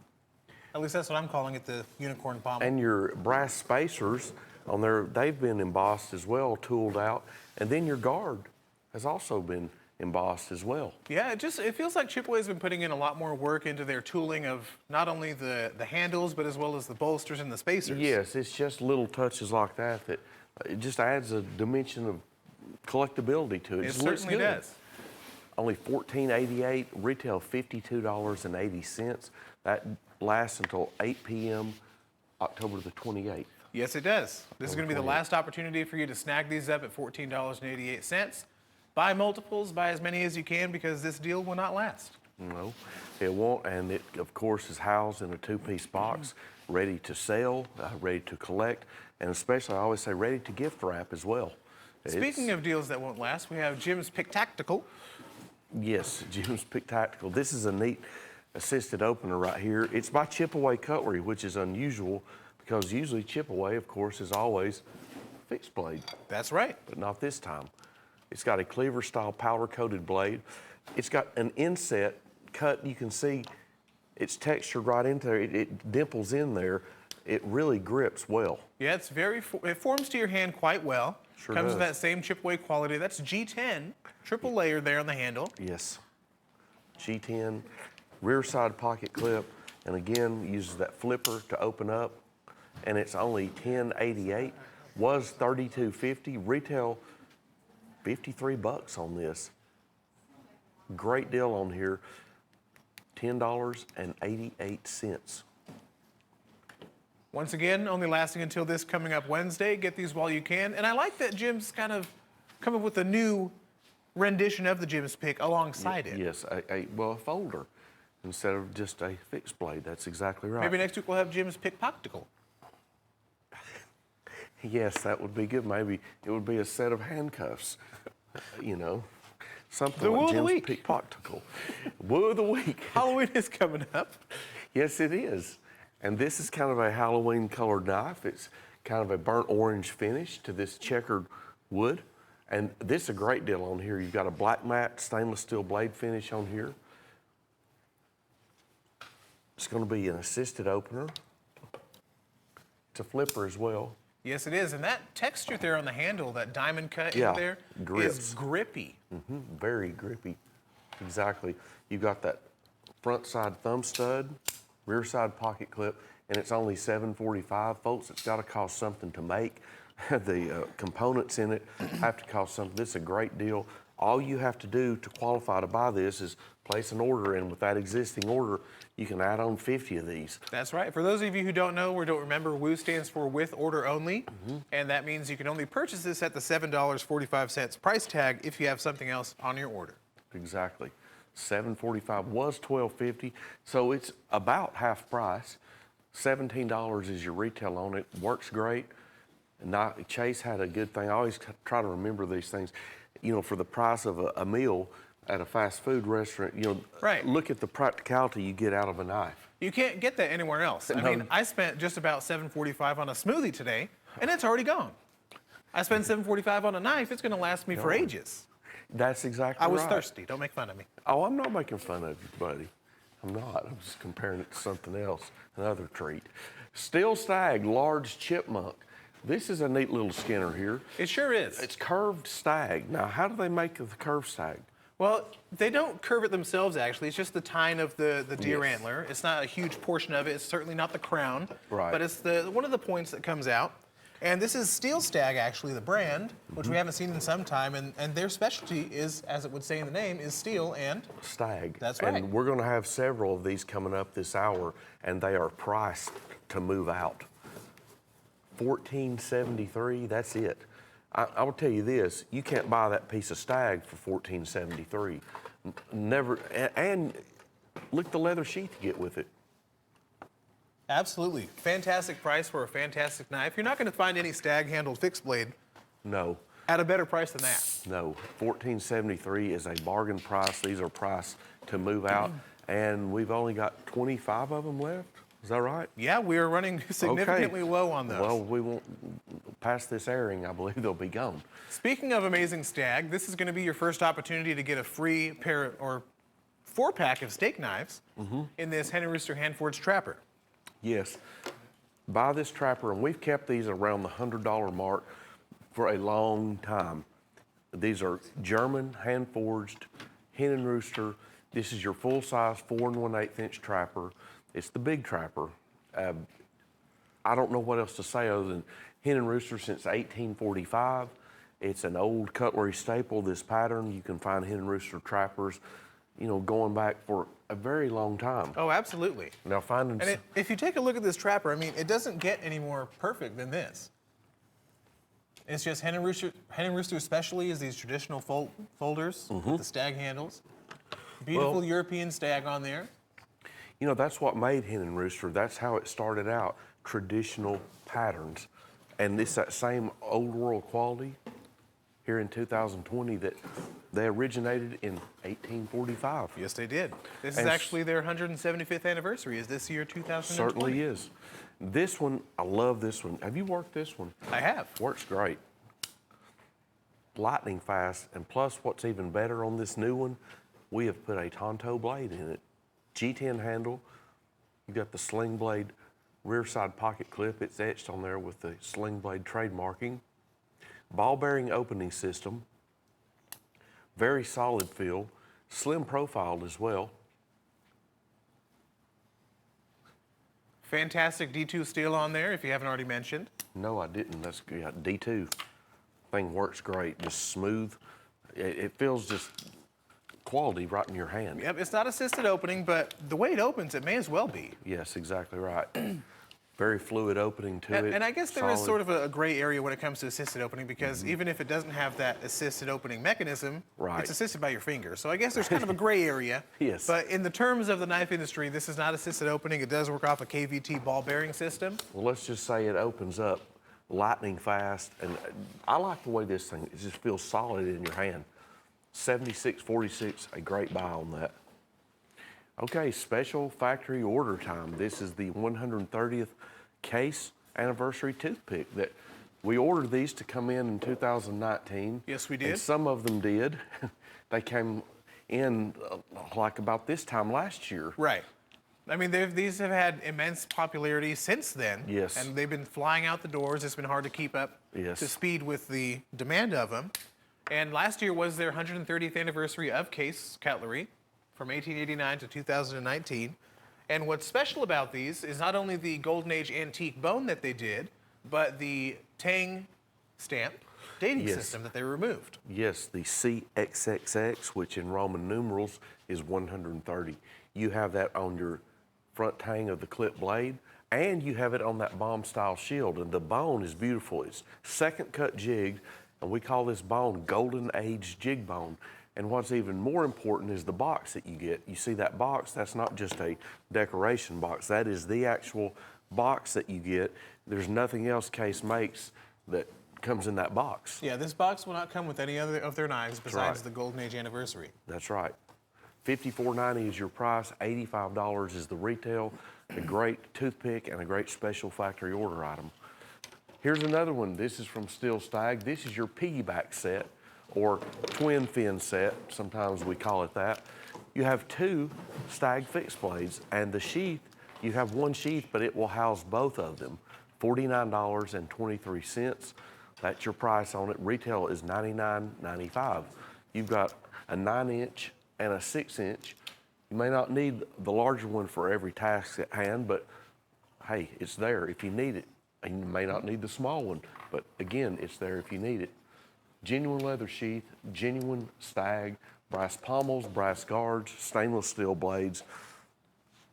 At least that's what I'm calling it, the unicorn pommel. And your brass spacers on there, they've been embossed as well, tooled out, and then your guard has also been embossed as well. Yeah, it feels like Chipaway's been putting in a lot more work into their tooling of not only the handles, but as well as the bolsters and the spacers. Yes, it's just little touches like that that it just adds a dimension of collectability to it. It just looks certainly good. does. Only $14.88, retail $52.80. That lasts until 8 p.m. October the 28th. Yes, it does. This is going to be the last opportunity for you to snag these up at $14.88. Buy multiples, buy as many as you can, because this deal will not last. No, it won't, and it, of course, is housed in a 2-piece box, ready to sell, ready to collect, and especially, I always say, ready to gift wrap as well. Speaking of deals that won't last, we have Jim's Pick Tactical. Yes, Jim's Pick Tactical. This is a neat assisted opener right here. It's by Chipaway Cutlery, which is unusual because usually Chipaway, of course, is always fixed blade, That's right. but not this time. It's got a cleaver-style powder-coated blade. It's got an inset cut. You can see it's textured right into there. It dimples in there. It really grips well. Yeah, it forms to your hand quite well. Sure Comes does. with that same chip away quality. That's G10, triple layer there on the handle. Yes. G10, rear side pocket clip, and again, uses that flipper to open up, and it's only $10.88. Was $32.50. Retail $53 on this. Great deal on here. $10.88. Once again, only lasting until this coming up Wednesday. Get these while you can. And I like that Jim's kind of come up with a new rendition of the Jim's pick alongside it. Yes, a folder instead of just a fixed blade. That's exactly right. Maybe next week we'll have Jim's pick popticle. Yes, that would be good. Maybe it would be a set of handcuffs, something The like woo of the Jim's week. pickpoctical. Woo of the week. Halloween is coming up. Yes, it is. And this is kind of a Halloween colored knife. It's kind of a burnt orange finish to this checkered wood. And this is a great deal on here. You've got a black matte stainless steel blade finish on here. It's going to be an assisted opener. It's a flipper as well. Yes, it is. And that texture there on the handle, that diamond cut Yeah, in there, grips. is grippy. Very grippy. Exactly. You've got that front side thumb stud, rear side pocket clip, and it's only $7.45. Folks, it's got to cost something to make. The components in it have to cost something. This is a great deal. All you have to do to qualify to buy this is place an order, and with that existing order, you can add on 50 of these. That's right. For those of you who don't know or don't remember, WOO stands for with order only, and that means you can only purchase this at the $7.45 price tag if you have something else on your order. Exactly. $7.45 was $12.50, so it's about half price. $17 is your retail on it. Works great. Chase had a good thing. I always try to remember these things. For the price of a meal at a fast food restaurant, Right. Look at the practicality you get out of a knife. You can't get that anywhere else. I mean, I spent just about $7.45 on a smoothie today, and it's already gone. I spent $7.45 on a knife. It's going to last me for ages. That's exactly I was right. thirsty. Don't make fun of me. Oh, I'm not making fun of you, buddy. I'm not. I'm just comparing it to something else, another treat. Steel Stag, large chipmunk. This is a neat little Skinner here. It sure is. It's curved stag. Now, how do they make the curved stag? Well, they don't curve it themselves, actually. It's just the tine of the deer Yes. antler. It's not a huge portion of it. It's certainly not the crown. Right. But it's one of the points that comes out. And this is Steel Stag, actually, the brand, which we haven't seen in some time. And their specialty is, as it would say in the name, is steel and... Stag. That's right. And we're going to have several of these coming up this hour, and they are priced to move out. $14.73, that's it. I will tell you this, you can't buy that piece of stag for $14.73. Never, and look at the leather sheath you get with it. Absolutely. Fantastic price for a fantastic knife. You're not going to find any stag-handled fixed blade No, at a better price than that. no, $14.73 is a bargain price. These are priced to move out, and we've only got 25 of them left. Is that right? Yeah, we are running significantly low on those. Well, we won't pass this airing. I believe they'll be gone. Speaking of amazing stag, this is going to be your first opportunity to get a free pair or 4-pack of steak knives in this Henry Rooster Hand-Forged Trapper. Yes. Buy this trapper, and we've kept these around the $100 mark for a long time. These are German, hand-forged, hen and rooster. This is your full-size 4 1/8 inch trapper. It's the big trapper. I don't know what else to say other than hen and rooster since 1845. It's an old cutlery staple, this pattern. You can find hen and rooster trappers, going back for a very long time. Oh, absolutely. Now finding And if you take a look at this trapper, I mean, it doesn't get any more perfect than this. It's just Hen and Rooster especially is these traditional folders with the stag handles. Beautiful Well- European stag on there. That's what made hen and rooster. That's how it started out, traditional patterns. And it's that same old world quality here in 2020 that they originated in 1845. Yes, they did. This is And actually their 175th anniversary. Is this year 2020? Certainly is. This one, I love this one. Have you worked this one? I have. Works great. Lightning fast, and plus what's even better on this new one, we have put a Tonto blade in it. G10 handle, you got the sling blade rear side pocket clip. It's etched on there with the sling blade trademarking. Ball bearing opening system, very solid feel, slim profiled as well. Fantastic D2 steel on there, if you haven't already mentioned. No, I didn't. That's good. Yeah, D2. Thing works great, just smooth. It feels just quality right in your hand. Yep, it's not assisted opening, but the way it opens, it may as well be. Yes, exactly right. Very fluid opening to it. And I guess there is solid. sort of a gray area when it comes to assisted opening because even if it doesn't have that assisted opening mechanism, Right. it's assisted by your finger. So I guess there's kind of a gray area. Yes. But in the terms of the knife industry, this is not assisted opening. It does work off a KVT ball bearing system. Well, let's just say it opens up lightning fast, and I like the way this thing, it just feels solid in your hand. 76.46, a great buy on that. Okay, special factory order time. This is the 130th case anniversary toothpick that we ordered these to come in 2019. Yes, we did. And some of them did. They came in like about this time last year. Right. I mean, these have had immense popularity since then. Yes. And they've been flying out the doors. It's been hard to keep up Yes. to speed with the demand of them. And last year was their 130th anniversary of Case Cutlery from 1889 to 2019. And what's special about these is not only the Golden Age antique bone that they did, but the Tang stamp dating Yes. system that they removed. Yes, the CXXX, which in Roman numerals is 130. You have that on your front tang of the clip blade, and you have it on that bomb style shield. And the bone is beautiful. It's second cut jigged, and we call this bone Golden Age jig bone. And what's even more important is the box that you get. You see that box? That's not just a decoration box. That is the actual box that you get. There's nothing else Case makes that comes in that box. Yeah, this box will not come with any other of their knives besides right. the Golden Age anniversary. That's right. $54.90 is your price. $85 is the retail. A great toothpick and a great special factory order item. Here's another one. This is from Steel Stag. This is your piggyback set, or twin fin set. Sometimes we call it that. You have two Stag fixed blades, and the sheath, you have one sheath, but it will house both of them. $49.23. That's your price on it. Retail is $99.95. You've got a 9-inch and a 6-inch. You may not need the larger one for every task at hand, but hey, it's there if you need it. And you may not need the small one, but again, it's there if you need it. Genuine leather sheath, genuine Stag, brass pommels, brass guards, stainless steel blades,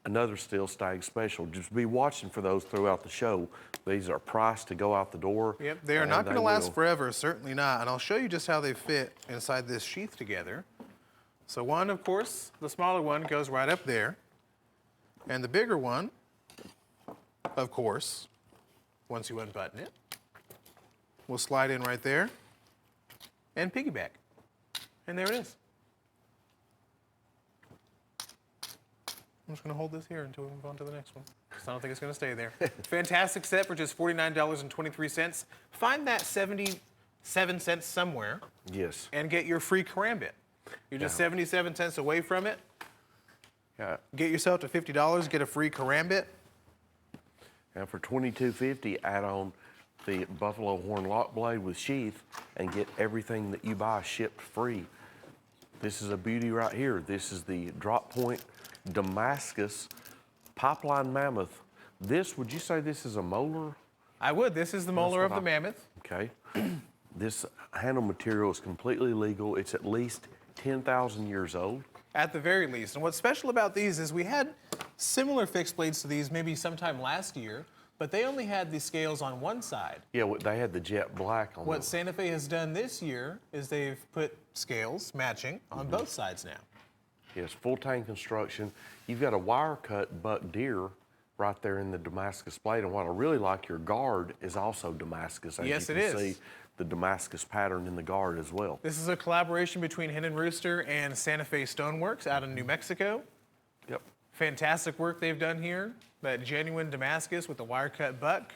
another Steel Stag special. Just be watching for those throughout the show. These are priced to go out the door. Yep, they are and not going to last will. forever, certainly not. And I'll show you just how they fit inside this sheath together. So one, of course, the smaller one goes right up there. And the bigger one, of course, once you unbutton it, will slide in right there and piggyback. And there it is. I'm just going to hold this here until we move on to the next one, because I don't think it's going to stay there. Fantastic set for just $49.23. Find that 77 cents somewhere Yes. and get your free karambit. You're just 77 cents away from it. Yeah. Get yourself to $50, get a free karambit. And for $22.50, add on the buffalo horn lock blade with sheath and get everything that you buy shipped free. This is a beauty right here. This is the drop point Damascus pipeline mammoth. This, would you say this is a molar? I would. This is the molar of what the mammoth. Okay. This handle material is completely legal. It's at least 10,000 years old. At the very least. And what's special about these is we had similar fixed blades to these maybe sometime last year, but they only had the scales on one side. Yeah, they had the jet black on What them. Santa Fe has done this year is they've put scales matching on both sides now. Yes, full tang construction. You've got a wire cut buck deer right there in the Damascus blade. And what I really like, your guard is also Damascus. As Yes, you it can is. see the Damascus pattern in the guard as well. This is a collaboration between Hen and Rooster and Santa Fe Stoneworks out in New Mexico. Yep. Fantastic work they've done here. That genuine Damascus with the wire cut buck.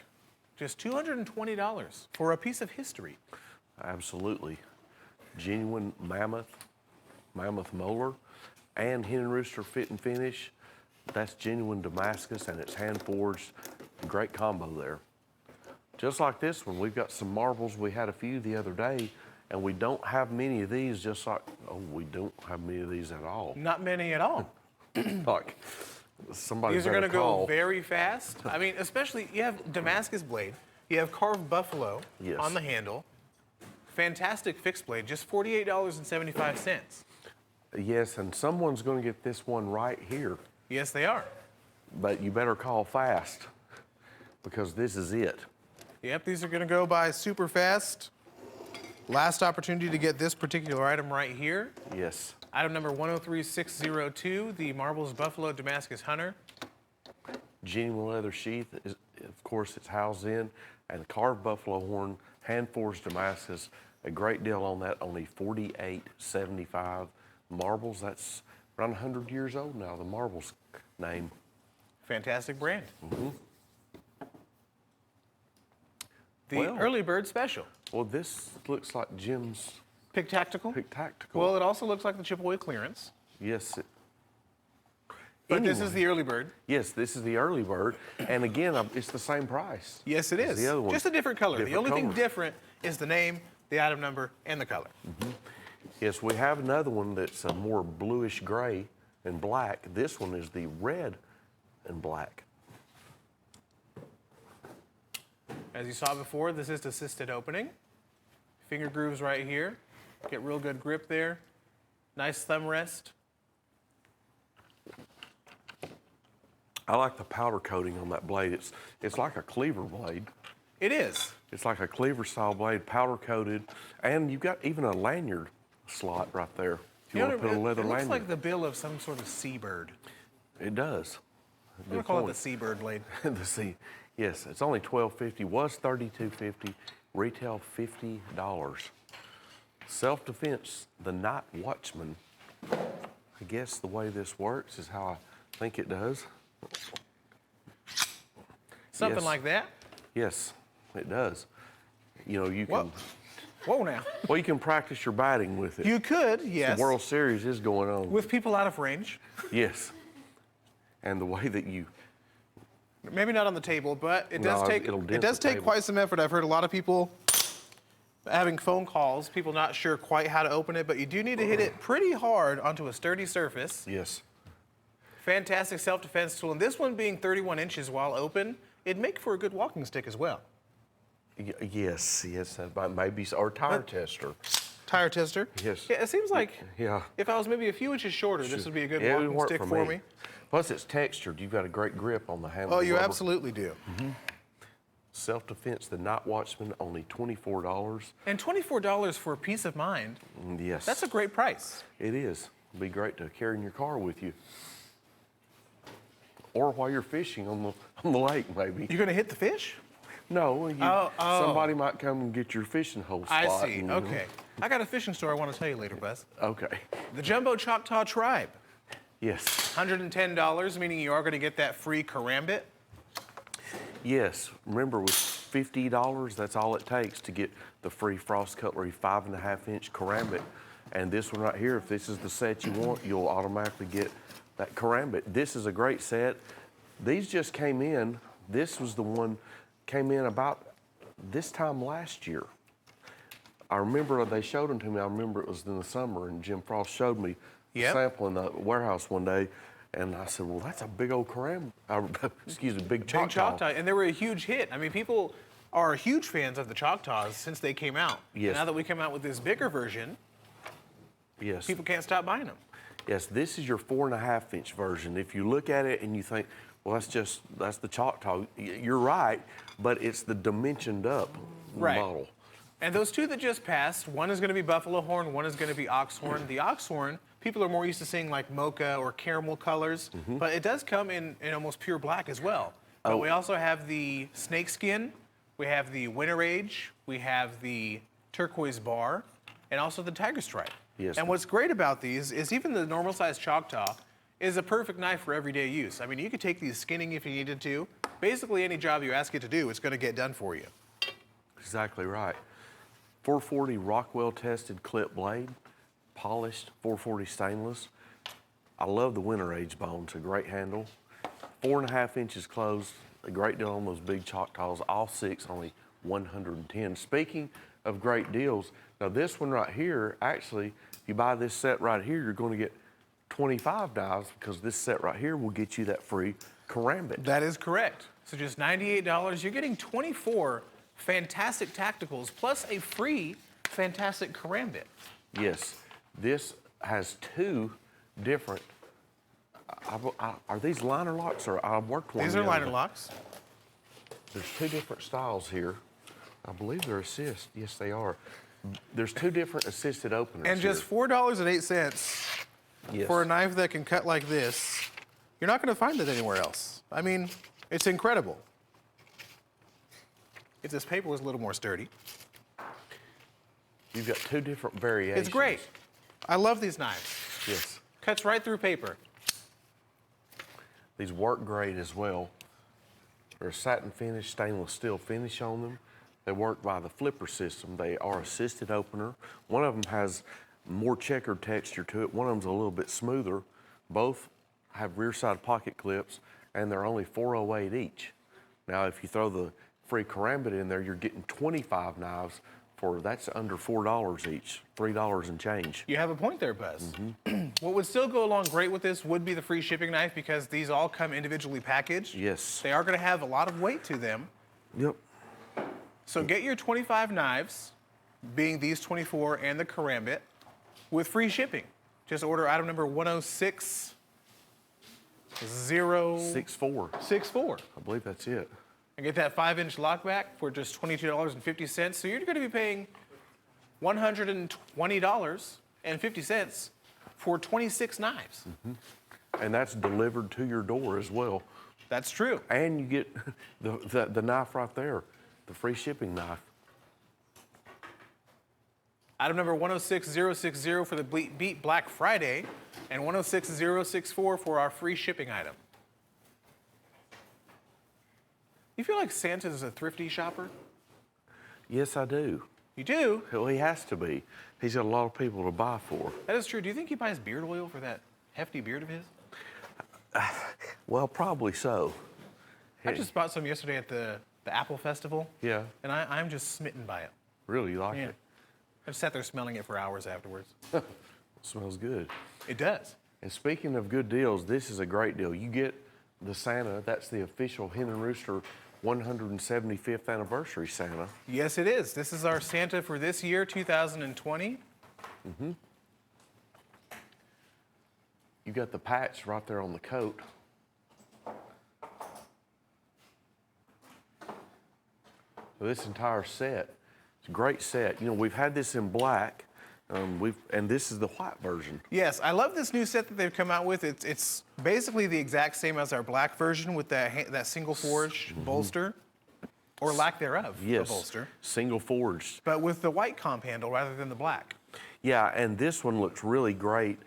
Just $220 for a piece of history. Absolutely. Genuine mammoth molar, and Hen and Rooster fit and finish. That's genuine Damascus, and it's hand forged. Great combo there. Just like this one, we've got some marbles. We had a few the other day, and we don't have many of these, just like, we don't have many of these at all. Not many at all. Like, somebody These are better going to go call. very fast. I mean, especially, you have Damascus blade. You have carved buffalo Yes. on the handle. Fantastic fixed blade, just $48.75. Yes, and someone's going to get this one right here, Yes, they are. but you better call fast because this is it. Yep, these are going to go by super fast. Last opportunity to get this particular item right here. Yes. Item number 103602, the Marbles Buffalo Damascus Hunter. Genuine leather sheath, is, of course, it's housed in, and carved buffalo horn, hand forged Damascus. A great deal on that, only $48.75. Marbles, that's around 100 years old now, the Marbles name. Fantastic brand. The Well- early bird special. Well, this looks like Jim's Pick Tactical. Pick Tactical. Well, it also looks like the Chipaway clearance. Yes. But this Anyway. is the early bird. Yes, this is the early bird, and again, it's the same price. Yes, it as is. the other one. Just a different color. The Different only thing color. different is the name, the item number, and the color. Yes, we have another one that's a more bluish gray and black. This one is the red and black. As you saw before, this is assisted opening. Finger grooves right here. Get real good grip there. Nice thumb rest. I like the powder coating on that blade. It's like a cleaver blade. It is. It's like a cleaver style blade, powder coated, and you've got even a lanyard slot right there. If you want to put a leather it looks lanyard. like the bill of some sort of seabird. It does. I'm going to call it the seabird blade. The sea. Yes, it's only $12.50. Was $32.50. Retail $50. Self-defense, the night watchman. I guess the way this works is how I think it does. Something Yes. like that. Yes, it does. You know, you Whoa. can. Whoa now. Well, you can practice your batting with it. You could, yes. The World Series is going on. With people out of range. Yes. And the way that you. Maybe not on the table, but it No, does take it'll dent it does the take table. quite some effort. I've heard a lot of people having phone calls, people not sure quite how to open it, but you do need to hit it pretty hard onto a sturdy surface. Yes. Fantastic self-defense tool, and this one being 31 inches while open, it'd make for a good walking stick as well. Yes, that might be, or tire tester. Tire tester. Yes. Yeah, it seems like Yeah. if I was maybe a few inches shorter, this would be a good Yeah, it would walking work stick for me. Plus, it's textured. You've got a great grip on the handle. Oh, you rubber. absolutely do. Self-defense, the Night Watchman, only $24. And $24 for peace of mind, Yes. that's a great price. It is. It'd be great to carry in your car with you. Or while you're fishing on the lake, maybe. You're gonna hit the fish? No, Oh. somebody might come and get your fishing hole spot. I see, and- okay. I got a fishing story I want to tell you later, Buzz. Okay. The Jumbo Choctaw Tribe, Yes. $110, meaning you are gonna get that free karambit. Yes. Remember, with $50, that's all it takes to get the free Frost Cutlery 5.5-inch karambit. And this one right here, if this is the set you want, you'll automatically get that karambit. This is a great set. These just came in. This was the one came in about this time last year. I remember they showed them to me. I remember it was in the summer, and Jim Frost showed me a Yep. sample in the warehouse one day, and I said, "Well, that's a big old excuse me, big Choctaw." Big Choctaw, and they were a huge hit. I mean, people are huge fans of the Choctaws since they came out. Yes. Now that we come out with this bigger version, Yes. people can't stop buying them. Yes, this is your 4.5-inch version. If you look at it and you think, well, that's the Choctaw, you're right, but it's the dimensioned up Right. model. And those two that just passed, one is going to be buffalo horn, one is going to be ox horn. The ox horn, people are more used to seeing like mocha or caramel colors, but it does come in almost pure black as well. But we also have the snake skin, we have the winter age, we have the turquoise bar, and also the tiger stripe. Yes. And what's great about these is even the normal size Choctaw is a perfect knife for everyday use. I mean, you could take these skinning if you needed to. Basically, any job you ask it to do, it's going to get done for you. Exactly right. 440 Rockwell tested clip blade, polished 440 stainless. I love the winter age bone, it's a great handle. 4.5 inches closed, a great deal on those big Choctaws, all 6 only $110. Speaking of great deals, now this one right here, actually, if you buy this set right here, you're going to get 25 knives because this set right here will get you that free karambit. That is correct. So just $98, you're getting 24 fantastic tacticals plus a free fantastic karambit. Yes, this has two different. Are these liner locks or I've worked one? These are liner locks. There's two different styles here. I believe they're assist. Yes, they are. There's two different assisted openers. And just $4.08 Yes. for a knife that can cut like this. You're not going to find it anywhere else. I mean, it's incredible. If this paper was a little more sturdy. You've got two different variations. It's great. I love these knives. Yes. Cuts right through paper. These work great as well. They're satin finish, stainless steel finish on them. They work by the flipper system. They are assisted opener. One of them has more checkered texture to it. One of them's a little bit smoother. Both have rear side pocket clips, and they're only $4.08 each. Now, if you throw the free karambit in there, you're getting 25 knives for, that's under $4 each, $3 and change. You have a point there, Buzz. What would still go along great with this would be the free shipping knife because these all come individually packaged. Yes. They are going to have a lot of weight to them. Yep. So get your 25 knives, being these 24 and the karambit, with free shipping. Just order item number 106064. 64. I believe that's it. And get that 5-inch lockback for just $22.50. So you're going to be paying $120.50 for 26 knives. And that's delivered to your door as well. That's true. And you get the knife right there, the free shipping knife. Item number 106060 for the Beat Black Friday and 106064 for our free shipping item. You feel like Santa's a thrifty shopper? Yes, I do. You do? Well, he has to be. He's got a lot of people to buy for. That is true. Do you think he buys beard oil for that hefty beard of his? Well, probably so. I just bought some yesterday at the Apple Festival. Yeah. And I'm just smitten by it. Really, you like Yeah. it? I just sat there smelling it for hours afterwards. It smells good. It does. And speaking of good deals, this is a great deal. You get the Santa. That's the official Hen and Rooster 175th anniversary Santa. Yes, it is. This is our Santa for this year, 2020. You got the patch right there on the coat. So this entire set, it's a great set. You know, we've had this in black, and this is the white version. Yes, I love this new set that they've come out with. It's basically the exact same as our black version with that single forged bolster, or lack thereof, Yes, a bolster, single forged. but with the white comp handle rather than the black. Yeah, and this one looks really great.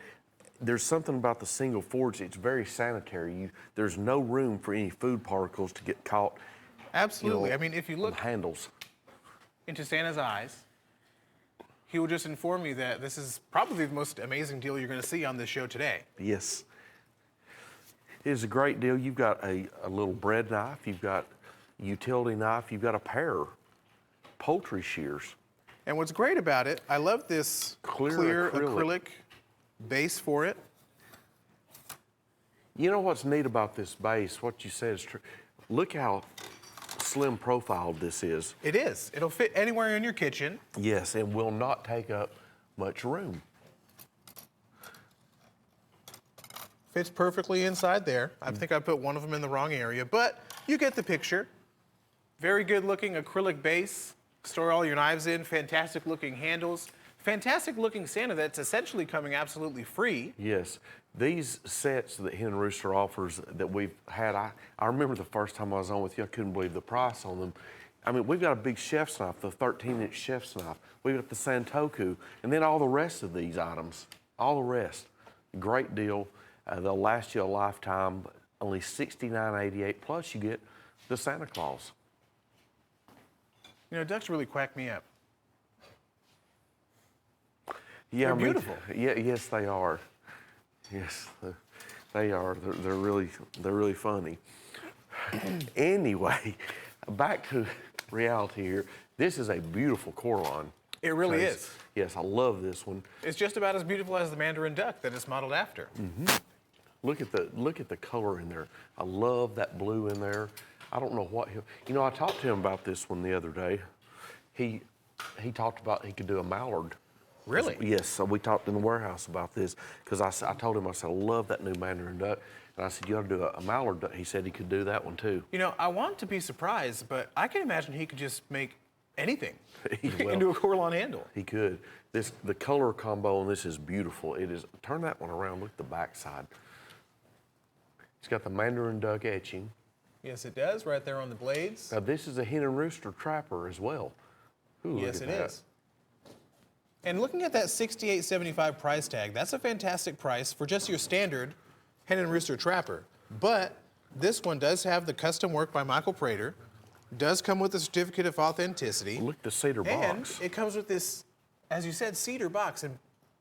There's something about the single forged, it's very sanitary. There's no room for any food particles to get caught. Absolutely. You know, I mean, if you on look the handles. into Santa's eyes, he will just inform you that this is probably the most amazing deal you're going to see on this show today. Yes. It is a great deal. You've got a little bread knife, you've got a utility knife, you've got a pair of poultry shears. And what's great about it, I love this clear acrylic base for it. You know what's neat about this base, what you said is true. Look how slim profiled this is. It is. It'll fit anywhere in your kitchen. Yes, and will not take up much room. Fits perfectly inside there. I think I put one of them in the wrong area, but you get the picture. Very good looking acrylic base. Store all your knives in. Fantastic looking handles. Fantastic looking Santa that's essentially coming absolutely free. Yes, these sets that Hen and Rooster offers that we've had, I remember the first time I was on with you, I couldn't believe the price on them. I mean, we've got a big chef's knife, the 13-inch chef's knife. We've got the Santoku, and then all the rest of these items, all the rest. Great deal. They'll last you a lifetime, only $69.88, plus you get the Santa Claus. You know, ducks really quack me up. Yeah, They're beautiful. Yeah, yes, they are. Yes, they are. They're really funny. Anyway, back to reality here. This is a beautiful Corlon. It really Chase. is. Yes, I love this one. It's just about as beautiful as the Mandarin duck that it's modeled after. Look at the color in there. I love that blue in there. I don't know what I talked to him about this one the other day. He talked about he could do a mallard. Really? Yes. So we talked in the warehouse about this because I told him, I said, I love that new Mandarin duck. And I said, you ought to do a mallard duck. He said he could do that one too. You know, I want to be surprised, but I can imagine he could just make anything Well, into a Corlon handle. He could. The color combo on this is beautiful. It is. Turn that one around. Look at the back side. It's got the Mandarin duck etching. Yes, it does, right there on the blades. Now this is a hen and rooster trapper as well. Ooh, Yes, look it at that. is. And looking at that $68.75 price tag, that's a fantastic price for just your standard hen and rooster trapper. But this one does have the custom work by Michael Prater, does come with a certificate of authenticity, Look at the cedar and box. it comes with this, as you said, cedar box. And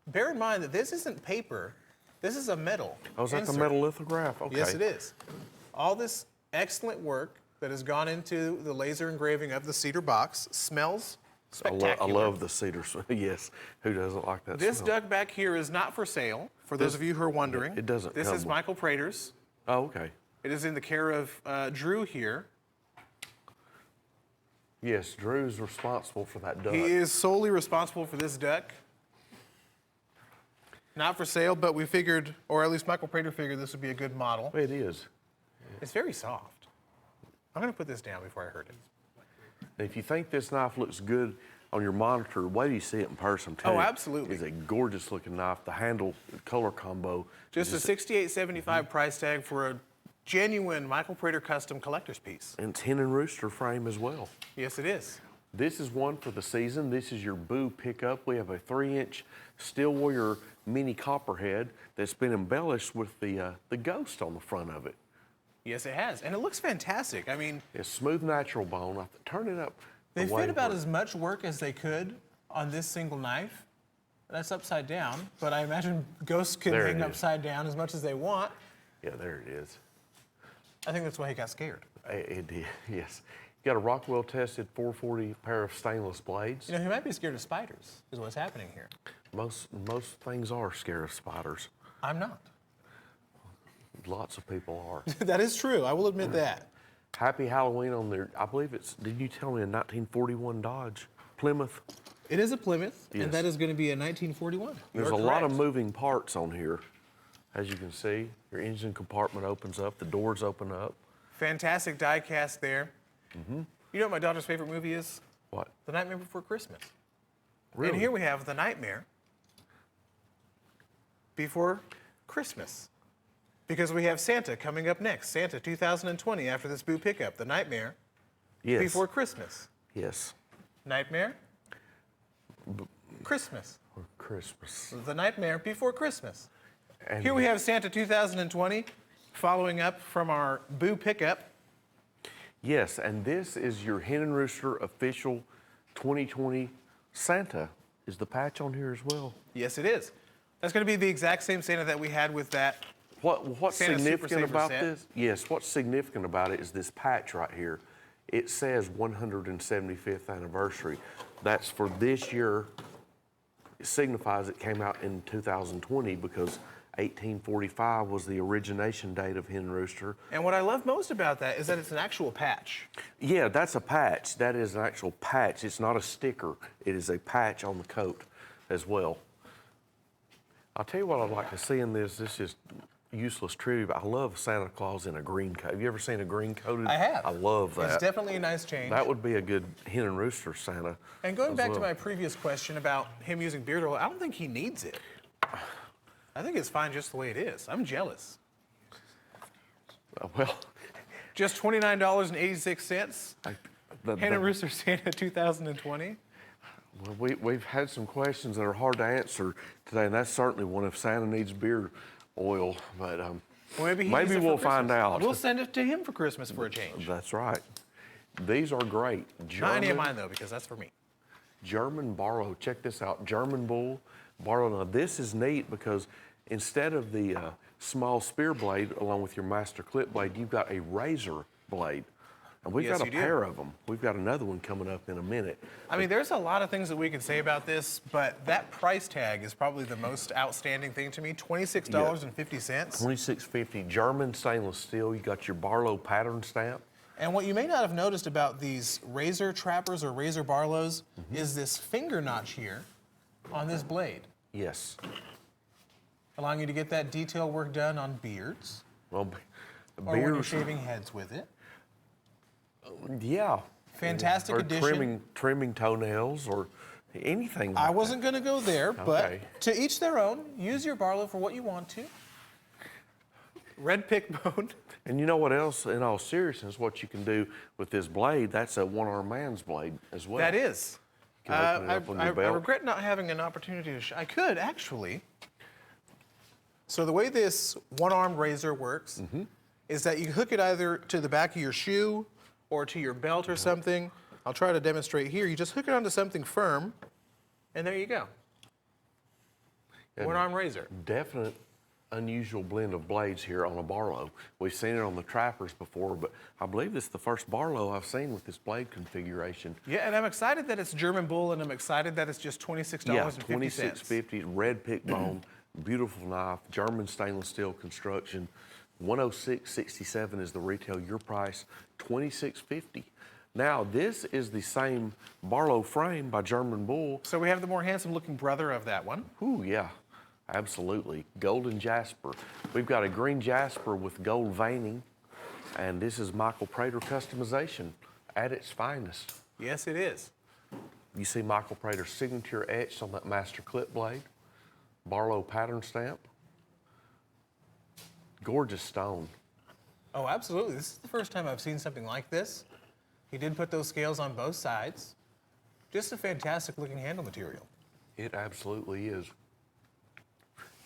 bear in mind that this isn't paper, this is a metal. Oh, is that the insert. metal lithograph? Okay. Yes, it is. All this excellent work that has gone into the laser engraving of the cedar box smells I spectacular. love the cedar. Yes, who doesn't like that This smell? duck back here is not for sale, for those of you who are wondering. it doesn't This come is with- Michael Prater's. Oh, okay. It is in the care of Drew here. Yes, Drew's responsible for that duck. He is solely responsible for this duck. Not for sale, but we figured, or at least Michael Prater figured this would be a good model. It is. It's very soft. I'm gonna put this down before I hurt it. If you think this knife looks good on your monitor, wait till you see it in person too. Oh, absolutely. It's a gorgeous looking knife. The handle, color combo. Just a $68.75 price tag for a genuine Michael Prater custom collector's piece. And it's hen and rooster frame as well. Yes, it is. This is one for the season. This is your Boo pickup. We have a 3-inch Steel Warrior mini copperhead that's been embellished with the ghost on the front of it. Yes, it has. And it looks fantastic. I mean, It's smooth natural bone. Turn it up. they the way fit about where- as much work as they could on this single knife. That's upside down, but I imagine ghosts can There it hang is. upside down as much as they want. Yeah, there it is. I think that's why he got scared. It did, yes. You got a Rockwell tested 440 pair of stainless blades. You know, he might be scared of spiders, is what's happening here. Most things are scared of spiders. I'm not. Lots of people are. That is true. I will admit that. Happy Halloween on their, I believe it's, did you tell me a 1941 Dodge Plymouth? It is a Plymouth, Yes. and that is going to be a 1941. There's You're a lot of correct. moving parts on here. As you can see, your engine compartment opens up, the doors open up. Fantastic die cast there. You know what my daughter's favorite movie is? What? The Nightmare Before Christmas. Really? And here we have The Nightmare Before Christmas. Because we have Santa coming up next. Santa 2020 after this Boo pickup. The Nightmare Yes. Before Christmas. Yes. Nightmare Christmas. Or Christmas. The Nightmare Before Christmas. And Here we have Santa 2020 following up from our Boo pickup. Yes, and this is your Hen and Rooster official 2020 Santa. Is the patch on here as well? Yes, it is. That's going to be the exact same Santa that we had with that. What's Santa Super significant Saver about set. this? Yes, what's significant about it is this patch right here. It says 175th anniversary. That's for this year. It signifies it came out in 2020 because 1845 was the origination date of Hen and Rooster. And what I love most about that is that it's an actual patch. Yeah, that's a patch. That is an actual patch. It's not a sticker. It is a patch on the coat as well. I'll tell you what I'd like to see in this. This is useless trivia, but I love Santa Claus in a green coat. Have you ever seen a green coated? I have. I love that. It's definitely a nice change. That would be a good Hen and Rooster Santa. And going as back to well. my previous question about him using beard oil, I don't think he needs it. I think it's fine just the way it is. I'm jealous. Well, Just $29.86. the- Hen and Rooster Santa 2020. well, we've had some questions that are hard to answer today, and that's certainly one if Santa needs beard oil. But Well, maybe he maybe needs it for we'll find Christmas. out. We'll send it to him for Christmas for a change. That's right. These are great. Not any of mine though, because that's for me. German Barlow. Check this out. German bull Barlow. Now this is neat because instead of the small spear blade along with your master clip blade, you've got a razor blade. And we've Yes, got a you do. pair of them. We've got another one coming up in a minute. I mean, there's a lot of things that we could say about this, but that price tag is probably the most outstanding thing to me. $26.50. $26.50 German stainless steel. You got your Barlow pattern stamp. And what you may not have noticed about these razor trappers or razor Barlows is this finger notch here on this blade, Yes. allowing you to get that detail work done on beards Well, or when you're beers, shaving heads with it. yeah. Fantastic or addition. trimming toenails or anything. I like wasn't going to go there, but Okay. to each their own. Use your Barlow for what you want to. Red pick bone. that. And you know what else? In all seriousness, what you can do with this blade, that's a one-arm man's blade as well. That is. You can open it up on your I belt. regret not having an opportunity to I could, actually. So the way this one-armed razor works is that you hook it either to the back of your shoe or to your belt or something. I'll try to demonstrate here. You just hook it onto something firm, and there you go. And One-armed razor. Definite unusual blend of blades here on a Barlow. We've seen it on the trappers before, but I believe it's the first Barlow I've seen with this blade configuration. Yeah, and I'm excited that it's German bull, and I'm excited that it's just $26.50. Yeah, $26.50, red pick bone, beautiful knife, German stainless steel construction. $106.67 is the retail. Your price, $26.50. Now, this is the same Barlow frame by German Bull. So we have the more handsome-looking brother of that one. Ooh, yeah, absolutely. Golden jasper. We've got a green jasper with gold veining, and this is Michael Prater customization at its finest. Yes, it is. You see Michael Prater's signature etched on that master clip blade, Barlow pattern stamp. Gorgeous stone. Oh, absolutely. This is the first time I've seen something like this. He did put those scales on both sides. Just a fantastic looking handle material. It absolutely is.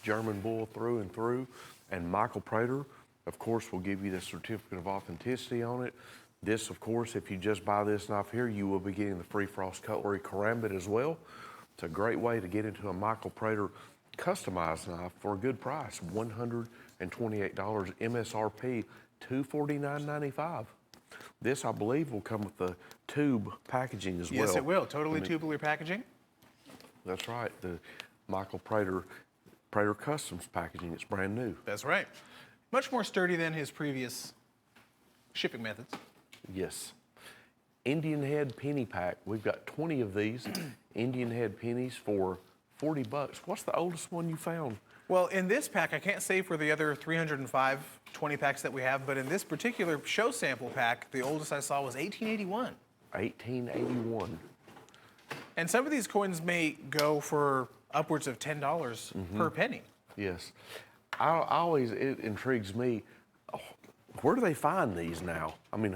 German Bull through and through. And Michael Prater, of course, will give you the certificate of authenticity on it. This, of course, if you just buy this knife here, you will be getting the free Frost Cutlery Karambit as well. It's a great way to get into a Michael Prater customized knife for a good price, $128 MSRP, $249.95. This, I believe, will come with the tube packaging as well. Yes, it will. Totally tubular packaging. That's right, the Michael Prater Customs packaging. It's brand new. That's right. Much more sturdy than his previous shipping methods. Yes. Indian head penny pack. We've got 20 of these Indian head pennies for $40. What's the oldest one you found? Well, in this pack, I can't say for the other 305 20 packs that we have, but in this particular show sample pack, the oldest I saw was 1881. 1881. And some of these coins may go for upwards of $10 per penny. Yes. It intrigues me. Where do they find these now? I mean,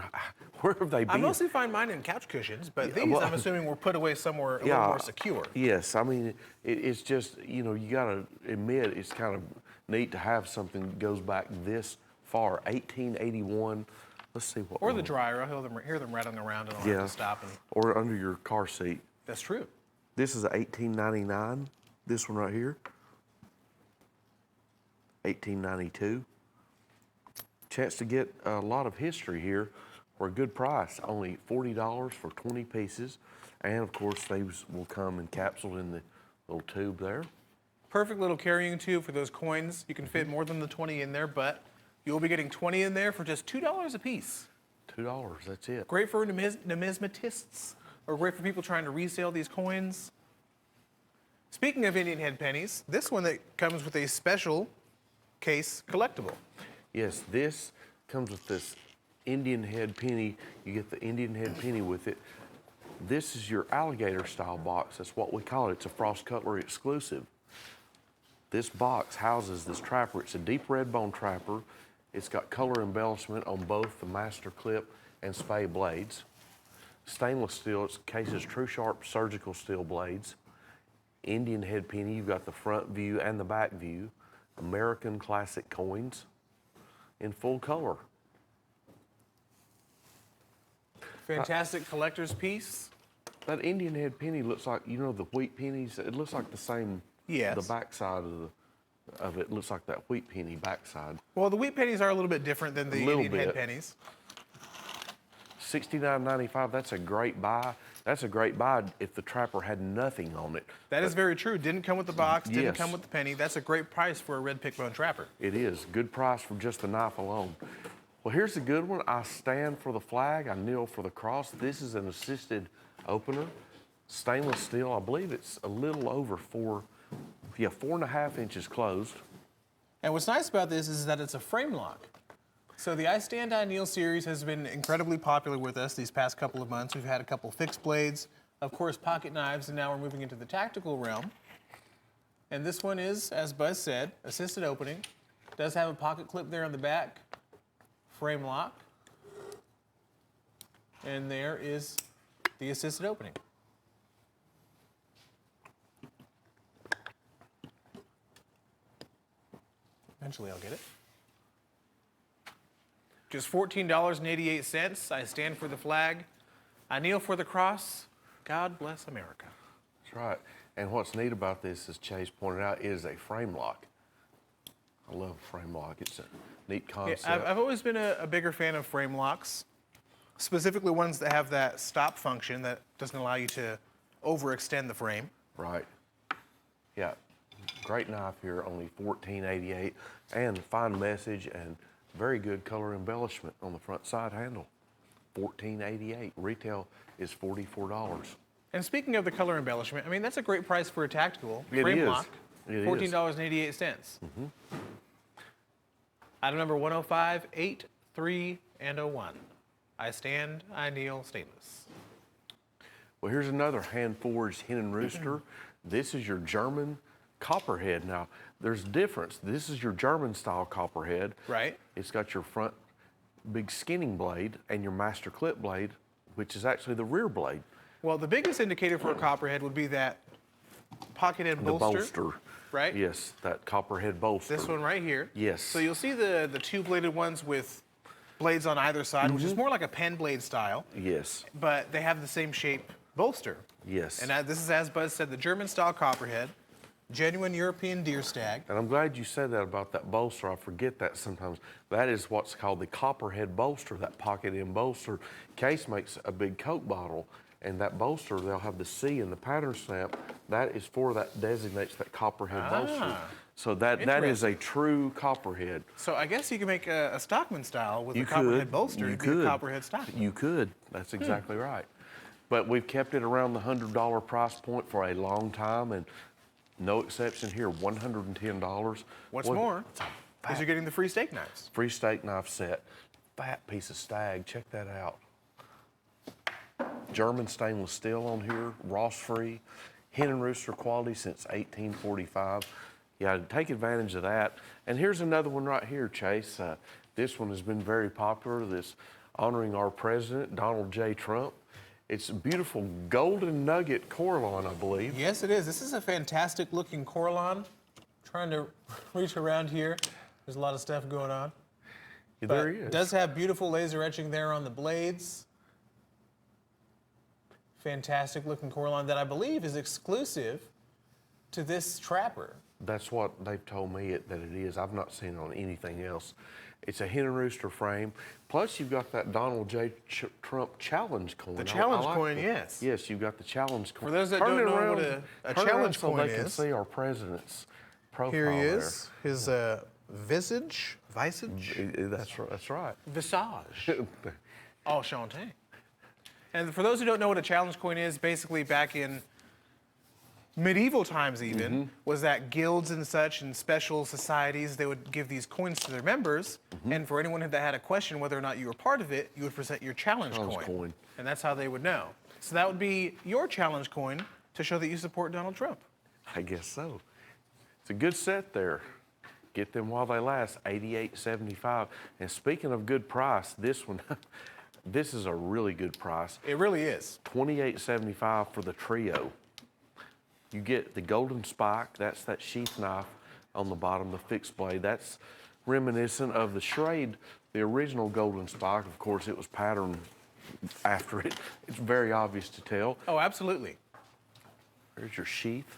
where have they been? I mostly find mine in couch cushions, but these I'm assuming were put away somewhere a little more secure. Yes, I mean, it's just, you know, you gotta admit it's kind of neat to have something that goes back this far, 1881. Let's see what. Or the dryer, I'll hear them rattling around and I'll have to stop. And Or under your car seat. that's true. This is a 1899. This one right here. 1892. Chance to get a lot of history here for a good price. Only $40 for 20 pieces. And of course, these will come encapsulated in the little tube there. Perfect little carrying tube for those coins. You can fit more than the 20 in there, but you'll be getting 20 in there for just $2 a piece. $2, that's it. Great for numismatists, or great for people trying to resell these coins. Speaking of Indian head pennies, this one that comes with a special case collectible. Yes, this comes with this Indian head penny. You get the Indian head penny with it. This is your alligator style box. That's what we call it. It's a Frost Cutlery exclusive. This box houses this trapper. It's a deep red bone trapper. It's got color embellishment on both the master clip and spade blades. Stainless steel, it cases true sharp surgical steel blades. Indian head penny, you've got the front view and the back view. American classic coins in full color. Fantastic collector's piece. That Indian head penny looks like, you know, the wheat pennies. It looks like the same. Yes. The backside of it looks like that wheat penny backside. Well, the wheat pennies are a little bit different than the Indian head pennies. $69.95, that's a great buy. That's a great buy if the trapper had nothing on it. That is very true. Didn't come with the box, didn't Yes. come with the penny. That's a great price for a red pickbone trapper. It is. Good price for just the knife alone. Well, here's a good one. I stand for the flag, I kneel for the cross. This is an assisted opener. Stainless steel, I believe it's a little over 4.5 inches closed. And what's nice about this is that it's a frame lock. So the I Stand, I Kneel series has been incredibly popular with us these past couple of months. We've had a couple fixed blades, of course, pocket knives, and now we're moving into the tactical realm. And this one is, as Buzz said, assisted opening. Does have a pocket clip there on the back, frame lock. And there is the assisted opening. Eventually I'll get it. Just $14.88. I stand for the flag. I kneel for the cross. God bless America. That's right. And what's neat about this, as Chase pointed out, is a frame lock. I love a frame lock. It's a neat concept. Yeah, I've always been a bigger fan of frame locks, specifically ones that have that stop function that doesn't allow you to overextend the frame. Right. Yeah. Great knife here, only $14.88, and fine message and very good color embellishment on the front side handle. $14.88. Retail is $44. And speaking of the color embellishment, I mean, that's a great price for a tactical It frame is. lock. It is. $14.88. Item number 105, 8, 3, and 01. I stand, I kneel, stainless. Well, here's another hand-forged hen and rooster. This is your German copperhead. Now, there's a difference. This is your German-style copperhead. Right. It's got your front big skinning blade and your master clip blade, which is actually the rear blade. Well, the biggest indicator for a copperhead would be that pocket end The bolster. bolster. Right? Yes, that copperhead bolster. This one right here. Yes. So you'll see the two-bladed ones with blades on either side, which is more like a pen blade style, Yes, but they have the same shape bolster. yes. And this is, as Buzz said, the German-style copperhead, genuine European deer stag. And I'm glad you said that about that bolster. I forget that sometimes. That is what's called the copperhead bolster, that pocket end bolster. Case makes a big Coke bottle, and that bolster, they'll have the C in the pattern stamp. That is for that designates that copperhead bolster. So that is a true copperhead. So I guess you can make a Stockman style with You a copperhead could. bolster. You and be could. a copperhead stocking. You could. That's exactly right. But we've kept it around the $100 price point for a long time, and no exception here, $110. What's What- more, it's a is fat you're getting the free steak knives. free steak knife set. Fat piece of stag. Check that out. German stainless steel on here, Ross free, hen and rooster quality since 1845. Yeah, take advantage of that. And here's another one right here, Chase. This one has been very popular. This honoring our president, Donald J. Trump. It's a beautiful golden nugget Coralon, I believe. Yes, it is. This is a fantastic looking Coralon. Trying to reach around here. There's a lot of stuff going on. Yeah, But there he is. it does have beautiful laser etching there on the blades. Fantastic looking Coralon that I believe is exclusive to this trapper. That's what they've told me that it is. I've not seen it on anything else. It's a hen and rooster frame. Plus, you've got that Donald J. Trump challenge coin. The I challenge like coin, that. yes. Yes, you've got the challenge coin. For those that Turn don't it know around, what a turn it around challenge so coin they can is. see our president's profile Here he there. is. His visage. That's right. That's right. Visage. Oh, Champagne. And for those who don't know what a challenge coin is, basically back in medieval times even, was that guilds and such and special societies, they would give these coins to their members, and for anyone that had a question whether or not you were part of it, you would present your challenge coin. And that's how they would know. So that would be your challenge coin to show that you support Donald Trump. I guess so. It's a good set there. Get them while they last, $88.75. And speaking of good price, this one, this is a really good price. It really is. $28.75 for the trio. You get the golden spike, that's that sheath knife on the bottom, the fixed blade. That's reminiscent of the Schrade, the original golden spike. Of course, it was patterned after it. It's very obvious to tell. Oh, absolutely. There's your sheath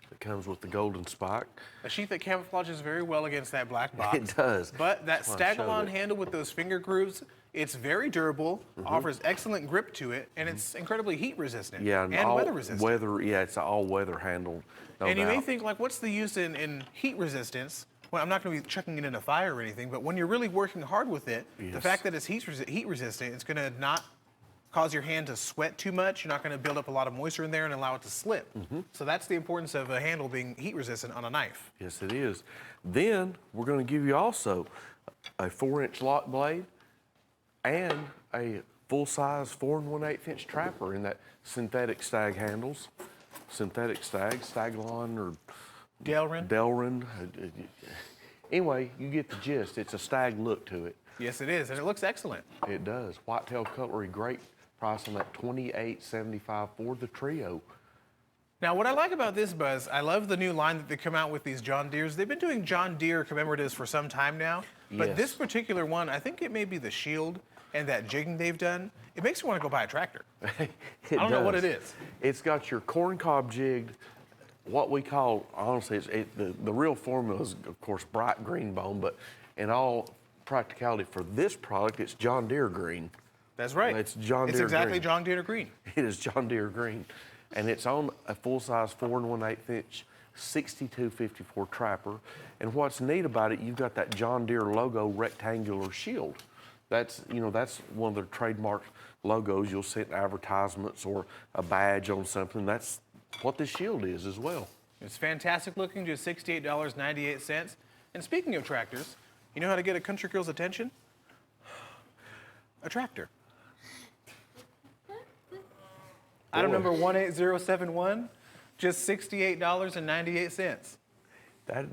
that comes with the golden spike. A sheath that camouflages very well against that black box. It does. But that That's why I showed Stagalon it. handle with those finger grooves It's very durable, offers excellent grip to it, and it's incredibly heat resistant Yeah, and all weather resistant. It's all weather handled. No And you may doubt. think, like, what's the use in heat resistance? Well, I'm not going to be chucking it in a fire or anything, but when you're really working hard with it, the Yes. fact that it's heat resistant, it's going to not cause your hand to sweat too much. You're not going to build up a lot of moisture in there and allow it to slip. So that's the importance of a handle being heat resistant on a knife. Yes, it is. Then we're going to give you also a 4-inch lock blade and a full-size 4 1/8-inch trapper in that synthetic stag handles. Synthetic Staglon or Delrin? Delrin. Anyway, you get the gist. It's a stag look to it. Yes, it is, and it looks excellent. It does. Whitetail Cutlery, great price on that $28.75 for the trio. Now, what I like about this, Buzz, I love the new line that they come out with these John Deeres. They've been doing John Deere commemoratives for some time now, but Yes. this particular one, I think it may be the shield and that jigging they've done. It makes me want to go buy a tractor. I don't know what it is. It's got your corncob jigged, what we call, honestly, the real formula is, of course, bright green bone, but in all practicality for this product, it's John Deere green. That's right. It's John It's Deere exactly green. John Deere green. It is John Deere green. And it's on a full-size 4 1/8-inch 6254 trapper. And what's neat about it, you've got that John Deere logo rectangular shield. That's one of their trademark logos you'll see in advertisements or a badge on something. That's what this shield is as well. It's fantastic looking, just $68.98. And speaking of tractors, you know how to get a country girl's attention? A tractor. Item number 18071, just $68.98.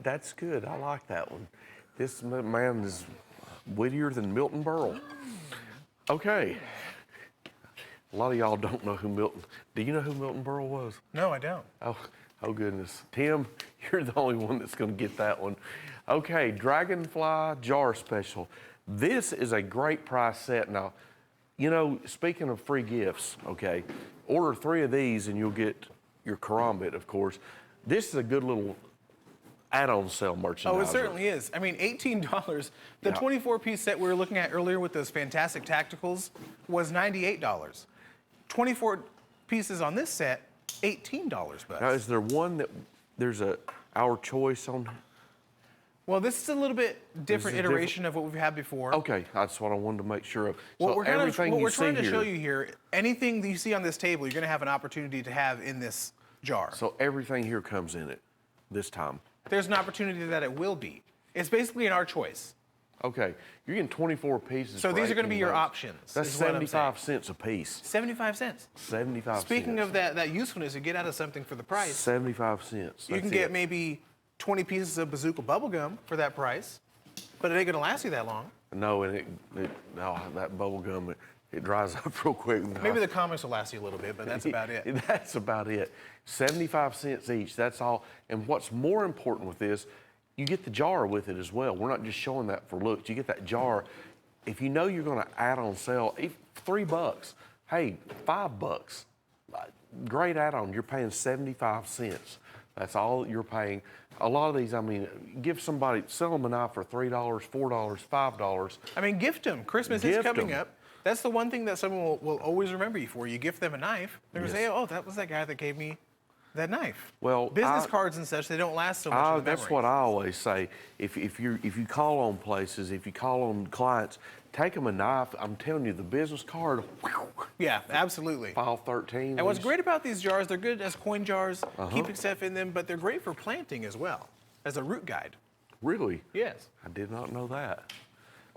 That's good. I like that one. This man is wittier than Milton Berle. Okay. A lot of y'all don't know who Milton. Do you know who Milton Berle was? No, I don't. Oh goodness. Tim, you're the only one that's going to get that one. Okay, Dragonfly Jar Special. This is a great price set. Now, speaking of free gifts, okay, order 3 of these and you'll get your karambit, of course. This is a good little add-on sale merchandise. Oh, it certainly is. I mean, $18. The Yeah. 24-piece set we were looking at earlier with those fantastic tacticals was $98. 24 pieces on this set, $18, Buzz. Now, is there one that there's our choice on? Well, this is a little bit different This is iteration of what we've had before. Okay, that's what I wanted to make sure of. What So we're everything you trying see to show here- you here, anything that you see on this table, you're going to have an opportunity to have in this jar. So everything here comes in it this time. There's an opportunity that it will be. It's basically an our choice. Okay, you're getting 24 pieces. So for these are going to be your $18. options. That's is what I'm 75 saying. cents a piece. 75 cents. 75 Speaking cents. of that usefulness, you get out of something for the price. 75 cents. You can That's get it. maybe 20 pieces of bazooka bubble gum for that price, but it ain't going to last you that long. No, and that bubble gum, it dries up real quick. Maybe the comics will last you a little bit, but that's about it. That's about it. 75 cents each, that's all. And what's more important with this, you get the jar with it as well. We're not just showing that for looks. You get that jar. If you know you're going to add on sale, $3, hey, $5. Great add-on. You're paying 75 cents. That's all you're paying. A lot of these, sell them a knife for $3, $4, $5. I mean, gift them. Christmas is Gift coming 'em. up. That's the one thing that someone will always remember you for. You gift them a knife, they're going to say, Yes. oh, that was that guy that gave me that knife. Well, business cards and such, they don't last so much in the That's memory. what I always say. If you call on places, if you call on clients, take them a knife. I'm telling you, the business card, Yeah, absolutely. file 13. And what's great about these jars, they're good as coin jars, keeping stuff in them, but they're great for planting as well, as a root guide. Really? Yes. I did not know that.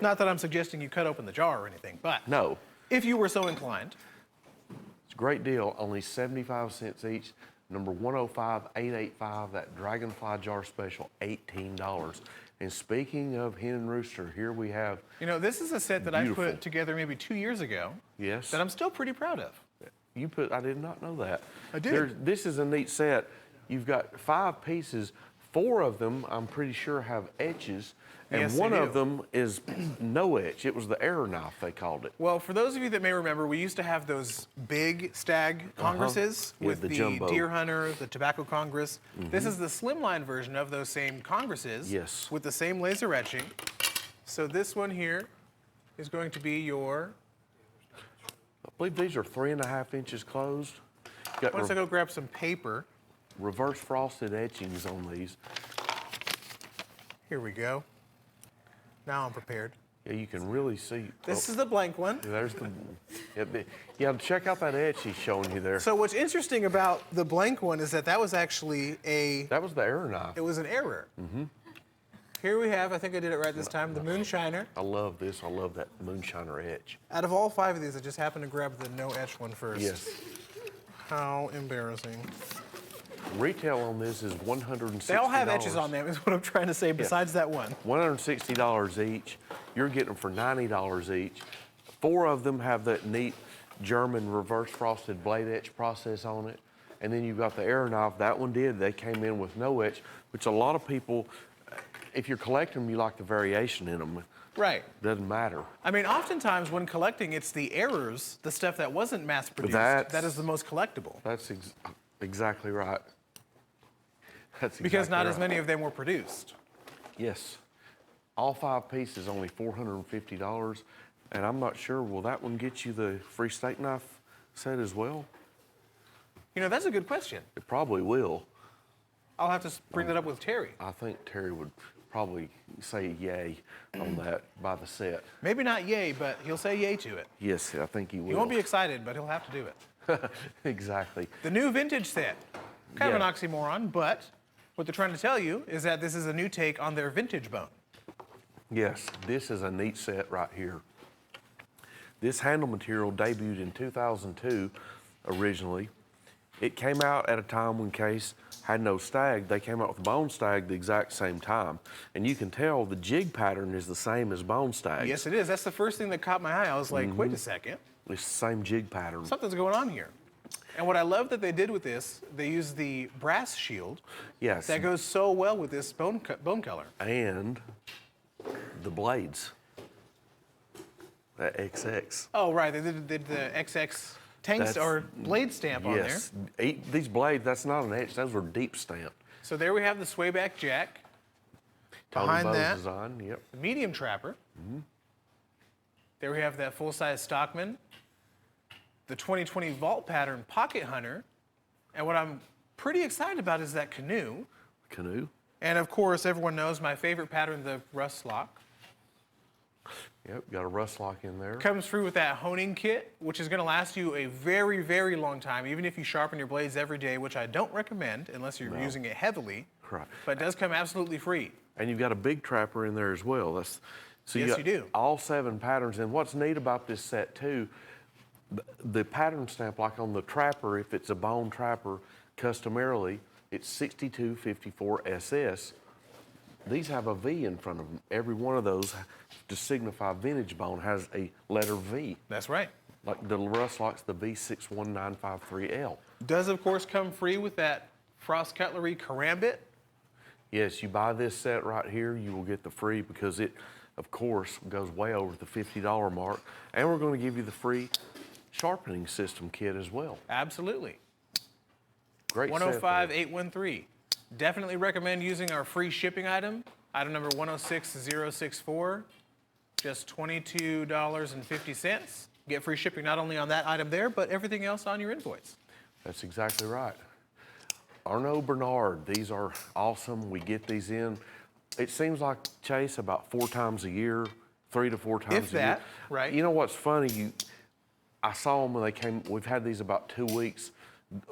Not that I'm suggesting you cut open the jar or anything, but No, if you were so inclined, it's a great deal. Only 75 cents each. Number 105885, that Dragonfly Jar Special, $18. And speaking of Hen and Rooster, here we have, you know, this is a set that I Beautiful. put together maybe 2 years ago yes. that I'm still pretty proud of. I did not know that. I did. This is a neat set. You've got 5 pieces. 4 of them, I'm pretty sure, have etches. And Yes, they one of do. them is no etch. It was the error knife, they called it. Well, for those of you that may remember, we used to have those big stag congresses With with the the jumbo. deer hunter, the tobacco congress. This is the slimline version of those same congresses Yes. with the same laser etching. So this one here is going to be your. I believe these are 3.5 inches closed. You got Once I go grab some paper, reverse frosted etchings on these. here we go. Now I'm prepared. Yeah, you can really see. This is the blank one. There's the. Yeah, check out that etch he's showing you there. So what's interesting about the blank one is that was actually That was the error knife. it was an error. Here we have, I think I did it right this time, the Moonshiner. I love this. I love that moonshiner etch. Out of all 5 of these, I just happened to grab the no etch one first. Yes. How embarrassing. Retail on this is $160. They all have etches on them, is what I'm trying to say, besides that one. $160 each. You're getting them for $90 each. 4 of them have that neat German reverse frosted blade etch process on it. And then you've got the error knife. That one did. They came in with no etch, which a lot of people, if you're collecting them, you like the variation in them. Right. Doesn't matter. I mean, oftentimes when collecting, it's the errors, the stuff that wasn't mass produced, that is the most collectible. That's exactly right. That's Because exactly not right. as many of them were produced. Yes. All 5 pieces, only $450. And I'm not sure, will that one get you the free steak knife set as well? You know, that's a good question. It probably will. I'll have to bring that up with Terry. I think Terry would probably say yay on that by the set. Maybe not yay, but he'll say yay to it. Yes, I think he will. He won't be excited, but he'll have to do it. Exactly. The new vintage set. Kind of Yeah. an oxymoron, but what they're trying to tell you is that this is a new take on their vintage bone. Yes, this is a neat set right here. This handle material debuted in 2002 originally. It came out at a time when Case had no stag. They came out with bone stag the exact same time. And you can tell the jig pattern is the same as bone stag. Yes, it is. That's the first thing that caught my eye. I was like, wait a second. It's the same jig pattern. Something's going on here. And what I love that they did with this, they used the brass shield Yes. that goes so well with this bone color. And the blades. That XX. Oh, right. They did the XX tanks That's- or blade stamp on there. Yes. These blades, that's not an etch, those were deep stamped. So there we have the swayback jack. Tony Behind Bowes that, design, yep. the medium trapper. There we have that full-size Stockman. The 2020 vault pattern pocket hunter. And what I'm pretty excited about is that canoe. Canoe. And of course, everyone knows my favorite pattern, the rust lock. Yep, got a rust lock in there. Comes through with that honing kit, which is going to last you a very, very long time, even if you sharpen your blades every day, which I don't recommend unless you're using it heavily. Right. But it does come absolutely free. And you've got a big trapper in there as well. So Yes, got you do. all 7 patterns. And what's neat about this set too, the pattern stamp, like on the trapper, if it's a bone trapper, customarily, it's 6254 SS. These have a V in front of them. Every one of those, to signify vintage bone, has a letter V. That's right. Like the rust lock's the V61953L. Does, of course, come free with that Frost Cutlery Karambit. Yes, you buy this set right here, you will get the free because it, of course, goes way over the $50 mark. And we're going to give you the free sharpening system kit as well. Absolutely. Great set there. 105813. Definitely recommend using our free shipping item number 106064. Just $22.50. Get free shipping not only on that item there, but everything else on your invoice. That's exactly right. Arnaud Bernard, these are awesome. We get these in. It seems like, Chase, about 4 times a year, 3 to 4 times If a year. that, right. You know what's funny? I saw them when they came. We've had these about 2 weeks,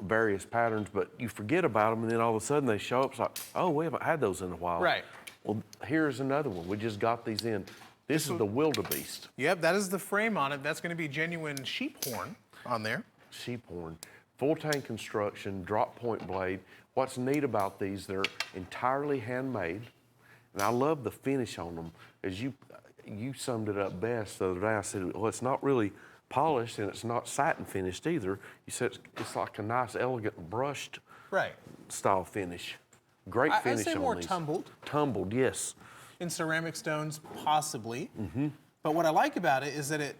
various patterns, but you forget about them, and then all of a sudden they show up. It's like, oh, we haven't had those in a while. Right. Well, here's another one. We just got these in. This is the Wildebeest Yep, that is the frame on it. That's going to be genuine sheep horn on there. sheep horn. Full tank construction, drop point blade. What's neat about these, they're entirely handmade. And I love the finish on them. As you summed it up best the other day, I said, well, it's not really polished and it's not satin finished either. You said it's like a nice, elegant, brushed Right. style finish. Great I'd finish say on more these. tumbled. Tumbled, yes. In ceramic stones, possibly. But what I like about it is that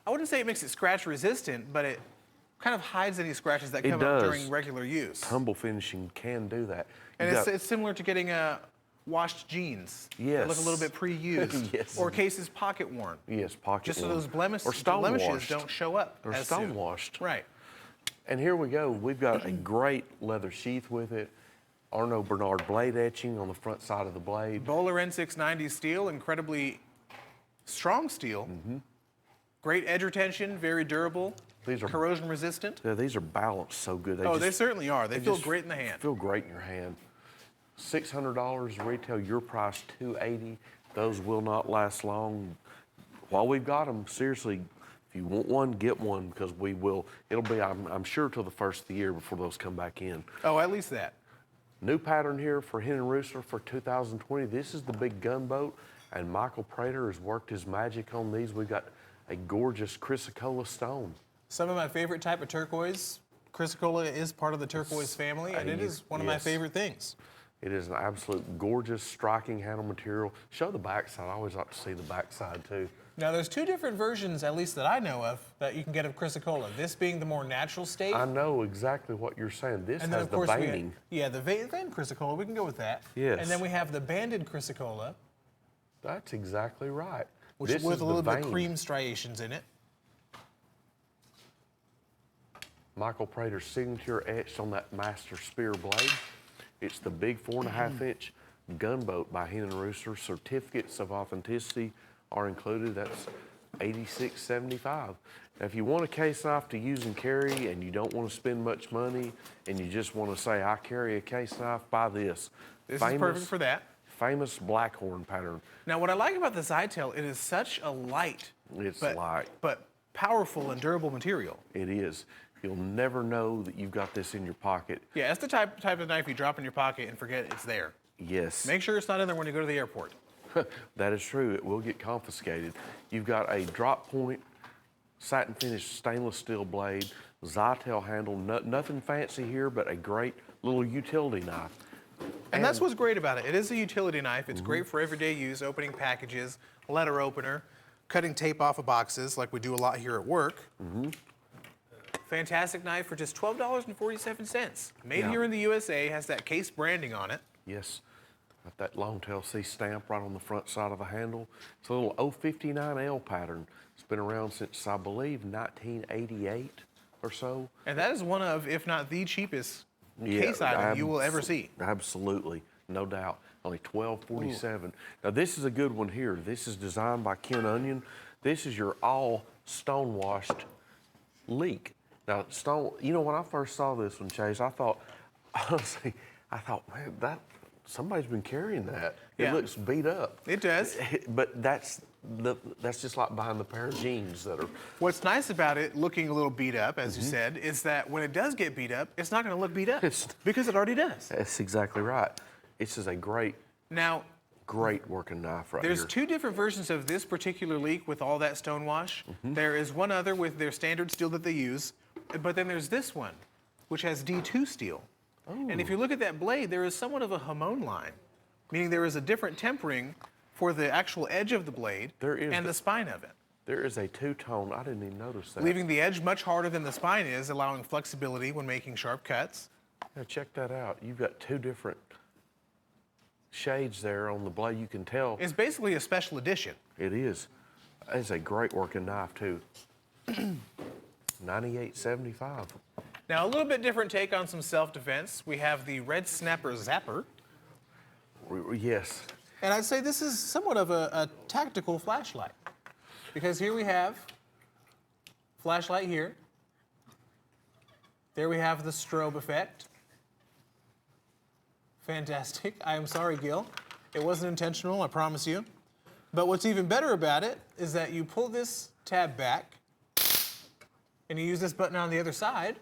I wouldn't say it makes it scratch resistant, but it kind of hides any scratches that It come up does. during regular use. Tumble finishing can do that. And You it's got- similar to getting washed jeans. Yes. That look a little bit pre-used. Yes. Or cases pocket worn. Yes, pocket Just so worn. those blemishes, Or stone blemishes washed. don't show up Or as stone soon. washed. Right. And here we go. We've got a great leather sheath with it. Arno Bernard blade etching on the front side of the blade. Bowler N690 steel, incredibly strong steel. Great edge retention, very durable. These are corrosion resistant. Yeah, these are balanced so good. They certainly are. They feel just great in the hand. Feel great in your hand. $600 retail, your price $280. Those will not last long. While we've got them, seriously, if you want one, get one because we will. It'll be, I'm sure, till the first of the year before those come back in. Oh, at least that. New pattern here for Hen and Rooster for 2020. This is the big gunboat, and Michael Prater has worked his magic on these. We've got a gorgeous chrysocolla stone. Some of my favorite type of turquoise. Chrysocolla is part of the turquoise family, and it is one of my favorite things. It is an absolute gorgeous, striking handle material. Show the backside. I always like to see the backside too. Now, there's two different versions, at least that I know of, that you can get of chrysocolla. This being the more natural state. I know exactly what you're saying. This And then, has of the course, veining. the veined chrysocolla. We can go with that. Yes. And then we have the banded chrysocolla, That's exactly right. which This with is a the little bit of vein. cream striations in it. Michael Prater's signature etched on that master spear blade. It's the big 4.5 inch gunboat by Hen and Rooster. Certificates of authenticity are included. That's $86.75. Now, if you want a case knife to use and carry and you don't want to spend much money and you just want to say, I carry a case knife, buy this. This is perfect for that. Famous Blackhorn pattern. Now, what I like about this eye-tail, it is such a light, It's but, light. but powerful and durable material. It is. You'll never know that you've got this in your pocket. Yeah, that's the type of knife you drop in your pocket and forget it's there. Yes. Make sure it's not in there when you go to the airport. That is true. It will get confiscated. You've got a drop point, satin finished stainless steel blade, Zytel handle, nothing fancy here, but a great little utility knife. And that's what's great about it. It is a utility knife. It's great for everyday use, opening packages, letter opener, cutting tape off of boxes like we do a lot here at work. Fantastic knife for just $12.47. Made here in the USA, has that case branding on it. Yes. Got that long tail C stamp right on the front side of the handle. It's a little 059L pattern. It's been around since, I believe, 1988 or so. And that is one of, if not the cheapest case item you will ever see. Absolutely, no doubt. Only $12.47. Now this is a good one here. This is designed by Ken Onion. This is your all stone washed leak. Now stone, you know, when I first saw this one, Chase, I thought, honestly, man, that somebody's been carrying that. It Yeah. looks beat up. It does. But that's just like buying the pair of jeans that are. What's nice about it, looking a little beat up, as you said, is that when it does get beat up, it's not going to look beat up because it already does. That's exactly right. This is a great working knife right here. There's two different versions of this particular leak with all that stone wash. There is one other with their standard steel that they use, but then there's this one, which has D2 steel. And if you look at that blade, there is somewhat of a Hamon line, meaning there is a different tempering for the actual edge of the blade and the spine of it. There is a two-tone. I didn't even notice that. Leaving the edge much harder than the spine is, allowing flexibility when making sharp cuts. Now check that out. You've got two different shades there on the blade. You can tell. It's basically a special edition. It is. It's a great working knife too. $98.75. Now, a little bit different take on some self-defense. We have the Red Snapper Zapper. Yes. And I'd say this is somewhat of a tactical flashlight. Because here we have flashlight here. There we have the strobe effect. Fantastic. I am sorry, Gil. It wasn't intentional, I promise you. But what's even better about it is that you pull this tab back and you use this button on the other side.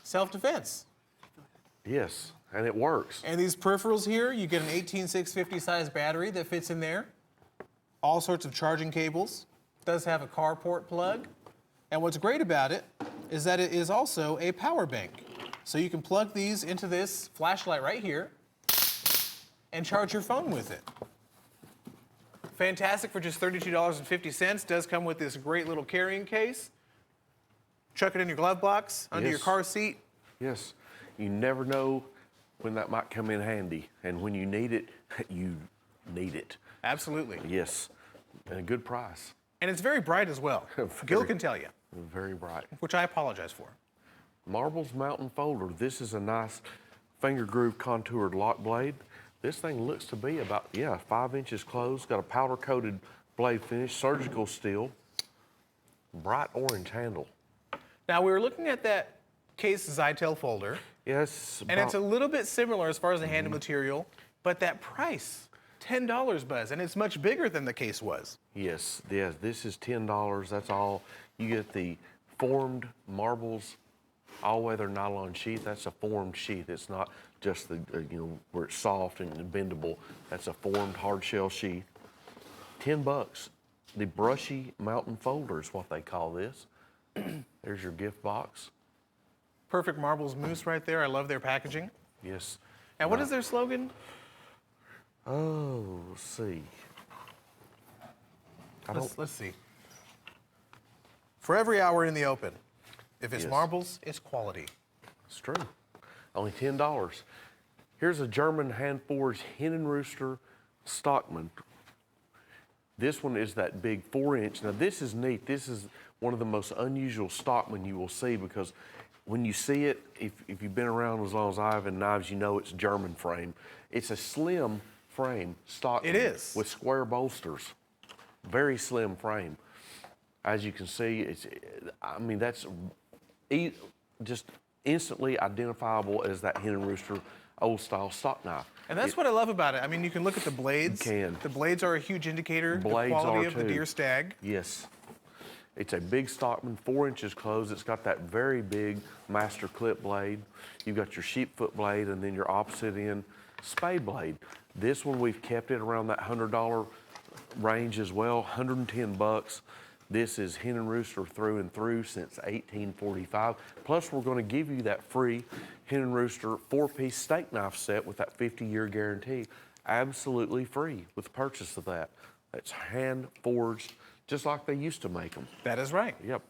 Self-defense. Yes, and it works. And these peripherals here, you get an 18650 size battery that fits in there. All sorts of charging cables. It does have a car port plug. And what's great about it is that it is also a power bank. So you can plug these into this flashlight right here and charge your phone with it. Fantastic for just $32.50. Does come with this great little carrying case. Chuck it in your glove box, under your car seat. Yes. You never know when that might come in handy. And when you need it, you need it. Absolutely. Yes, and a good price. And it's very bright as well. Gil can tell you, Very bright. which I apologize for. Marbles Mountain Folder. This is a nice finger groove contoured lock blade. This thing looks to be about, 5 inches closed. Got a powder coated blade finish, surgical steel, bright orange handle. Now, we were looking at that Case Zytel folder, Yes. and it's a little bit similar as far as the handle material, but that price, $10, Buzz, and it's much bigger than the Case was. Yes, this is $10. That's all. You get the formed marbles all-weather nylon sheath. That's a formed sheath. It's not just the, where it's soft and bendable. That's a formed hard shell sheath. $10. The brushy mountain folder is what they call this. There's your gift box. Perfect Marbles Mousse right there. I love their packaging. Yes. And what is their slogan? Oh, let's see. Let's see. For every hour in the open, if it's Yes. marbles, it's quality. It's true. Only $10. Here's a German hand-forged hen and rooster Stockman. This one is that big 4-inch. Now this is neat. This is one of the most unusual Stockman you will see because when you see it, if you've been around as long as I have in knives, you know it's German frame. It's a slim frame Stockman. It is. With square bolsters. Very slim frame. As you can see, that's just instantly identifiable as that hen and rooster old style stock knife. And that's what I love about it. I mean, you can look at the blades. You can. The blades are a huge indicator of the Blades quality are of the too. deer stag. Yes. It's a big Stockman, 4 inches closed. It's got that very big master clip blade. You've got your sheepfoot blade and then your opposite end spade blade. This one, we've kept it around that $100 range as well, 110 bucks. This is hen and rooster through and through since 1845. Plus, we're going to give you that free hen and rooster 4-piece steak knife set with that 50-year guarantee, absolutely free with purchase of that. That's hand forged, just like they used to make them. That is right. Yep.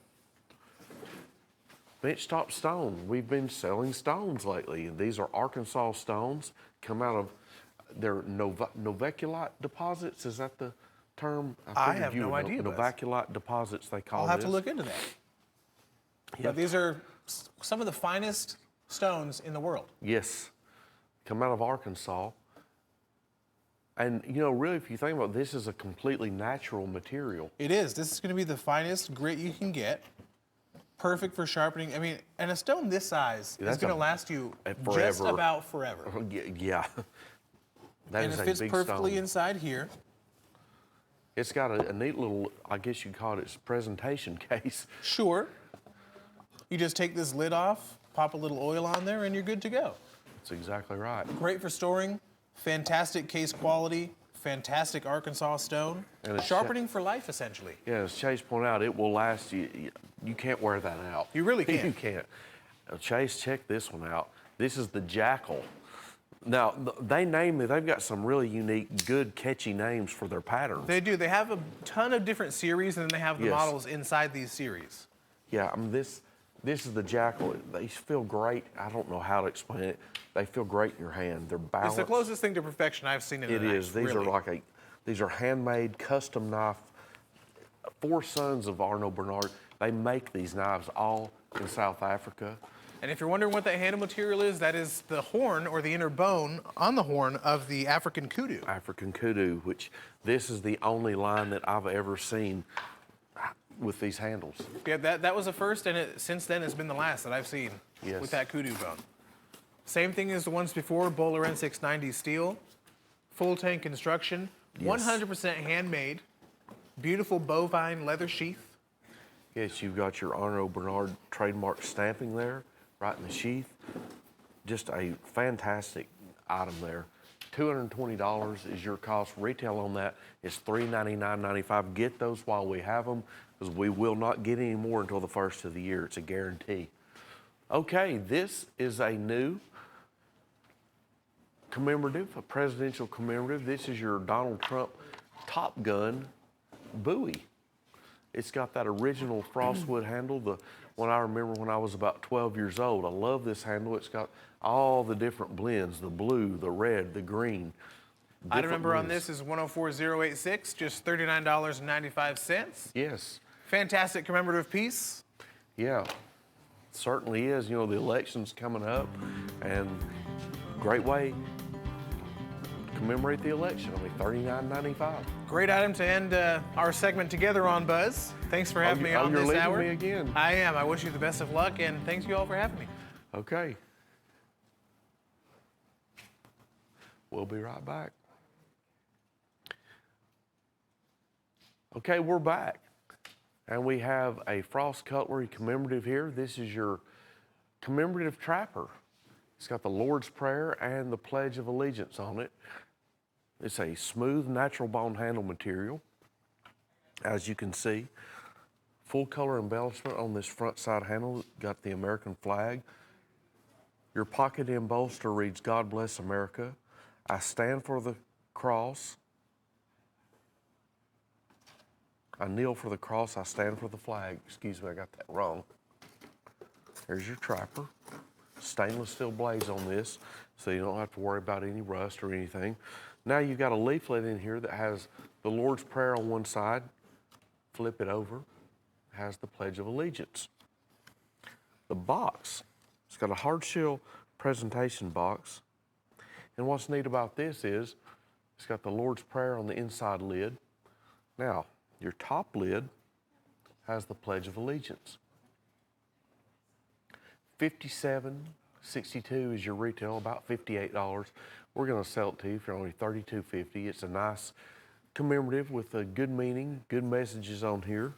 Benchtop stone. We've been selling stones lately. These are Arkansas stones, come out of their novaculite deposits. Is that the term? I figured have you no would know. idea, Buzz. Novaculite deposits, they call I'll have this. to look into that. Yep. But these are some of the finest stones in the world. Yes. Come out of Arkansas. And, really, if you think about it, this is a completely natural material. It is. This is going to be the finest grit you can get. Perfect for sharpening. I mean, and a stone this size is that's going to a- last you forever. just about forever. Yeah. That And is it a fits big perfectly stone. inside here. It's got a neat little, I guess you'd call it its presentation case. Sure. You just take this lid off, pop a little oil on there, and you're good to go. That's exactly right. Great for storing, fantastic case quality, fantastic Arkansas stone, And it's sharpening for life, essentially. Yeah, as Chase pointed out, it will last you. You can't wear that out. You really You can't. can't. Chase, check this one out. This is the Jackal. Now, they've got some really unique, good, catchy names for their patterns. They do. They have a ton of different series, and then they have the Yes. models inside these series. Yeah, this is the Jackal. They feel great. I don't know how to explain it. They feel great in your hand. They're balanced. It's the closest thing to perfection I've seen in a It knife. is. These really. are these are handmade, custom knife. 4 sons of Arno Bernard. They make these knives all in South Africa. And if you're wondering what that handle material is, that is the horn or the inner bone on the horn of the African kudu. African kudu, which this is the only line that I've ever seen with these handles. Yeah, that was the first, and since then it's been the last that I've seen Yes. with that kudu bone. Same thing as the ones before, Bowler N690 steel, full tank construction, Yes. 100% handmade, beautiful bovine leather sheath. Yes, you've got your Arno Bernard trademark stamping there, right in the sheath. Just a fantastic item there. $220 is your cost. Retail on that is $399.95. Get those while we have them, because we will not get any more until the first of the year. It's a guarantee. Okay, this is a new commemorative, a presidential commemorative. This is your Donald Trump Top Gun buoy. It's got that original frostwood handle, the when I remember when I was about 12 years old. I love this handle. It's got all the different blends, the blue, the red, the green. Item number on blends. this is 104086, just $39.95. Yes, Fantastic commemorative piece. yeah, certainly is. You know, the election's coming up, and great way to commemorate the election. Only $39.95. Great item to end our segment together on, Buzz. Thanks for having me on you're this leaving hour. me again. I am. I wish you the best of luck, and thanks you all for having me. Okay. We'll be right back. Okay, we're back. And we have a Frost Cutlery commemorative here. This is your commemorative trapper. It's got the Lord's Prayer and the Pledge of Allegiance on it. It's a smooth, natural bone handle material, as you can see. Full color embellishment on this front side handle. Got the American flag. Your pocket end bolster reads, "God bless America. I stand for the cross. I kneel for the cross. I stand for the flag." Excuse me, I got that wrong. There's your trapper. Stainless steel blades on this, so you don't have to worry about any rust or anything. Now you've got a leaflet in here that has the Lord's Prayer on one side. Flip it over, has the Pledge of Allegiance. The box, it's got a hard shell presentation box. And what's neat about this is it's got the Lord's Prayer on the inside lid. Now, your top lid has the Pledge of Allegiance. $57.62 is your retail, about $58. We're going to sell it to you for only $32.50. It's a nice commemorative with a good meaning, good messages on here.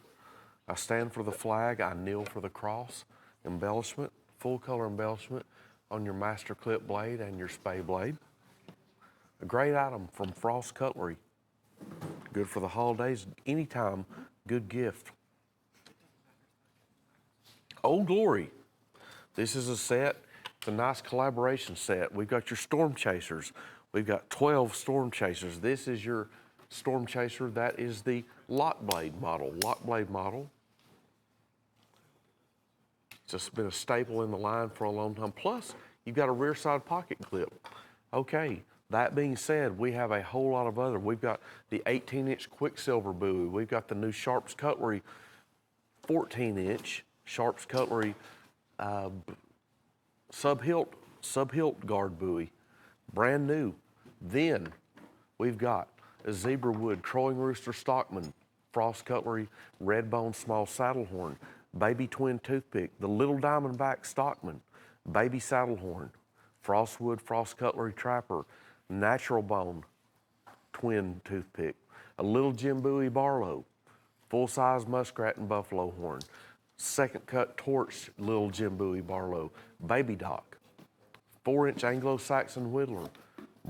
I stand for the flag, I kneel for the cross. Embellishment, full color embellishment on your master clip blade and your spay blade. A great item from Frost Cutlery. Good for the holidays, anytime, good gift. Old Glory. This is a set, it's a nice collaboration set. We've got your storm chasers. We've got 12 storm chasers. This is your storm chaser. That is the lock blade model. It's just been a staple in the line for a long time. Plus, you've got a rear side pocket clip. Okay, that being said, we have a whole lot of other. We've got the 18-inch Quicksilver buoy. We've got the new Sharps Cutlery 14-inch Sharps Cutlery sub-hilt guard buoy, brand new. Then we've got a zebra wood Crowing Rooster Stockman, Frost Cutlery red bone small saddle horn, baby twin toothpick, the little diamondback Stockman, baby saddle horn, Frostwood Frost Cutlery trapper, natural bone twin toothpick, a little Jim Bowie Barlow, full size muskrat and buffalo horn, second cut torch little Jim Bowie Barlow, baby dock, 4-inch Anglo-Saxon whittler,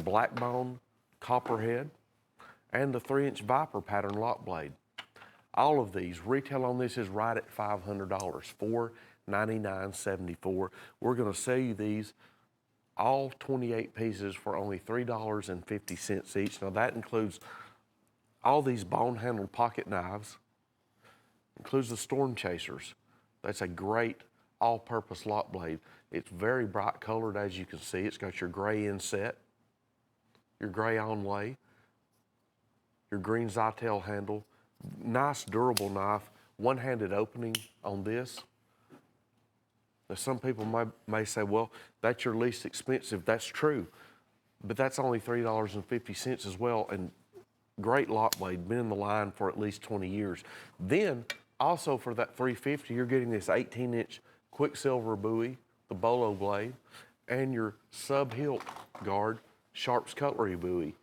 black bone copperhead, and the 3-inch Viper pattern lock blade. All of these, retail on this is right at $500, $499.74. We're gonna sell you these, all 28 pieces for only $3.50 each. Now that includes all these bone-handled pocket knives, includes the storm chasers. That's a great all-purpose lock blade. It's very bright colored, as you can see. It's got your gray inset, your gray onlay, your green Zytel handle, nice durable knife, one-handed opening on this. Now some people may say, well, that's your least expensive. That's true, but that's only $3.50 as well, and great lock blade, been in the line for at least 20 years. Then, also for that $3.50, you're getting this 18-inch Quicksilver buoy, the Bolo blade, and your sub-hilt guard Sharps Cutlery buoy.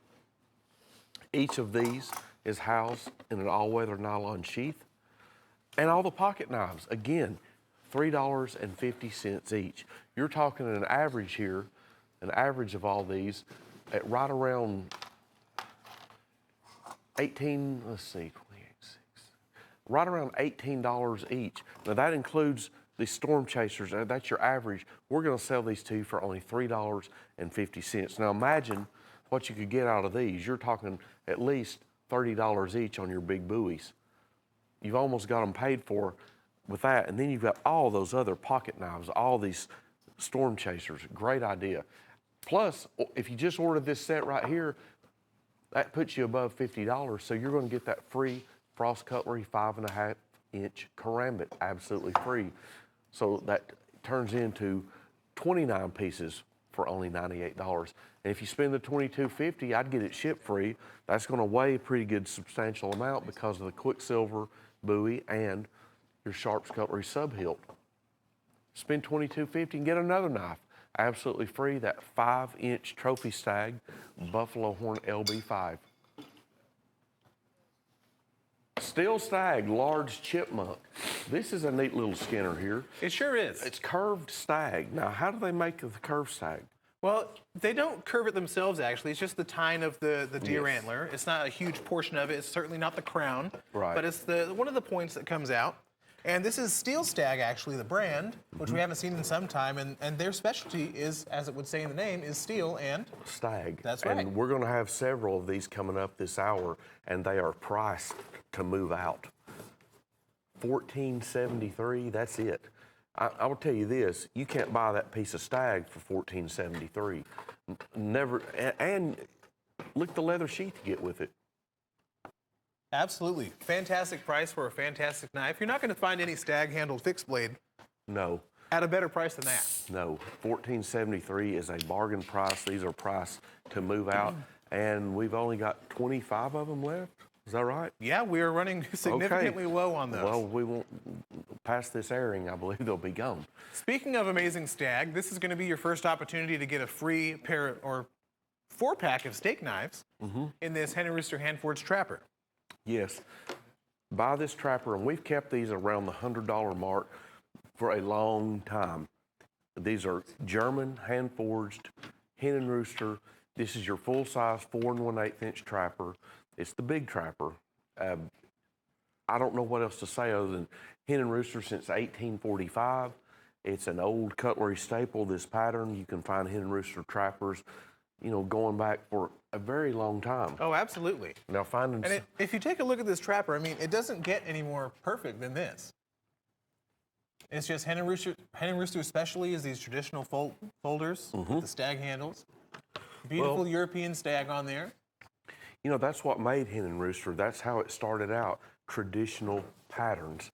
Each of these is housed in an all-weather nylon sheath. And all the pocket knives, again, $3.50 each. You're talking an average here, an average of all these, at right around 18, let's see, 28, 6, right around $18 each. Now that includes the storm chasers, that's your average. We're gonna sell these to you for only $3.50. Now imagine what you could get out of these. You're talking at least $30 each on your big buoys. You've almost got them paid for with that, and then you've got all those other pocket knives, all these storm chasers. Great idea. Plus, if you just order this set right here, that puts you above $50. So you're going to get that free Frost Cutlery 5.5-inch karambit, absolutely free. So that turns into 29 pieces for only $98. And if you spend the $22.50, I'd get it ship free. That's going to weigh a pretty good substantial amount because of the Quicksilver buoy and your Sharps Cutlery sub hilt. Spend $22.50 and get another knife, absolutely free. That 5-inch trophy stag, Buffalo Horn LB5. Steel stag, large chipmunk. This is a neat little Skinner here. It sure is. It's curved stag. Now, how do they make the curved stag? Well, they don't curve it themselves, actually. It's just the tine of the deer Yes. antler. It's not a huge portion of it. It's certainly not the crown. Right. But it's one of the points that comes out. And this is Steel Stag, actually, the brand, which we haven't seen in some time. And their specialty is, as it would say in the name, is steel and Stag. That's right. And we're going to have several of these coming up this hour, and they are priced to move out. $14.73, that's it. I will tell you this, you can't buy that piece of stag for $14.73. Never, and look at the leather sheath you get with it. absolutely fantastic price for a fantastic knife. You're not going to find any stag-handled fixed blade No, at a better price than that. no, $14.73 is a bargain price. These are priced to move out, and we've only got 25 of them left. Is that right? Yeah, we are running significantly low on those. Well, we won't pass this airing. I believe they'll be gone. Speaking of amazing stag, this is going to be your first opportunity to get a free pair or 4-pack of steak knives in this Hen and Rooster Handforged Trapper. Yes. Buy this trapper, and we've kept these around the $100 mark for a long time. These are German, hand-forged, Hen and Rooster. This is your full-size 4 1/8-inch trapper. It's the big trapper. I don't know what else to say other than Hen and Rooster since 1845. It's an old cutlery staple, this pattern. You can find Hen and Rooster trappers, you know, going back for a very long time. Oh, absolutely. Now finding And if you take a look at this trapper, I mean, it doesn't get any more perfect than this. It's just Hen and Rooster especially is these traditional folders, with the stag handles. Beautiful Well- European stag on there. You know, that's what made Hen and Rooster. That's how it started out, traditional patterns.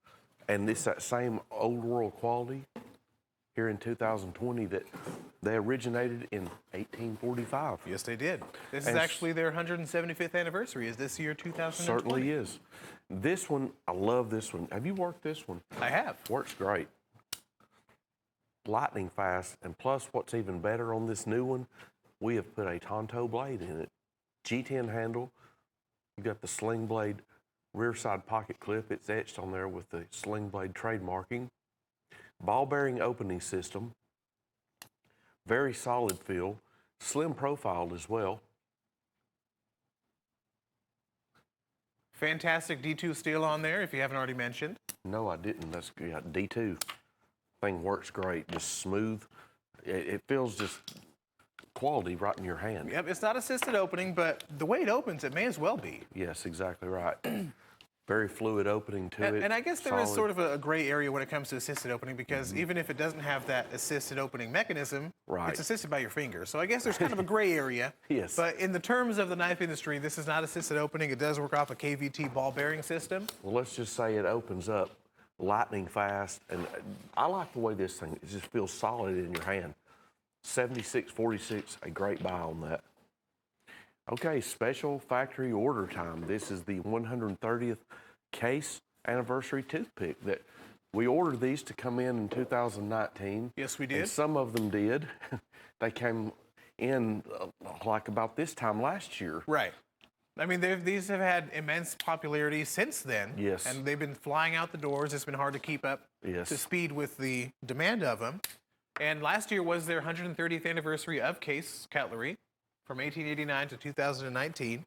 And it's that same old world quality here in 2020 that they originated in 1845. Yes, they did. This is And actually their 175th anniversary. Is this year 2020? Certainly is. This one, I love this one. Have you worked this one? I have. Works great. Lightning fast, and plus what's even better on this new one, we have put a Tonto blade in it. G10 handle. You've got the sling blade rear side pocket clip. It's etched on there with the sling blade trademarking. Ball bearing opening system. Very solid feel. Slim profiled as well. Fantastic D2 steel on there, if you haven't already mentioned. No, I didn't. That's yeah, D2. Thing works great. Just smooth. It feels just quality right in your hand. Yep, it's not assisted opening, but the way it opens, it may as well be. Yes, exactly right. Very fluid opening to it. And I guess there is solid. sort of a gray area when it comes to assisted opening because even if it doesn't have that assisted opening mechanism, Right. it's assisted by your finger. So I guess there's kind of a gray area. Yes. But in the terms of the knife industry, this is not assisted opening. It does work off a KVT ball bearing system. Well, let's just say it opens up lightning fast, and I like the way this thing, it just feels solid in your hand. 76.46, a great buy on that. Okay, special factory order time. This is the 130th case anniversary toothpick that we ordered these to come in 2019. Yes, we And did. some of them did. They came in like about this time last year. Right. I mean, these have had immense popularity since then. Yes. And they've been flying out the doors. It's been hard to keep up Yes. to speed with the demand of them. And last year was their 130th anniversary of Case Cutlery from 1889 to 2019.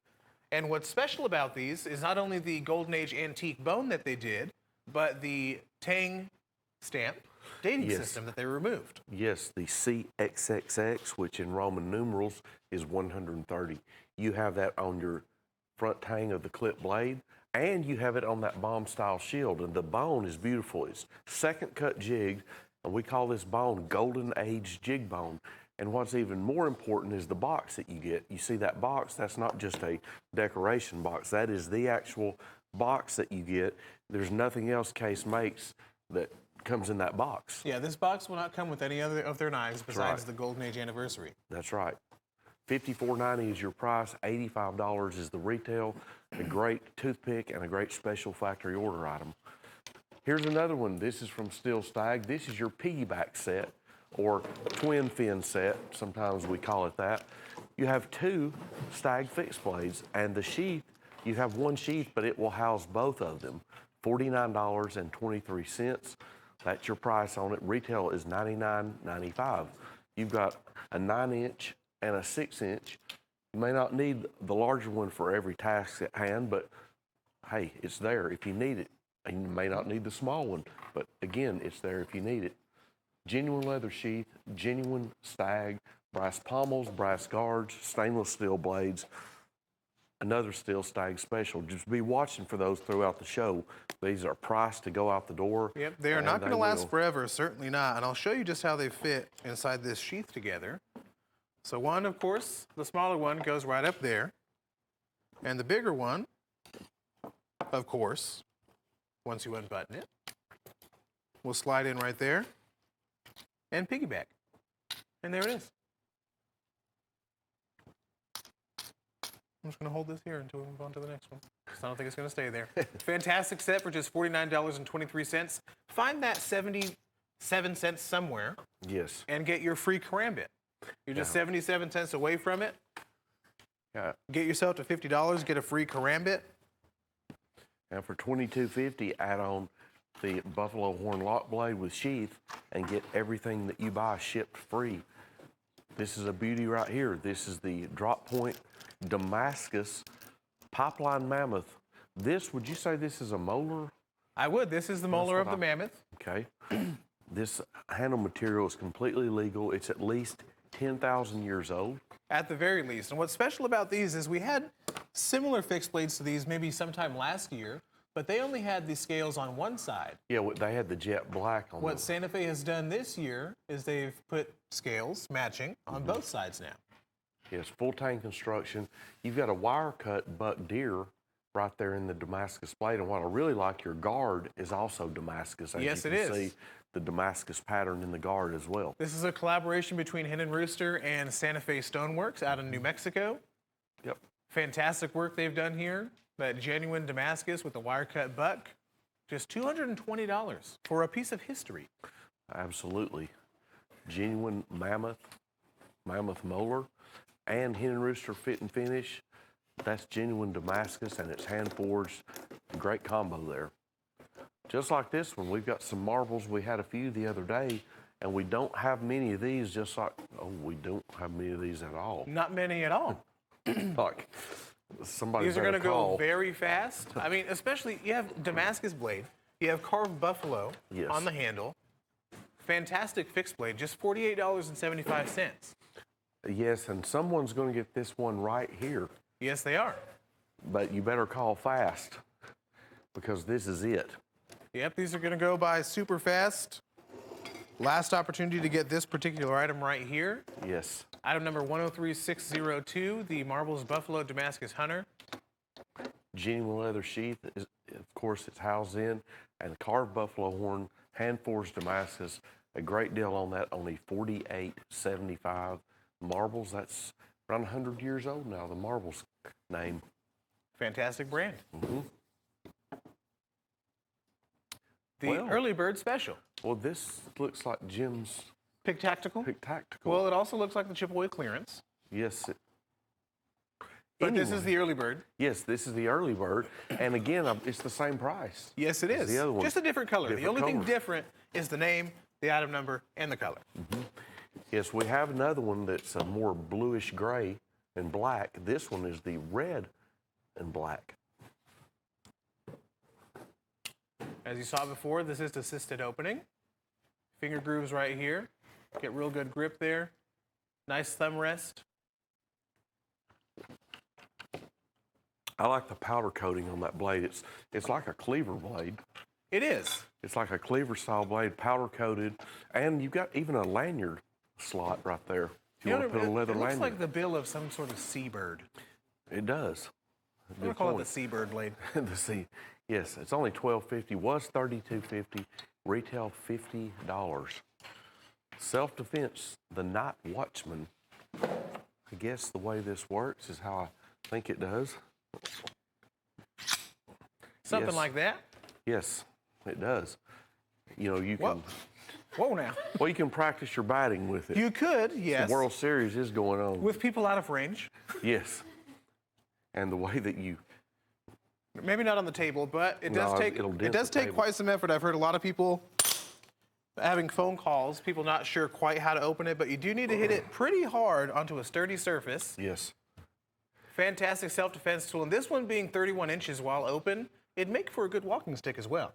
And what's special about these is not only the Golden Age antique bone that they did, but the Tang stamp dating Yes. system that they removed. Yes, the CXXX, which in Roman numerals is 130. You have that on your front tang of the clip blade. And you have it on that bomb style shield, and the bone is beautiful. It's second cut jigged, and we call this bone golden age jig bone. And what's even more important is the box that you get. You see that box? That's not just a decoration box. That is the actual box that you get. There's nothing else Case makes that comes in that box. Yeah, this box will not come with any other of their knives besides right. the Golden Age anniversary. That's right. $54.90 is your price. $85 is the retail. A great toothpick and a great special factory order item. Here's another one. This is from Steel Stag. This is your piggyback set or twin fin set. Sometimes we call it that. You have 2 Stag fixed blades, and the sheath, you have one sheath, but it will house both of them. $49.23. That's your price on it. Retail is $99.95. You've got a 9-inch and a 6-inch. You may not need the larger one for every task at hand, but hey, it's there if you need it. And you may not need the small one, but again, it's there if you need it. Genuine leather sheath, genuine Stag, brass pommels, brass guards, stainless steel blades, another Steel Stag special. Just be watching for those throughout the show. These are priced to go out the door. Yep, they are and not going to last will. forever, certainly not. And I'll show you just how they fit inside this sheath together. So one, of course, the smaller one goes right up there. And the bigger one, of course, once you unbutton it, will slide in right there and piggyback. And there it is. I'm just going to hold this here until we move on to the next one, because I don't think it's going to stay there. Fantastic set for just $49.23. Find that 77 cents somewhere Yes. and get your free karambit. You're just 77 cents away from it. Yeah. Get yourself to $50, get a free karambit. And for $22.50, add on the buffalo horn lock blade with sheath and get everything that you buy shipped free. This is a beauty right here. This is the drop point Damascus pipeline mammoth. This, would you say this is a molar? I would. This is the molar of the mammoth. Okay. This handle material is completely legal. It's at least 10,000 years old. At the very least. And what's special about these is we had similar fixed blades to these maybe sometime last year, but they only had the scales on one side. Yeah, they had the jet black on What them. Santa Fe has done this year is they've put scales matching on both sides now. Yes, full tang construction. You've got a wire cut buck deer right there in the Damascus blade. And what I really like, your guard is also Damascus. As Yes, you it can is. see the Damascus pattern in the guard as well. This is a collaboration between Hen and Rooster and Santa Fe Stoneworks out in New Mexico. Yep. Fantastic work they've done here. That genuine Damascus with the wire cut buck. Just $220 for a piece of history. Absolutely. Genuine mammoth molar, and Hen and Rooster fit and finish. That's genuine Damascus, and it's hand forged. Great combo there. Just like this one, we've got some marbles. We had a few the other day, and we don't have many of these. Just like, we don't have many of these at all. Not many at all. Like somebody These are better going to go call. very fast. I mean, especially you have Damascus blade. You have carved buffalo Yes. on the handle. Fantastic fixed blade, just $48.75. Yes, and someone's going to get this one right here, Yes, they are. but you better call fast because this is it. Yep, these are going to go by super fast. Last opportunity to get this particular item right here. Yes. Item number 103602, the Marbles Buffalo Damascus Hunter. Genuine leather sheath, is, of course, it's housed in, and carved buffalo horn, hand forged Damascus. A great deal on that, only $48.75. Marbles, that's around 100 years old now, the Marbles name. Fantastic brand. The Well. early bird special. Well, this looks like Jim's Pick Tactical. Pick Tactical. Well, it also looks like the Chippewa clearance. Yes. But this Anyway. is the early bird. Yes, this is the early bird, and again, it's the same price. Yes, it as is. the other one. Just a different color. The Different only thing color. different is the name, the item number, and the color. Yes, we have another one that's a more bluish gray and black. This one is the red and black. As you saw before, this is assisted opening. Finger grooves right here. Get real good grip there. Nice thumb rest. I like the powder coating on that blade. It's like a cleaver blade. It is. It's like a cleaver style blade, powder coated, and you've got even a lanyard slot right there. If you want to put a leather it looks lanyard. like the bill of some sort of seabird. It does. I'm gonna call it the seabird blade. The sea. Yes, it's only $12.50. Was $32.50. Retail $50. Self-defense, the night watchman. I guess the way this works is how I think it does. Something Yes. like that. Yes, it does. You know, you Whoa. can. Whoa now. Well, you can practice your batting with it. You could, yes. The World Series is going on. With people out of range. Yes. And the way that you. Maybe not on the table, but it does No, take it'll it dent does the take table. quite some effort. I've heard a lot of people having phone calls, people not sure quite how to open it, but you do need to hit it pretty hard onto a sturdy surface. Yes. Fantastic self-defense tool, and this one being 31 inches while open, it'd make for a good walking stick as well.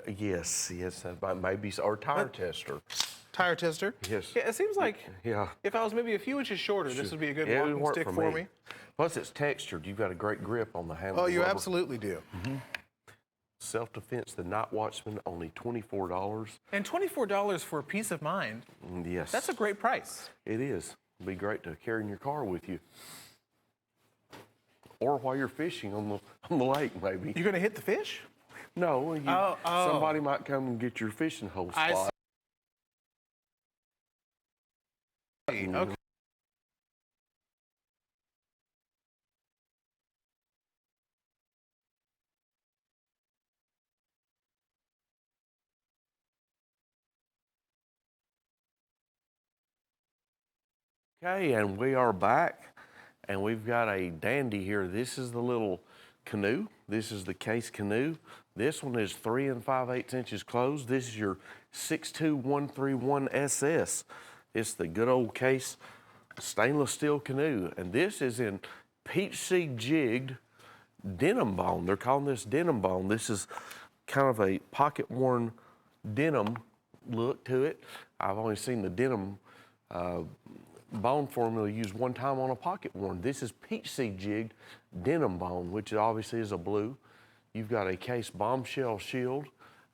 Yes, maybe, or tire tester. Tire tester. Yes. Yeah, it seems like Yeah. if I was maybe a few inches shorter, this would be a good Yeah, it would walking work stick for me. Plus, it's textured. You've got a great grip on the handle. Oh, you rubber. absolutely do. Self-defense, the Night Watchman, only $24. And $24 for peace of mind, Yes. that's a great price. It is. It'd be great to carry in your car with you. Or while you're fishing on the lake, maybe. You're gonna hit the fish? No, Oh. somebody might come and get your fishing hole I spot. see. Okay. Okay, and we are back, and we've got a dandy here. This is the little canoe. This is the case canoe. This one is 3 5/8 inches closed. This is your 62131 SS. It's the good old case stainless steel canoe, and this is in peach seed jigged denim bone. They're calling this denim bone. This is kind of a pocket worn denim look to it. I've only seen the denim bone formula used one time on a pocket worn. This is peach seed jigged denim bone, which obviously is a blue. You've got a case bombshell shield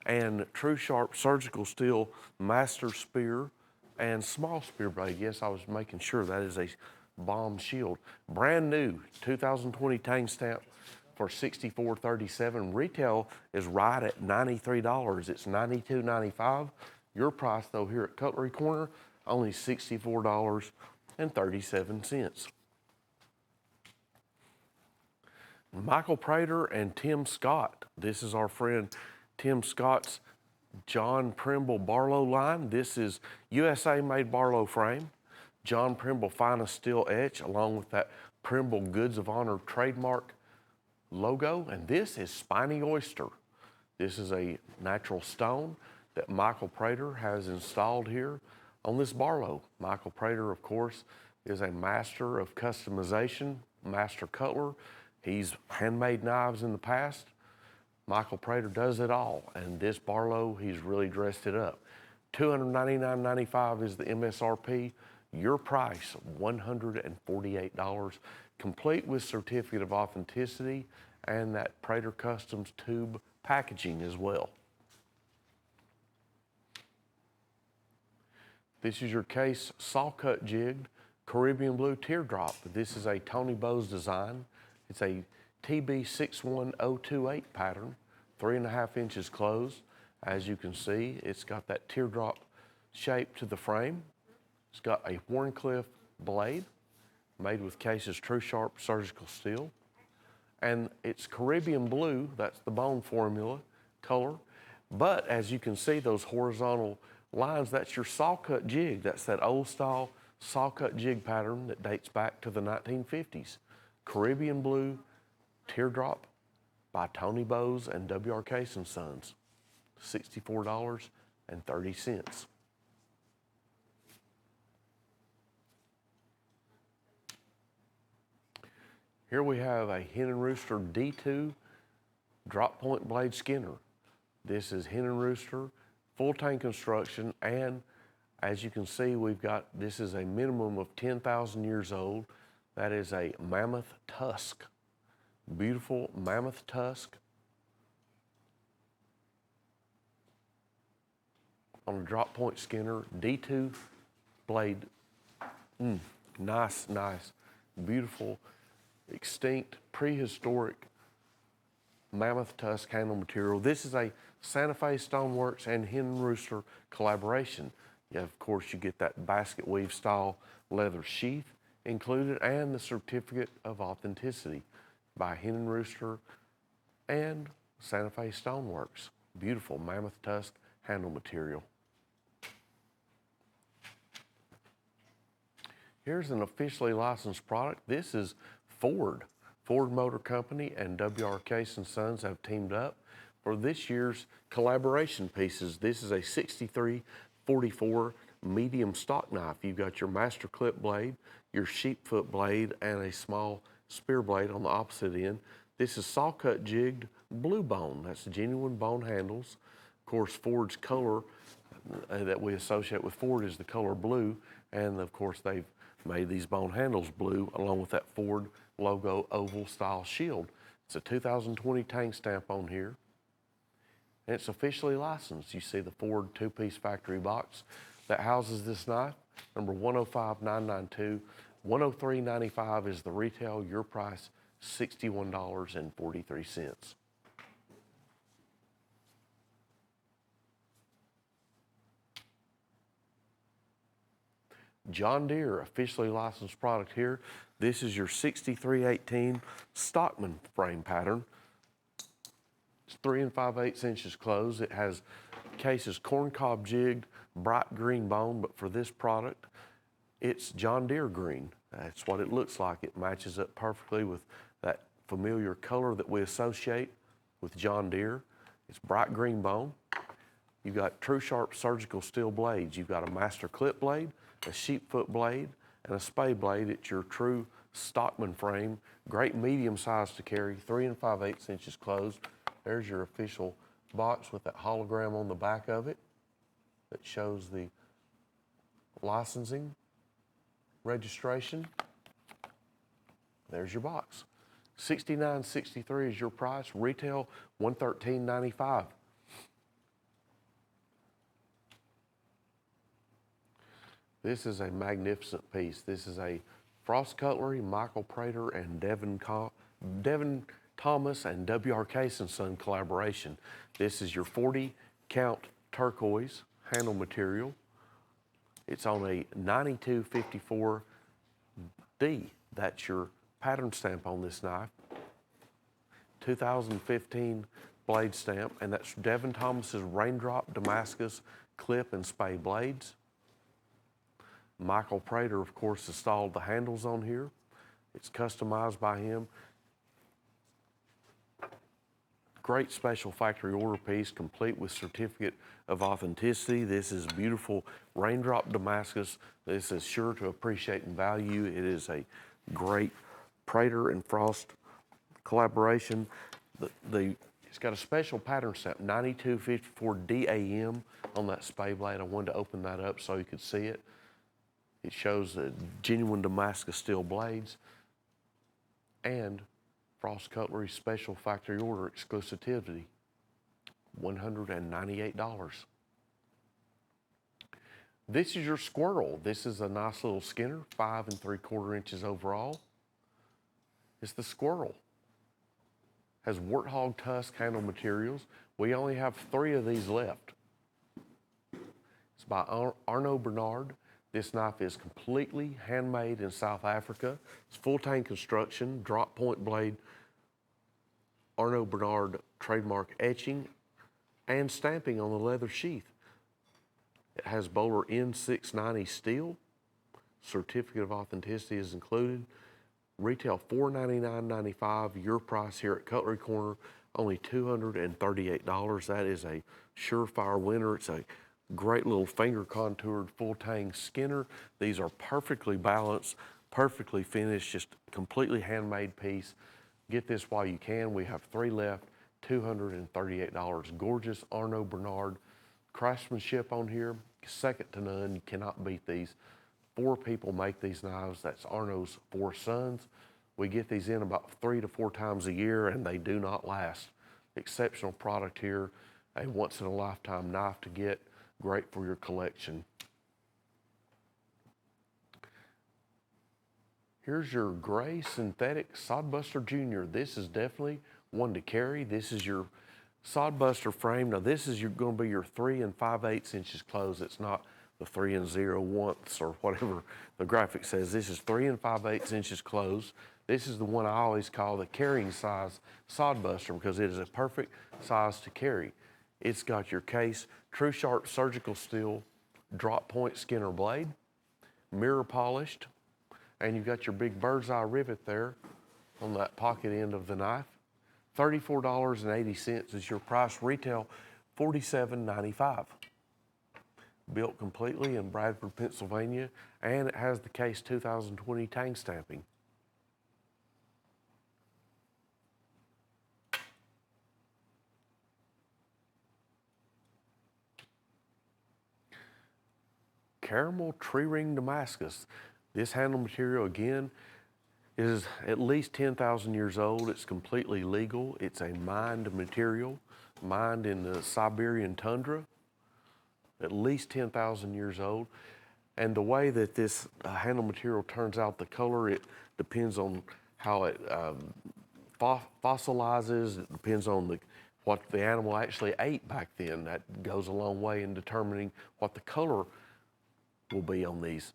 and true sharp surgical steel master spear and small spear blade. Yes, I was making sure that is a bomb shield. Brand new 2020 tang stamp for $64.37. Retail is right at $93. It's $92.95. Your price though here at Cutlery Corner, only $64.37. Michael Prater and Tim Scott. This is our friend Tim Scott's John Primble Barlow line. This is USA made Barlow frame. John Primble finest steel etch along with that Primble Goods of Honor trademark logo. And this is Spiny Oyster. This is a natural stone that Michael Prater has installed here on this Barlow. Michael Prater, of course, is a master of customization, master cutler. He's handmade knives in the past. Michael Prater does it all, and this Barlow, he's really dressed it up. $299.95 is the MSRP. Your price, $148, complete with certificate of authenticity and that Prater Customs tube packaging as well. This is your case saw cut jigged Caribbean blue teardrop. This is a Tony Bowes design. It's a TB61028 pattern, 3 1/2 inches closed. As you can see, it's got that teardrop shape to the frame. It's got a Wharncliffe blade made with case's true sharp surgical steel. And it's Caribbean blue, that's the bone formula color. But as you can see, those horizontal lines, that's your saw cut jig. That's that old style saw cut jig pattern that dates back to the 1950s. Caribbean blue teardrop by Tony Bowes and W.R. Case and Sons. $64.30. Here we have a Hen and Rooster D2 drop point blade skinner. This is Hen and Rooster, full tank construction, and as you can see, this is a minimum of 10,000 years old. That is a mammoth tusk. Beautiful mammoth tusk on a drop point skinner, D2 blade. Nice, nice, beautiful, extinct, prehistoric mammoth tusk handle material. This is a Santa Fe Stoneworks and Hen Rooster collaboration. Yeah, of course, you get that basket weave style leather sheath included and the certificate of authenticity by Hen Rooster and Santa Fe Stoneworks. Beautiful mammoth tusk handle material. Here's an officially licensed product. This is Ford. Ford Motor Company and W.R. Case & Sons have teamed up for this year's collaboration pieces. This is a 6344 medium stock knife. You've got your master clip blade, your sheepfoot blade, and a small spear blade on the opposite end. This is saw cut jigged blue bone. That's genuine bone handles. Of course, Ford's color that we associate with Ford is the color blue, and of course they've made these bone handles blue along with that Ford logo oval style shield. It's a 2020 tank stamp on here, and it's officially licensed. You see the Ford two-piece factory box that houses this knife. Number 105992, 103.95 is the retail. Your price $61.43. John Deere, officially licensed product here. This is your 6318 Stockman frame pattern. It's 3 5/8 inches closed. It has cases corncob jigged, bright green bone, but for this product, it's John Deere green. That's what it looks like. It matches up perfectly with that familiar color that we associate with John Deere. It's bright green bone. You've got true sharp surgical steel blades. You've got a master clip blade, a sheepfoot blade, and a spade blade. It's your true Stockman frame. Great medium size to carry, 3 5/8 inches closed. There's your official box with that hologram on the back of it that shows the licensing, registration. There's your box. $69.63 is your price. Retail $113.95. This is a magnificent piece. This is a Frost Cutlery, Michael Prater, and Devin Thomas and W.R. Case & Son collaboration. This is your 40 count turquoise handle material. It's on a 9254D. That's your pattern stamp on this knife. 2015 blade stamp, and that's Devin Thomas's Raindrop Damascus clip and spade blades. Michael Prater, of course, installed the handles on here. It's customized by him. Great special factory order piece, complete with certificate of authenticity. This is beautiful Raindrop Damascus. This is sure to appreciate in value. It is a great Prater and Frost collaboration. It's got a special pattern stamp, 9254 DAM on that spade blade. I wanted to open that up so you could see it. It shows the genuine Damascus steel blades and Frost Cutlery special factory order exclusivity, $198. This is your squirrel. This is a nice little Skinner, 5 3/4 inches overall. It's the squirrel. Has warthog tusk handle materials. We only have 3 of these left. It's by Arno Bernard. This knife is completely handmade in South Africa. It's full tang construction, drop point blade, Arno Bernard trademark etching and stamping on the leather sheath. It has Bowler N690 steel. Certificate of authenticity is included. Retail $499.95. Your price here at Cutlery Corner, only $238. That is a surefire winner. It's a great little finger contoured full tang Skinner. These are perfectly balanced, perfectly finished, just completely handmade piece. Get this while you can. We have 3 left, $238. Gorgeous Arno Bernard craftsmanship on here, second to none. You cannot beat these. 4 people make these knives. That's Arno's 4 sons. We get these in about 3 to 4 times a year, and they do not last. Exceptional product here, a once-in-a-lifetime knife to get, great for your collection. Here's your gray synthetic Sodbuster Junior. This is definitely one to carry. This is your Sodbuster frame. Now this is going to be your 3 5/8 inches closed. It's not the 3 0/1 or whatever the graphic says. This is 3 5/8 inches closed. This is the one I always call the carrying size Sodbuster because it is a perfect size to carry. It's got your case, true sharp surgical steel, drop point Skinner blade, mirror polished, and you've got your big bird's eye rivet there on that pocket end of the knife. $34.80 is your price. Retail $47.95. Built completely in Bradford, Pennsylvania, and it has the case 2020 tang stamping. Caramel tree ring Damascus. This handle material again is at least 10,000 years old. It's completely legal. It's a mined material, mined in the Siberian tundra, at least 10,000 years old. And the way that this handle material turns out, the color, it depends on how it fossilizes. It depends on what the animal actually ate back then. That goes a long way in determining what the color will be on these.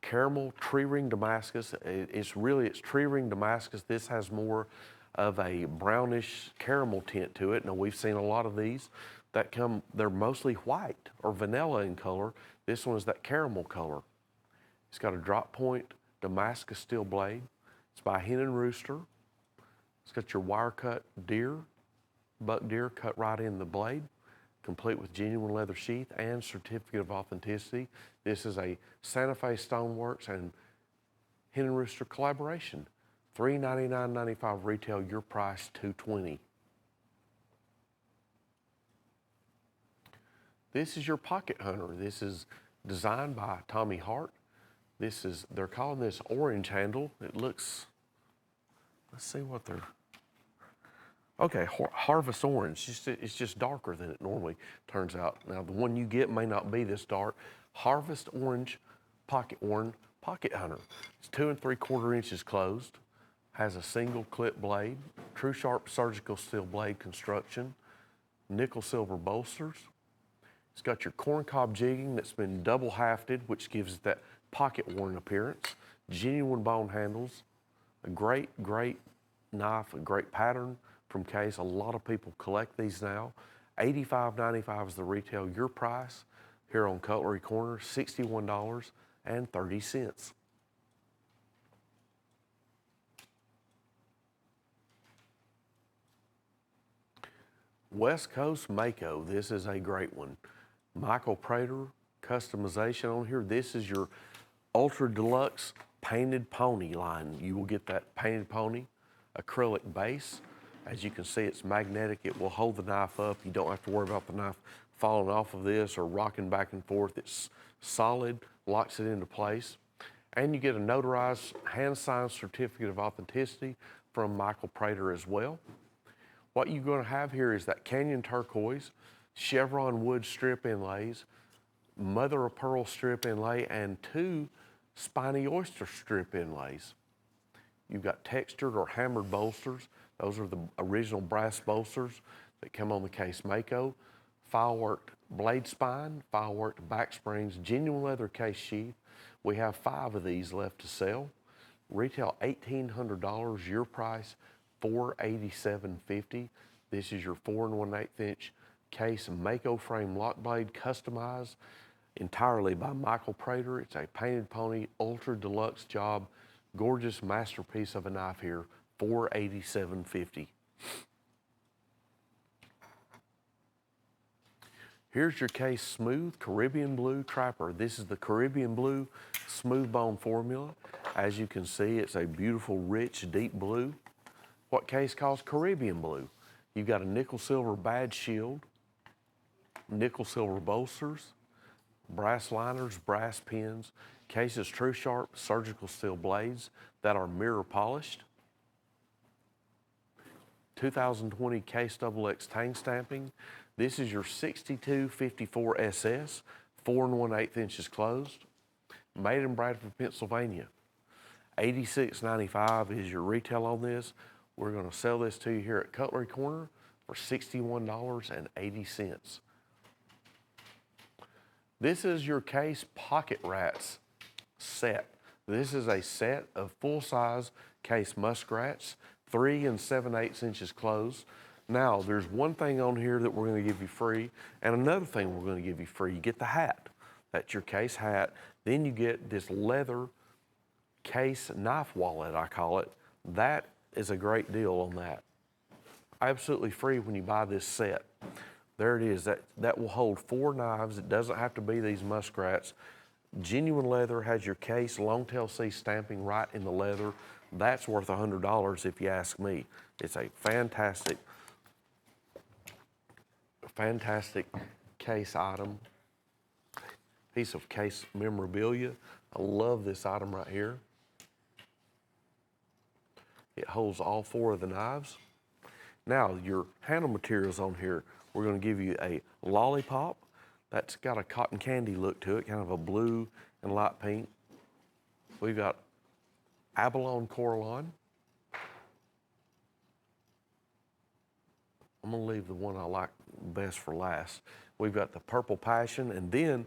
Caramel tree ring Damascus. It's tree ring Damascus. This has more of a brownish caramel tint to it. Now we've seen a lot of these that they're mostly white or vanilla in color. This one is that caramel color. It's got a drop point Damascus steel blade. It's by Hen and Rooster. It's got your wire cut deer, buck deer cut right in the blade, complete with genuine leather sheath and certificate of authenticity. This is a Santa Fe Stoneworks and Hen and Rooster collaboration. $399.95 retail, your price $220. This is your pocket hunter. This is designed by Tommy Hart. They're calling this orange handle. It looks, let's see what they're, okay, Harvest Orange. It's just darker than it normally turns out. Now, the one you get may not be this dark. Harvest Orange Pocket Hunter. It's 2 3/4 inches closed. Has a single clip blade, true sharp surgical steel blade construction, nickel silver bolsters. It's got your corncob jigging that's been double hafted, which gives it that pocket worn appearance. Genuine bone handles. A great knife, a great pattern from case. A lot of people collect these now. $85.95 is the retail. Your price here on Cutlery Corner, $61.30. West Coast Mako. This is a great one. Michael Prater customization on here. This is your Ultra Deluxe Painted Pony line. You will get that Painted Pony acrylic base. As you can see, it's magnetic. It will hold the knife up. You don't have to worry about the knife falling off of this or rocking back and forth. It's solid, locks it into place. And you get a notarized hand-signed certificate of authenticity from Michael Prater as well. What you're going to have here is that Canyon Turquoise, chevron wood strip inlays, mother of pearl strip inlay, and 2 spiny oyster strip inlays. You've got textured or hammered bolsters. Those are the original brass bolsters that come on the case Mako. File-worked blade spine, file-worked back springs, genuine leather case sheath. We have 5 of these left to sell. Retail $1,800, your price $487.50. This is your 4 1/8 inch case Mako frame lock blade, customized entirely by Michael Prater. It's a Painted Pony Ultra Deluxe job. Gorgeous masterpiece of a knife here, $487.50. Here's your case Smooth Caribbean Blue Trapper. This is the Caribbean Blue Smooth Bone formula. As you can see, it's a beautiful, rich, deep blue. What case calls Caribbean Blue? You've got a nickel silver badge shield, nickel silver bolsters, brass liners, brass pins. Case's True Sharp surgical steel blades that are mirror polished. 2020 Case XX tang stamping. This is your 6254 SS, 4 1/8 inches closed. Made in Bradford, Pennsylvania. $86.95 is your retail on this. We're going to sell this to you here at Cutlery Corner for $61.80. This is your Case Pocket Rats set. This is a set of full-size Case muskrats, 3 7/8 inches closed. Now, there's one thing on here that we're going to give you free, and another thing we're going to give you free. You get the hat. That's your Case hat. Then you get this leather Case knife wallet, I call it. That is a great deal on that. Absolutely free when you buy this set. There it is. That will hold 4 knives. It doesn't have to be these muskrats. Genuine leather, has your Case Longtail C stamping right in the leather. That's worth $100 if you ask me. It's a fantastic Case item. Piece of Case memorabilia. I love this item right here. It holds all 4 of the knives. Now, your handle materials on here, we're going to give you a lollipop. That's got a cotton candy look to it, kind of a blue and light pink. We've got abalone coralline. I'm going to leave the one I like best for last. We've got the purple passion, and then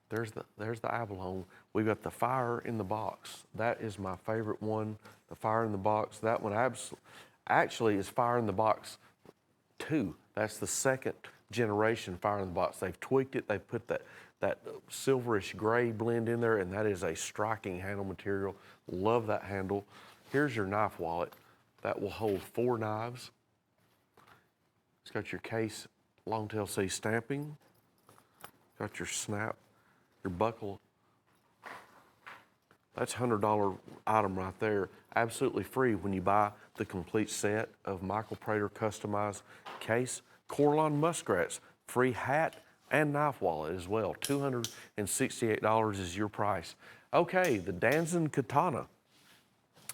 there's the abalone. We've got the fire in the box. That is my favorite one, the fire in the box. That one actually is fire in the box 2. That's the second generation fire in the box. They've tweaked it. They've put that silverish gray blend in there, and that is a striking handle material. Love that handle. Here's your knife wallet. That will hold 4 knives. It's got your Case Longtail C stamping. Got your snap, your buckle. That's a $100 item right there. Absolutely free when you buy the complete set of Michael Prater customized Case Coralline muskrats. Free hat and knife wallet as well. $268 is your price. Okay, the Danzen Katana.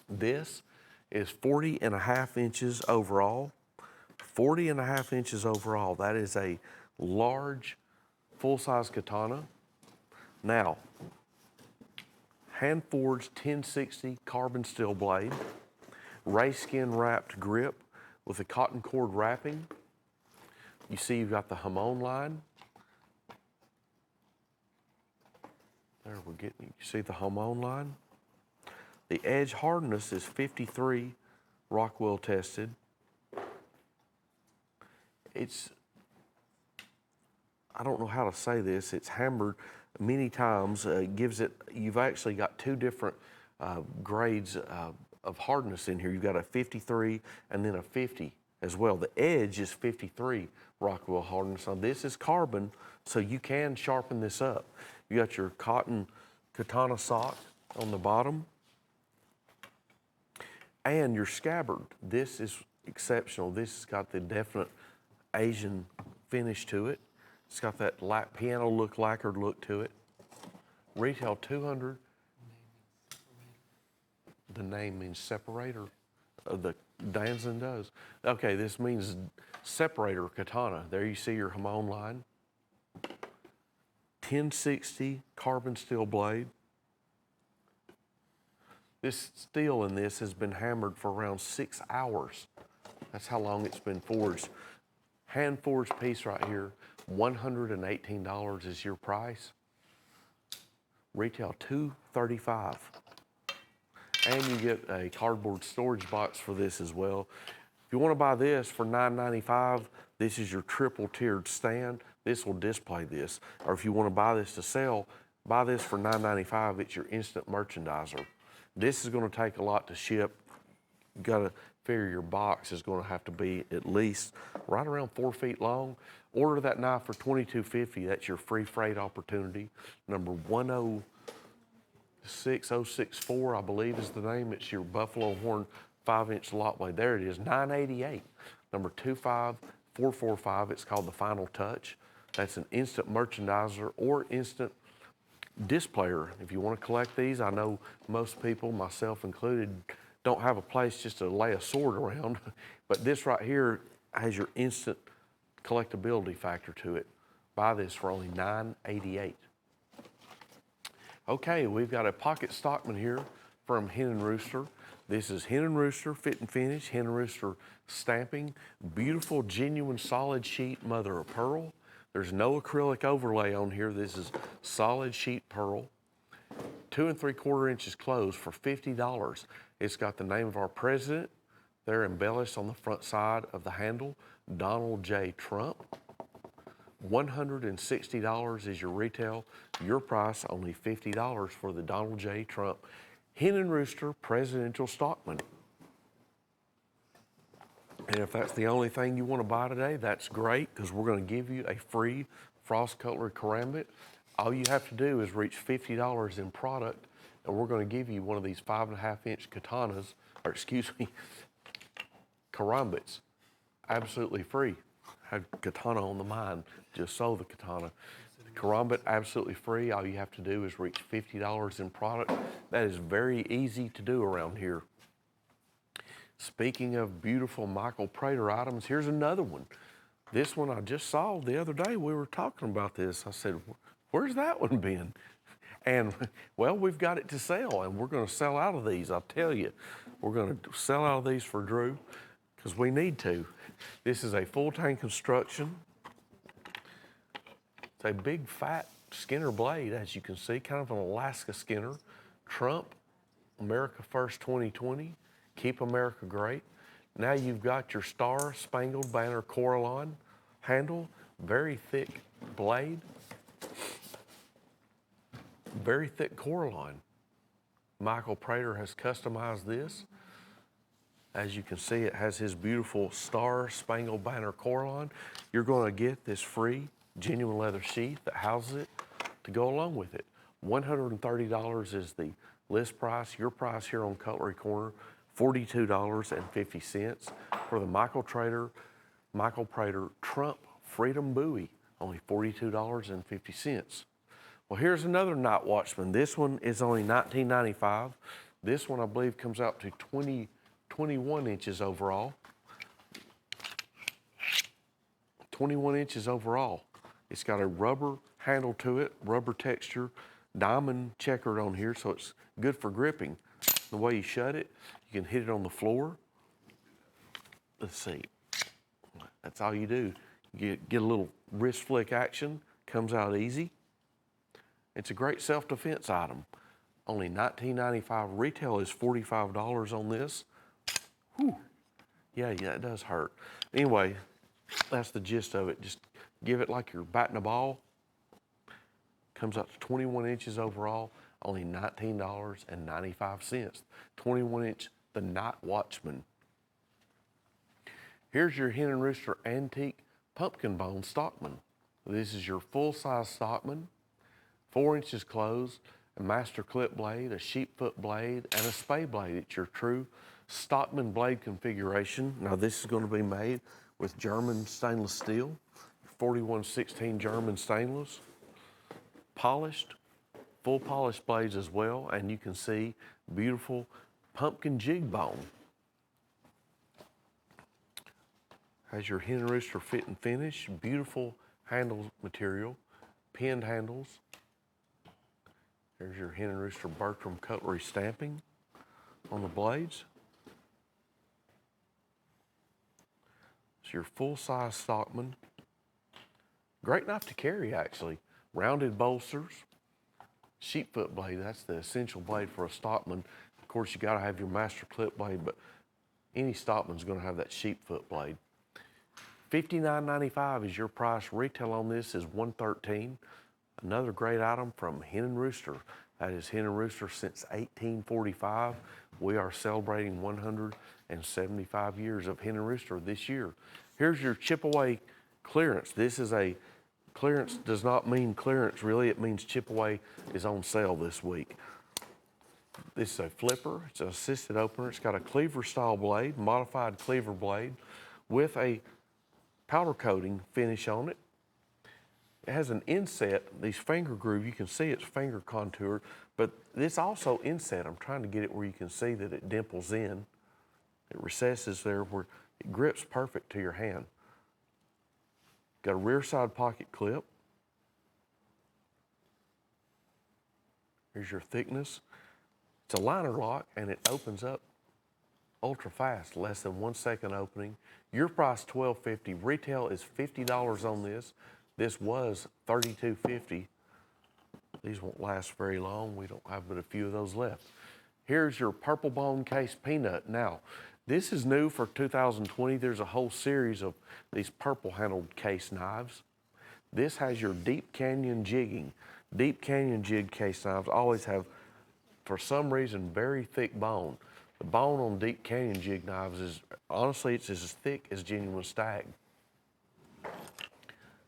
This is 40.5 inches overall. 40.5 inches overall. That is a large, full-size katana. Now, hand-forged 1060 carbon steel blade, ray skin wrapped grip with a cotton cord wrapping. You see you've got the Hamon line. There we're getting, you see the Hamon line. The edge hardness is 53 Rockwell tested. I don't know how to say this, it's hammered many times. You've actually got 2 different grades of hardness in here. You've got a 53 and then a 50 as well. The edge is 53 Rockwell hardness. Now this is carbon, so you can sharpen this up. You got your cotton katana sock on the bottom. And your scabbard. This is exceptional. This has got the definite Asian finish to it. It's got that light piano look, lacquered look to it. Retail $200. The name means separator. The Danzen does. Okay, this means separator katana. There you see your Hamon line. 1060 carbon steel blade. This steel in this has been hammered for around 6 hours. That's how long it's been forged. Hand forged piece right here, $118 is your price. Retail $235. And you get a cardboard storage box for this as well. If you want to buy this for $9.95, this is your triple tiered stand. This will display this. Or if you want to buy this to sell, buy this for $9.95. It's your instant merchandiser. This is going to take a lot to ship. You got to figure your box is going to have to be at least right around 4 feet long. Order that knife for $22.50. That's your free freight opportunity. Number 106064, I believe is the name. It's your buffalo horn 5-inch lot blade. There it is, $988. Number 25445. It's called the Final Touch. That's an instant merchandiser or instant displayer. If you want to collect these, I know most people, myself included, don't have a place just to lay a sword around, but this right here has your instant collectability factor to it. Buy this for only $9.88. Okay, we've got a pocket Stockman here from Hen & Rooster. This is Hen & Rooster Fit and Finish, Hen & Rooster stamping, beautiful, genuine, solid sheet mother of pearl. There's no acrylic overlay on here. This is solid sheet pearl. 2 3/4 inches closed for $50. It's got the name of our president. They're embellished on the front side of the handle, Donald J. Trump. $160 is your retail. Your price, only $50 for the Donald J. Trump Hen & Rooster Presidential Stockman. And if that's the only thing you want to buy today, that's great, because we're going to give you a free Frost Cutlery Karambit. All you have to do is reach $50 in product, and we're going to give you one of these 5.5-inch katanas, or excuse me, karambits, absolutely free. Had katana on the mind, just sold the katana. Karambit, absolutely free. All you have to do is reach $50 in product. That is very easy to do around here. Speaking of beautiful Michael Prater items, here's another one. This one I just saw the other day. We were talking about this. I said, where's that one been? And, well, we've got it to sell, and we're going to sell out of these, I'll tell you. We're going to sell out of these for Drew, because we need to. This is a full-tank construction. It's a big, fat Skinner blade, as you can see, kind of an Alaska Skinner. Trump, America First 2020, Keep America Great. Now you've got your Star Spangled Banner Coraline handle, very thick blade, very thick Coraline. Michael Prater has customized this. As you can see, it has his beautiful Star Spangled Banner Coraline. You're going to get this free genuine leather sheath that houses it to go along with it. $130 is the list price. Your price here on Cutlery Corner, $42.50 for the Michael Prater Trump Freedom Buoy, only $42.50. Well, here's another Night Watchman. This one is only $19.95. This one, I believe, comes out to 21 inches overall. 21 inches overall. It's got a rubber handle to it, rubber texture, diamond checkered on here, so it's good for gripping. The way you shut it, you can hit it on the floor. Let's see. That's all you do. You get a little wrist flick action, comes out easy. It's a great self-defense item. Only $19.95. Retail is $45 on this. Whew. Yeah, it does hurt. Anyway, that's the gist of it. Just give it like you're batting a ball. Comes out to 21 inches overall, only $19.95. 21-inch, the Night Watchman. Here's your Hen & Rooster Antique Pumpkin Bone Stockman. This is your full-size Stockman, 4 inches closed, a master clip blade, a sheep foot blade, and a spay blade. It's your true Stockman blade configuration. Now this is going to be made with German stainless steel, 4116 German stainless, polished, full polished blades as well, and you can see beautiful pumpkin jig bone. Has your Hen & Rooster Fit and Finish, beautiful handle material, pinned handles. There's your Hen & Rooster Bertram Cutlery stamping on the blades. It's your full-size Stockman. Great knife to carry, actually. Rounded bolsters. Sheep foot blade, that's the essential blade for a Stockman. Of course, you gotta have your master clip blade, but any Stockman's gonna have that sheep foot blade. $59.95 is your price. Retail on this is $113. Another great item from Hen & Rooster. That is Hen & Rooster since 1845. We are celebrating 175 years of Hen & Rooster this year. Here's your chip away clearance. This is a clearance, does not mean clearance really, it means chip away is on sale this week. This is a flipper, it's an assisted opener. It's got a cleaver style blade, modified cleaver blade with a powder coating finish on it. It has an inset, these finger groove, you can see it's finger contoured, but this also inset, I'm trying to get it where you can see that it dimples in. It recesses there where it grips perfect to your hand. Got a rear side pocket clip. Here's your thickness. It's a liner lock and it opens up ultra fast, less than 1 second opening. Your price $12.50. Retail is $50 on this. This was $32.50. These won't last very long. We don't have but a few of those left. Here's your purple bone case peanut. Now, this is new for 2020. There's a whole series of these purple handled case knives. This has your deep canyon jigging. Deep canyon jig case knives always have, for some reason, very thick bone. The bone on deep canyon jig knives is, honestly, it's as thick as genuine stag.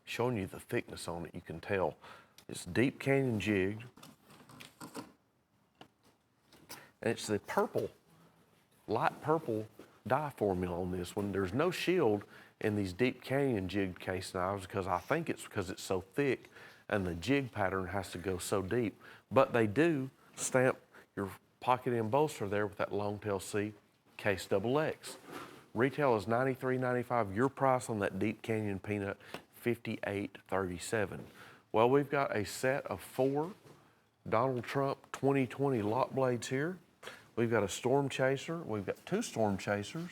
Showing you the thickness on it, you can tell. It's deep canyon jigged. And it's the purple, light purple dye formula on this one. There's no shield in these deep canyon jigged case knives because I think it's because it's so thick and the jig pattern has to go so deep. But they do stamp your pocket end bolster there with that long tail C case XX. Retail is $93.95. Your price on that deep canyon peanut, $58.37. Well, we've got a set of 4 Donald Trump 2020 lock blades here. We've got a storm chaser. We've got 2 storm chasers.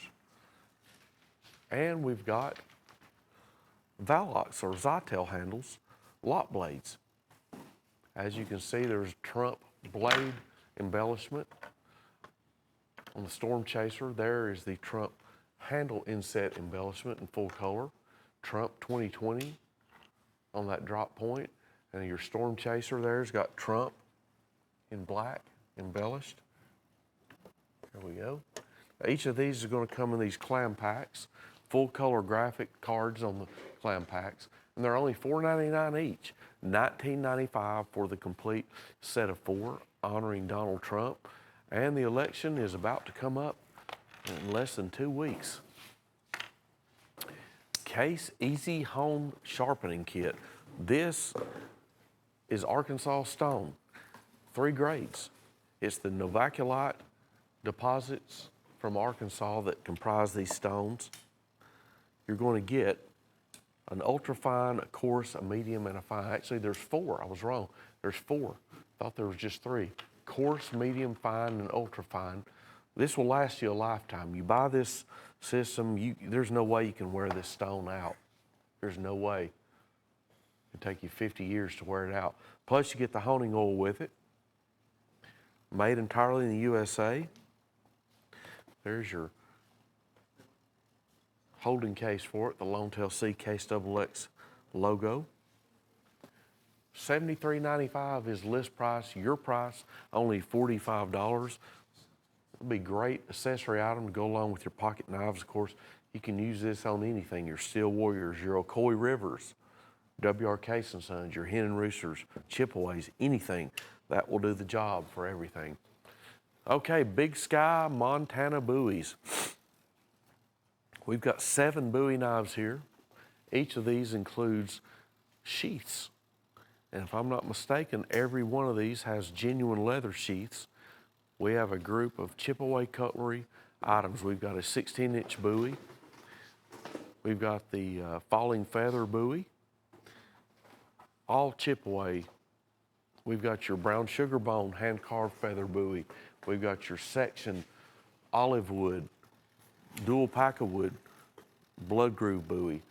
And we've got Valox or Zytel handles lock blades. As you can see, there's Trump blade embellishment. On the storm chaser, there is the Trump handle inset embellishment in full color. Trump 2020 on that drop point. And your storm chaser there's got Trump in black embellished. There we go. Each of these is going to come in these clam packs, full color graphic cards on the clam packs, and they're only $4.99 each. $19.95 for the complete set of 4 honoring Donald Trump. And the election is about to come up in less than 2 weeks. Case Easy Home Sharpening Kit. This is Arkansas stone, 3 grades. It's the novaculite deposits from Arkansas that comprise these stones. You're going to get an ultra-fine, a coarse, a medium, and a fine. Actually, there's 4. I was wrong. There's 4. Thought there was just 3. Coarse, medium, fine, and ultra-fine. This will last you a lifetime. You buy this system, there's no way you can wear this stone out. There's no way. It'll take you 50 years to wear it out. Plus, you get the honing oil with it. Made entirely in the USA. There's your holding case for it, the Longtail C Case XX logo. $73.95 is list price, your price, only $45. It'll be a great accessory item to go along with your pocket knives. Of course, you can use this on anything, your Steel Warriors, your Ocoee Rivers, W.R. Case & Sons, your Hen and Roosters, Chippeways, anything. That will do the job for everything. Okay, Big Sky Montana buoys. We've got 7 bowie knives here. Each of these includes sheaths. And if I'm not mistaken, every one of these has genuine leather sheaths. We have a group of Chippewa cutlery items. We've got a 16-inch bowie. We've got the falling feather bowie. All Chippewa. We've got your brown sugar bone hand-carved feather bowie. We've got your section olive wood, dual pack of wood, blood groove bowie.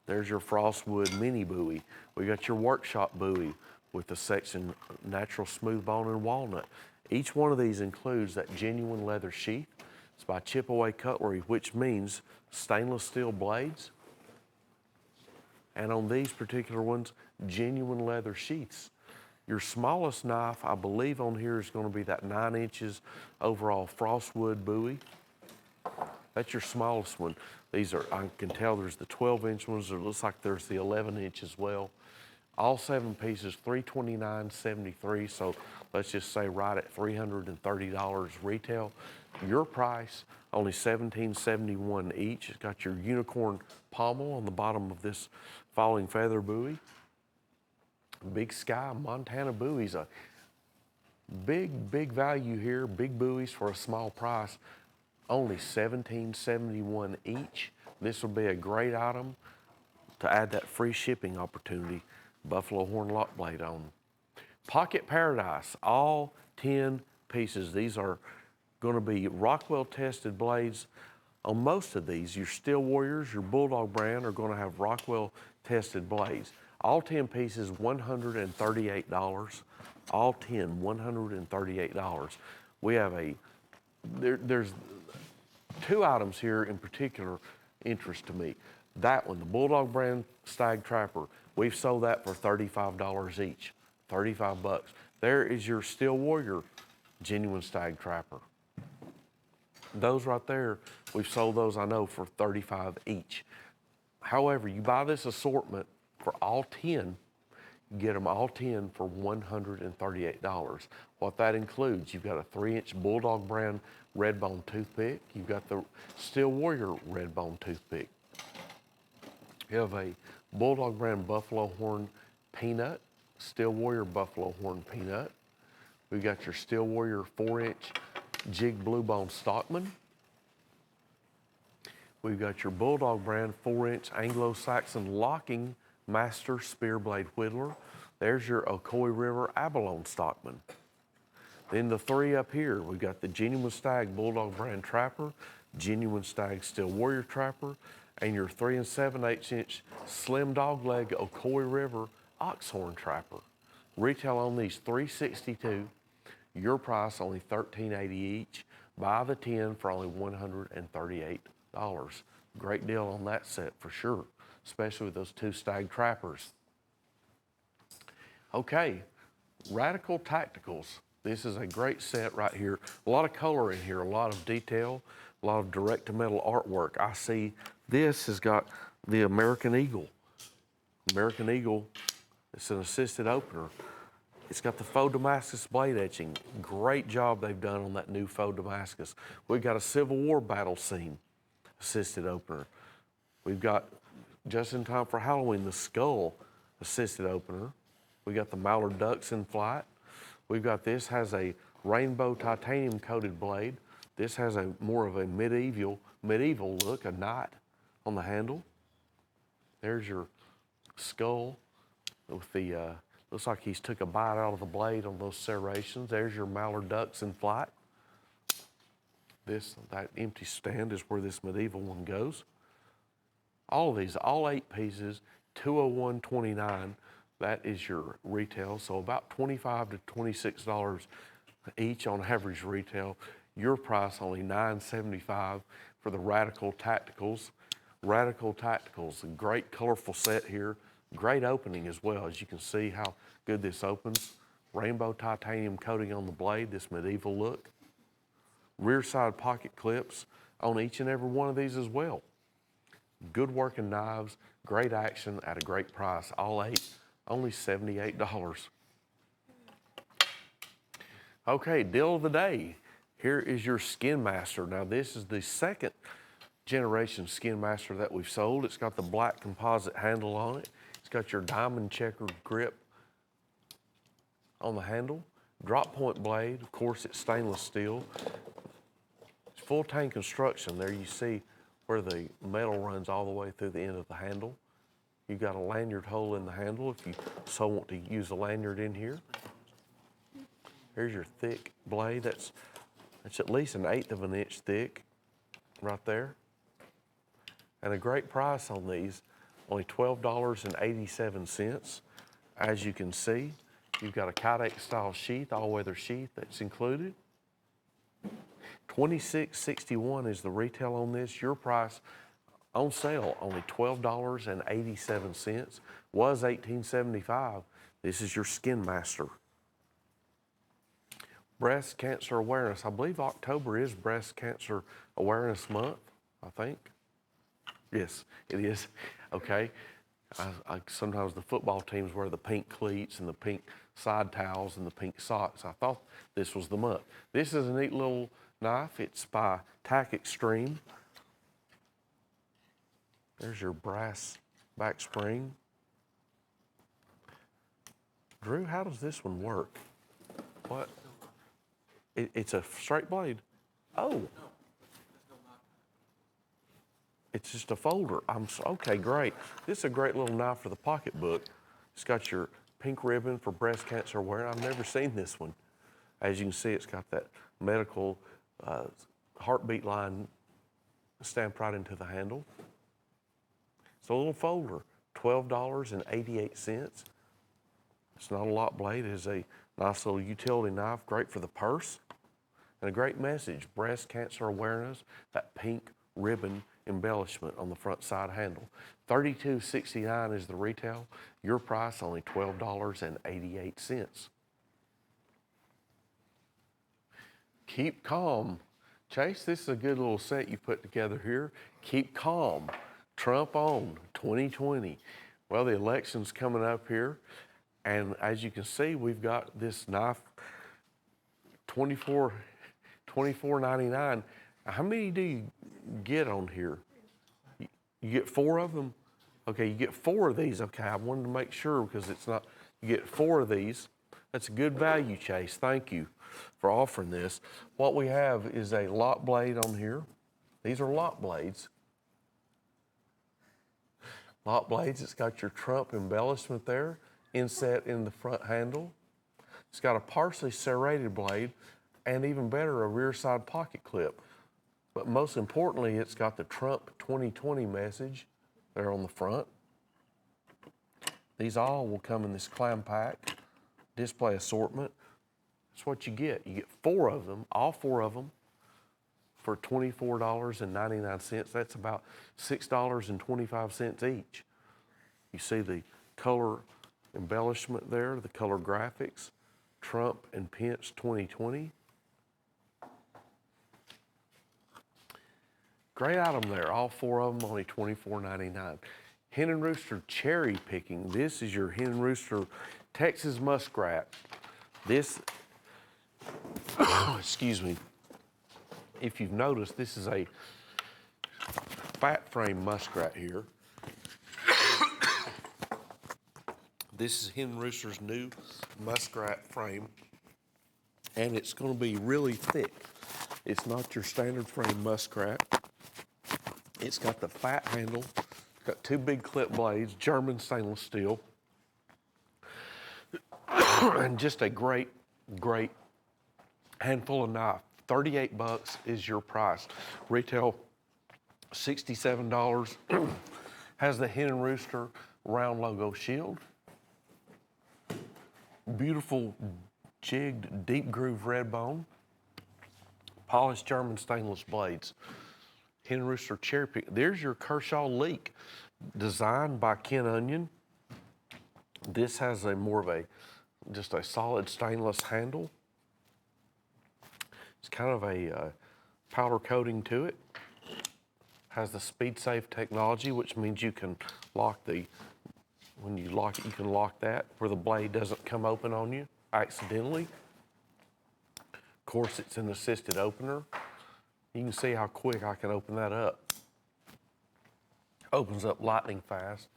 There's your frostwood mini bowie. We got your workshop bowie with the section natural smooth bone and walnut. Each one of these includes that genuine leather sheath. It's by Chippewa Cutlery, which means stainless steel blades. And on these particular ones, genuine leather sheaths. Your smallest knife, I believe on here is going to be that 9 inches overall frostwood bowie. That's your smallest one. These are, I can tell there's the 12-inch ones. It looks like there's the 11-inch as well. All 7 pieces, $329.73. So let's just say right at $330 retail. Your price, only $17.71 each. It's got your unicorn pommel on the bottom of this falling feather buoy. Big Sky Montana buoys, a big value here, big buoys for a small price, only $17.71 each. This will be a great item to add that free shipping opportunity. Buffalo horn lock blade on. Pocket Paradise, all 10 pieces. These are going to be Rockwell tested blades. On most of these, your Steel Warriors, your Bulldog brand are going to have Rockwell tested blades. All 10 pieces, $138. All 10, $138. We have there's two items here in particular interest to me. That one, the Bulldog brand Stag Trapper, we've sold that for $35 each, 35 bucks. There is your Steel Warrior genuine Stag Trapper. Those right there, we've sold those, I know, for $35 each. However, you buy this assortment for all 10, you get them all 10 for $138. What that includes, you've got a 3-inch Bulldog brand red bone toothpick. You've got the Steel Warrior red bone toothpick. You have a Bulldog brand buffalo horn peanut, Steel Warrior buffalo horn peanut. We've got your Steel Warrior 4-inch jig blue bone stockman. We've got your Bulldog brand 4-inch Anglo-Saxon locking master spear blade whittler. There's your Ocoee River abalone stockman. Then the three up here, we've got the genuine Stag Bulldog brand trapper, genuine Stag Steel Warrior trapper, and your 3 7/8-inch slim dog leg Ocoee River oxhorn trapper. Retail on these $362. Your price only $13.80 each. Buy the 10 for only $138. Great deal on that set for sure, especially with those two Stag trappers. Okay, Radical Tacticals. This is a great set right here. A lot of color in here, a lot of detail, a lot of direct-to-metal artwork. I see this has got the American Eagle. American Eagle, it's an assisted opener. It's got the faux Damascus blade etching. Great job they've done on that new faux Damascus. We've got a Civil War battle scene assisted opener. We've got, just in time for Halloween, the Skull assisted opener. We got the Mallard Ducks in flight. We've got this has a rainbow titanium coated blade. This has a more of a medieval look, a knight on the handle. There's your Skull with the, looks like he's took a bite out of the blade on those serrations. There's your Mallard Ducks in flight. That empty stand is where this medieval one goes. All of these, all 8 pieces, $201.29. That is your retail, so about $25 to $26 each on average retail. Your price only $9.75 for the Radical Tacticals. Radical Tacticals, a great colorful set here. Great opening as well, as you can see how good this opens. Rainbow titanium coating on the blade, this medieval look. Rear side pocket clips on each and every one of these as well. Good working knives, great action at a great price. All 8, only $78. Okay, deal of the day. Here is your Skin Master. Now this is the 2nd generation Skin Master that we've sold. It's got the black composite handle on it. It's got your diamond checkered grip on the handle. Drop point blade, of course it's stainless steel. It's full tank construction. There you see where the metal runs all the way through the end of the handle. You've got a lanyard hole in the handle if you so want to use a lanyard in here. Here's your thick blade. That's at least 1/8 of an inch thick right there. And a great price on these, only $12.87. As you can see, you've got a Kydex style sheath, all-weather sheath that's included. $26.61 is the retail on this. Your price on sale, only $12.87. Was $18.75. This is your Skin Master. Breast Cancer Awareness. I believe October is Breast Cancer Awareness Month, I think. Yes, it is. Okay. Sometimes the football teams wear the pink cleats and the pink side towels and the pink socks. I thought this was the month. This is a neat little knife. It's by Tack Extreme. There's your brass back spring. Drew, how does this one work? What? It's a straight blade. Oh. It's just a folder. Okay, great. This is a great little knife for the pocketbook. It's got your pink ribbon for breast cancer awareness. I've never seen this one. As you can see, it's got that medical heartbeat line stamped right into the handle. It's a little folder, $12.88. It's not a lot blade. It is a nice little utility knife, great for the purse. And a great message, breast cancer awareness, that pink ribbon embellishment on the front side handle. $32.69 is the retail. Your price only $12.88. Keep calm. Chase, this is a good little set you put together here. Keep calm. Trump on 2020. Well, the election's coming up here, and as you can see, we've got this knife, $24.99. How many do you get on here? You get 4 of them? Okay, you get 4 of these. Okay, I wanted to make sure because it's not, you get 4 of these. That's a good value, Chase. Thank you for offering this. What we have is a lock blade on here. These are lock blades. Lock blades, it's got your Trump embellishment there, inset in the front handle. It's got a partially serrated blade, and even better, a rear side pocket clip. But most importantly, it's got the Trump 2020 message there on the front. These all will come in this clam pack, display assortment. That's what you get. You get 4 of them, all 4 of them, for $24.99. That's about $6.25 each. You see the color embellishment there, the color graphics, Trump and Pence 2020. Great item there, all 4 of them, only $24.99. Hen and Rooster cherry picking. This is your Hen and Rooster Texas muskrat. This, excuse me, if you've noticed, this is a fat frame muskrat here. This is Hen and Rooster's new muskrat frame, and it's going to be really thick. It's not your standard frame muskrat. It's got the fat handle, got 2 big clip blades, German stainless steel, and just a great, great handful of knife. $38 is your price. Retail $67. Has the Hen and Rooster round logo shield. Beautiful jigged deep groove red bone. Polished German stainless blades. Hen and Rooster cherry pick. There's your Kershaw leak, designed by Ken Onion. This has a more of just a solid stainless handle. It's kind of a powder coating to it. Has the speed safe technology, which means you can lock when you lock it, you can lock that where the blade doesn't come open on you accidentally. Of course, it's an assisted opener. You can see how quick I can open that up. Opens up lightning fast.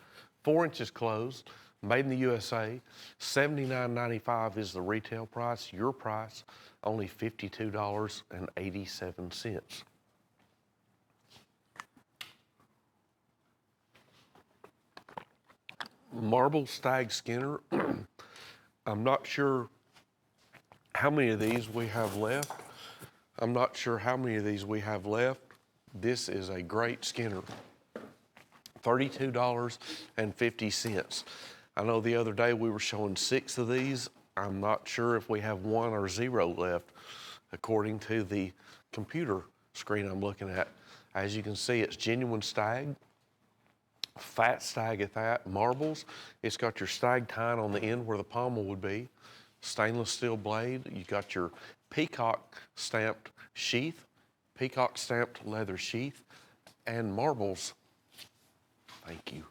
4 inches closed, made in the USA. $79.95 is the retail price. Your price, only $52.87. Marble stag skinner. I'm not sure how many of these we have left. This is a great skinner. $32.50. I know the other day we were showing 6 of these. I'm not sure if we have 1 or 0 left, according to the computer screen I'm looking at. As you can see, it's genuine stag, fat stag at that, marbles. It's got your stag tine on the end where the pommel would be, stainless steel blade. You got your peacock stamped sheath, peacock stamped leather sheath, and marbles. Thank you.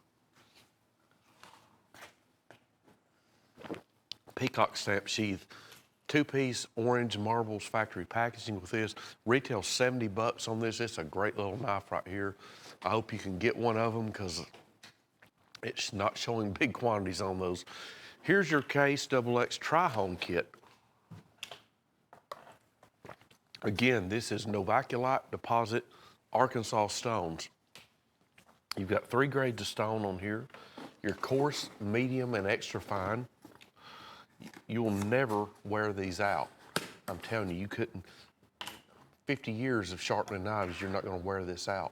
Peacock stamp sheath, 2-piece orange marbles factory packaging with this. Retail $70 on this. It's a great little knife right here. I hope you can get one of them because it's not showing big quantities on those. Here's your Case XX Tri-Home Kit. Again, this is Novaculite Deposit Arkansas stones. You've got 3 grades of stone on here. Your coarse, medium, and extra fine. You'll never wear these out. I'm telling you, you couldn't. 50 years of sharpening knives, you're not going to wear this out.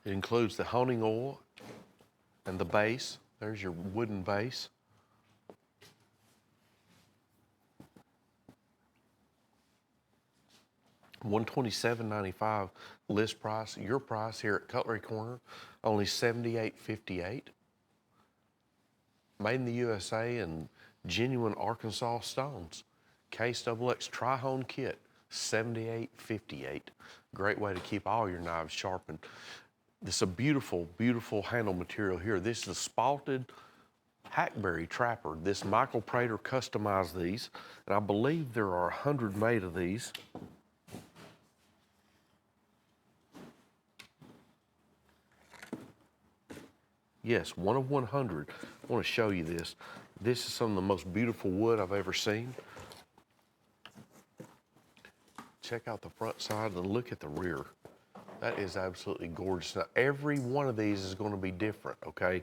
It includes the honing oil and the base. There's your wooden base. $127.95 list price. Your price here at Cutlery Corner, only $78.58. Made in the USA and genuine Arkansas stones. Case XX Tri-Home Kit, $78.58. Great way to keep all your knives sharpened. This is a beautiful, beautiful handle material here. This is a spalted hackberry trapper. This Michael Prater customized these, and I believe there are 100 made of these. Yes, 1 of 100. I want to show you this. This is some of the most beautiful wood I've ever seen. Check out the front side and look at the rear. That is absolutely gorgeous. Now, every one of these is going to be different, okay?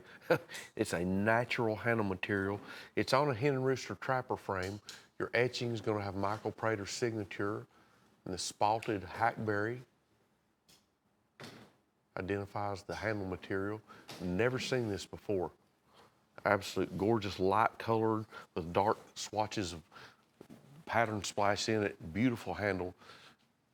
It's a natural handle material. It's on a hen and rooster trapper frame. Your etching is going to have Michael Prater's signature, and the spalted hackberry identifies the handle material. Never seen this before. Absolute gorgeous, light colored with dark swatches of pattern splash in it. Beautiful handle.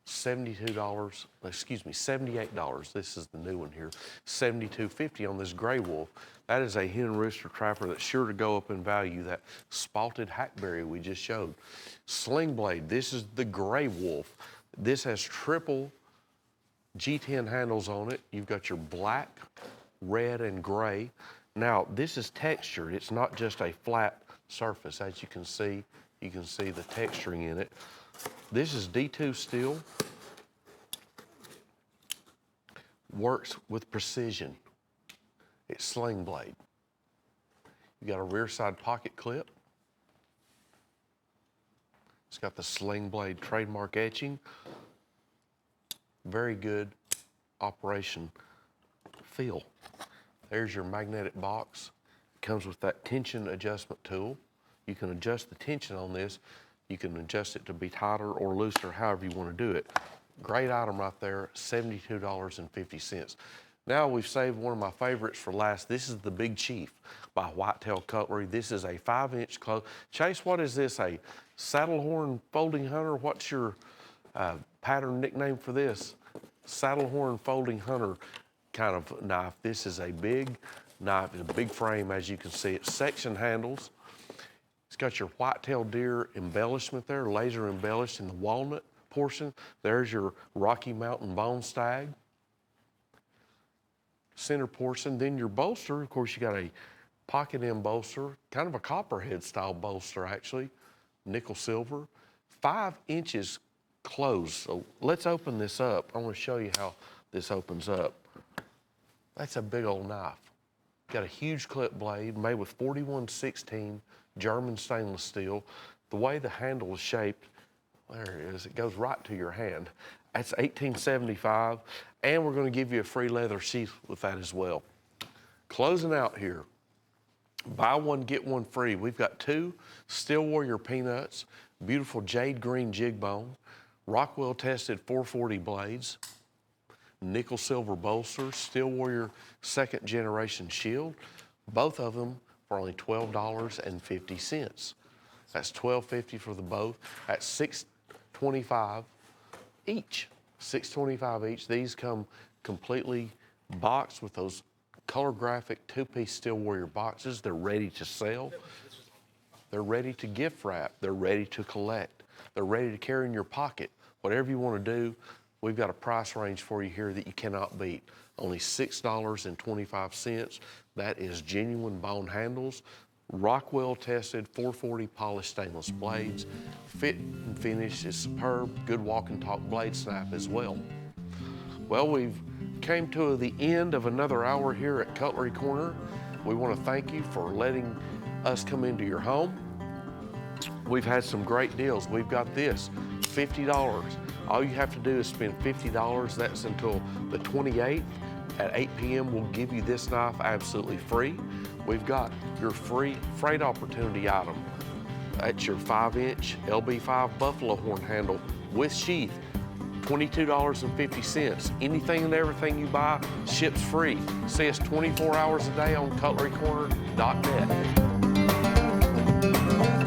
$78. This is the new one here. $72.50 on this gray wolf. That is a hen and rooster trapper that's sure to go up in value. That spalted hackberry we just showed. Sling blade. This is the gray wolf. This has triple G10 handles on it. You've got your black, red, and gray. Now, this is textured. It's not just a flat surface. As you can see the texturing in it. This is D2 steel. Works with precision. It's sling blade. You got a rear side pocket clip. It's got the sling blade trademark etching. Very good operation feel. There's your magnetic box. It comes with that tension adjustment tool. You can adjust the tension on this. You can adjust it to be tighter or looser, however you want to do it. Great item right there, $72.50. Now we've saved one of my favorites for last. This is the Big Chief by Whitetail Cutlery. This is a 5-inch close. Chase, what is this, a saddle horn folding hunter? What's your pattern nickname for this? Saddle horn folding hunter kind of knife. This is a big knife, a big frame, as you can see. It's section handles. It's got your whitetail deer embellishment there, laser embellished in the walnut portion. There's your Rocky Mountain bone stag. Center portion. Then your bolster, of course, you got a pocket end bolster, kind of a copperhead style bolster actually, nickel silver. 5 inches closed. So let's open this up. I want to show you how this opens up. That's a big old knife. Got a huge clip blade made with 4116 German stainless steel. The way the handle is shaped, there it is, it goes right to your hand. That's $18.75, and we're going to give you a free leather sheath with that as well. Closing out here, buy one, get one free. We've got 2 Steel Warrior peanuts, beautiful jade green jig bone, Rockwell tested 440 blades, nickel silver bolsters, Steel Warrior 2nd generation shield, both of them for only $12.50. That's $12.50 for the both. That's $6.25 each. $6.25 each. These come completely boxed with those color graphic 2-piece Steel Warrior boxes. They're ready to sell. They're ready to gift wrap. They're ready to collect. They're ready to carry in your pocket. Whatever you want to do, we've got a price range for you here that you cannot beat. Only $6.25. That is genuine bone handles, Rockwell tested 440 polished stainless blades. Fit and finish is superb. Good walk and talk blade snap as well. Well, we've came to the end of another hour here at Cutlery Corner. We want to thank you for letting us come into your home. We've had some great deals. We've got this, $50. All you have to do is spend $50. That's until the 28th. At 8 p.m., we'll give you this knife absolutely free. We've got your free freight opportunity item. That's your 5-inch LB5 buffalo horn handle with sheath, $22.50. Anything and everything you buy ships free. See us 24 hours a day on cutlerycorner.net.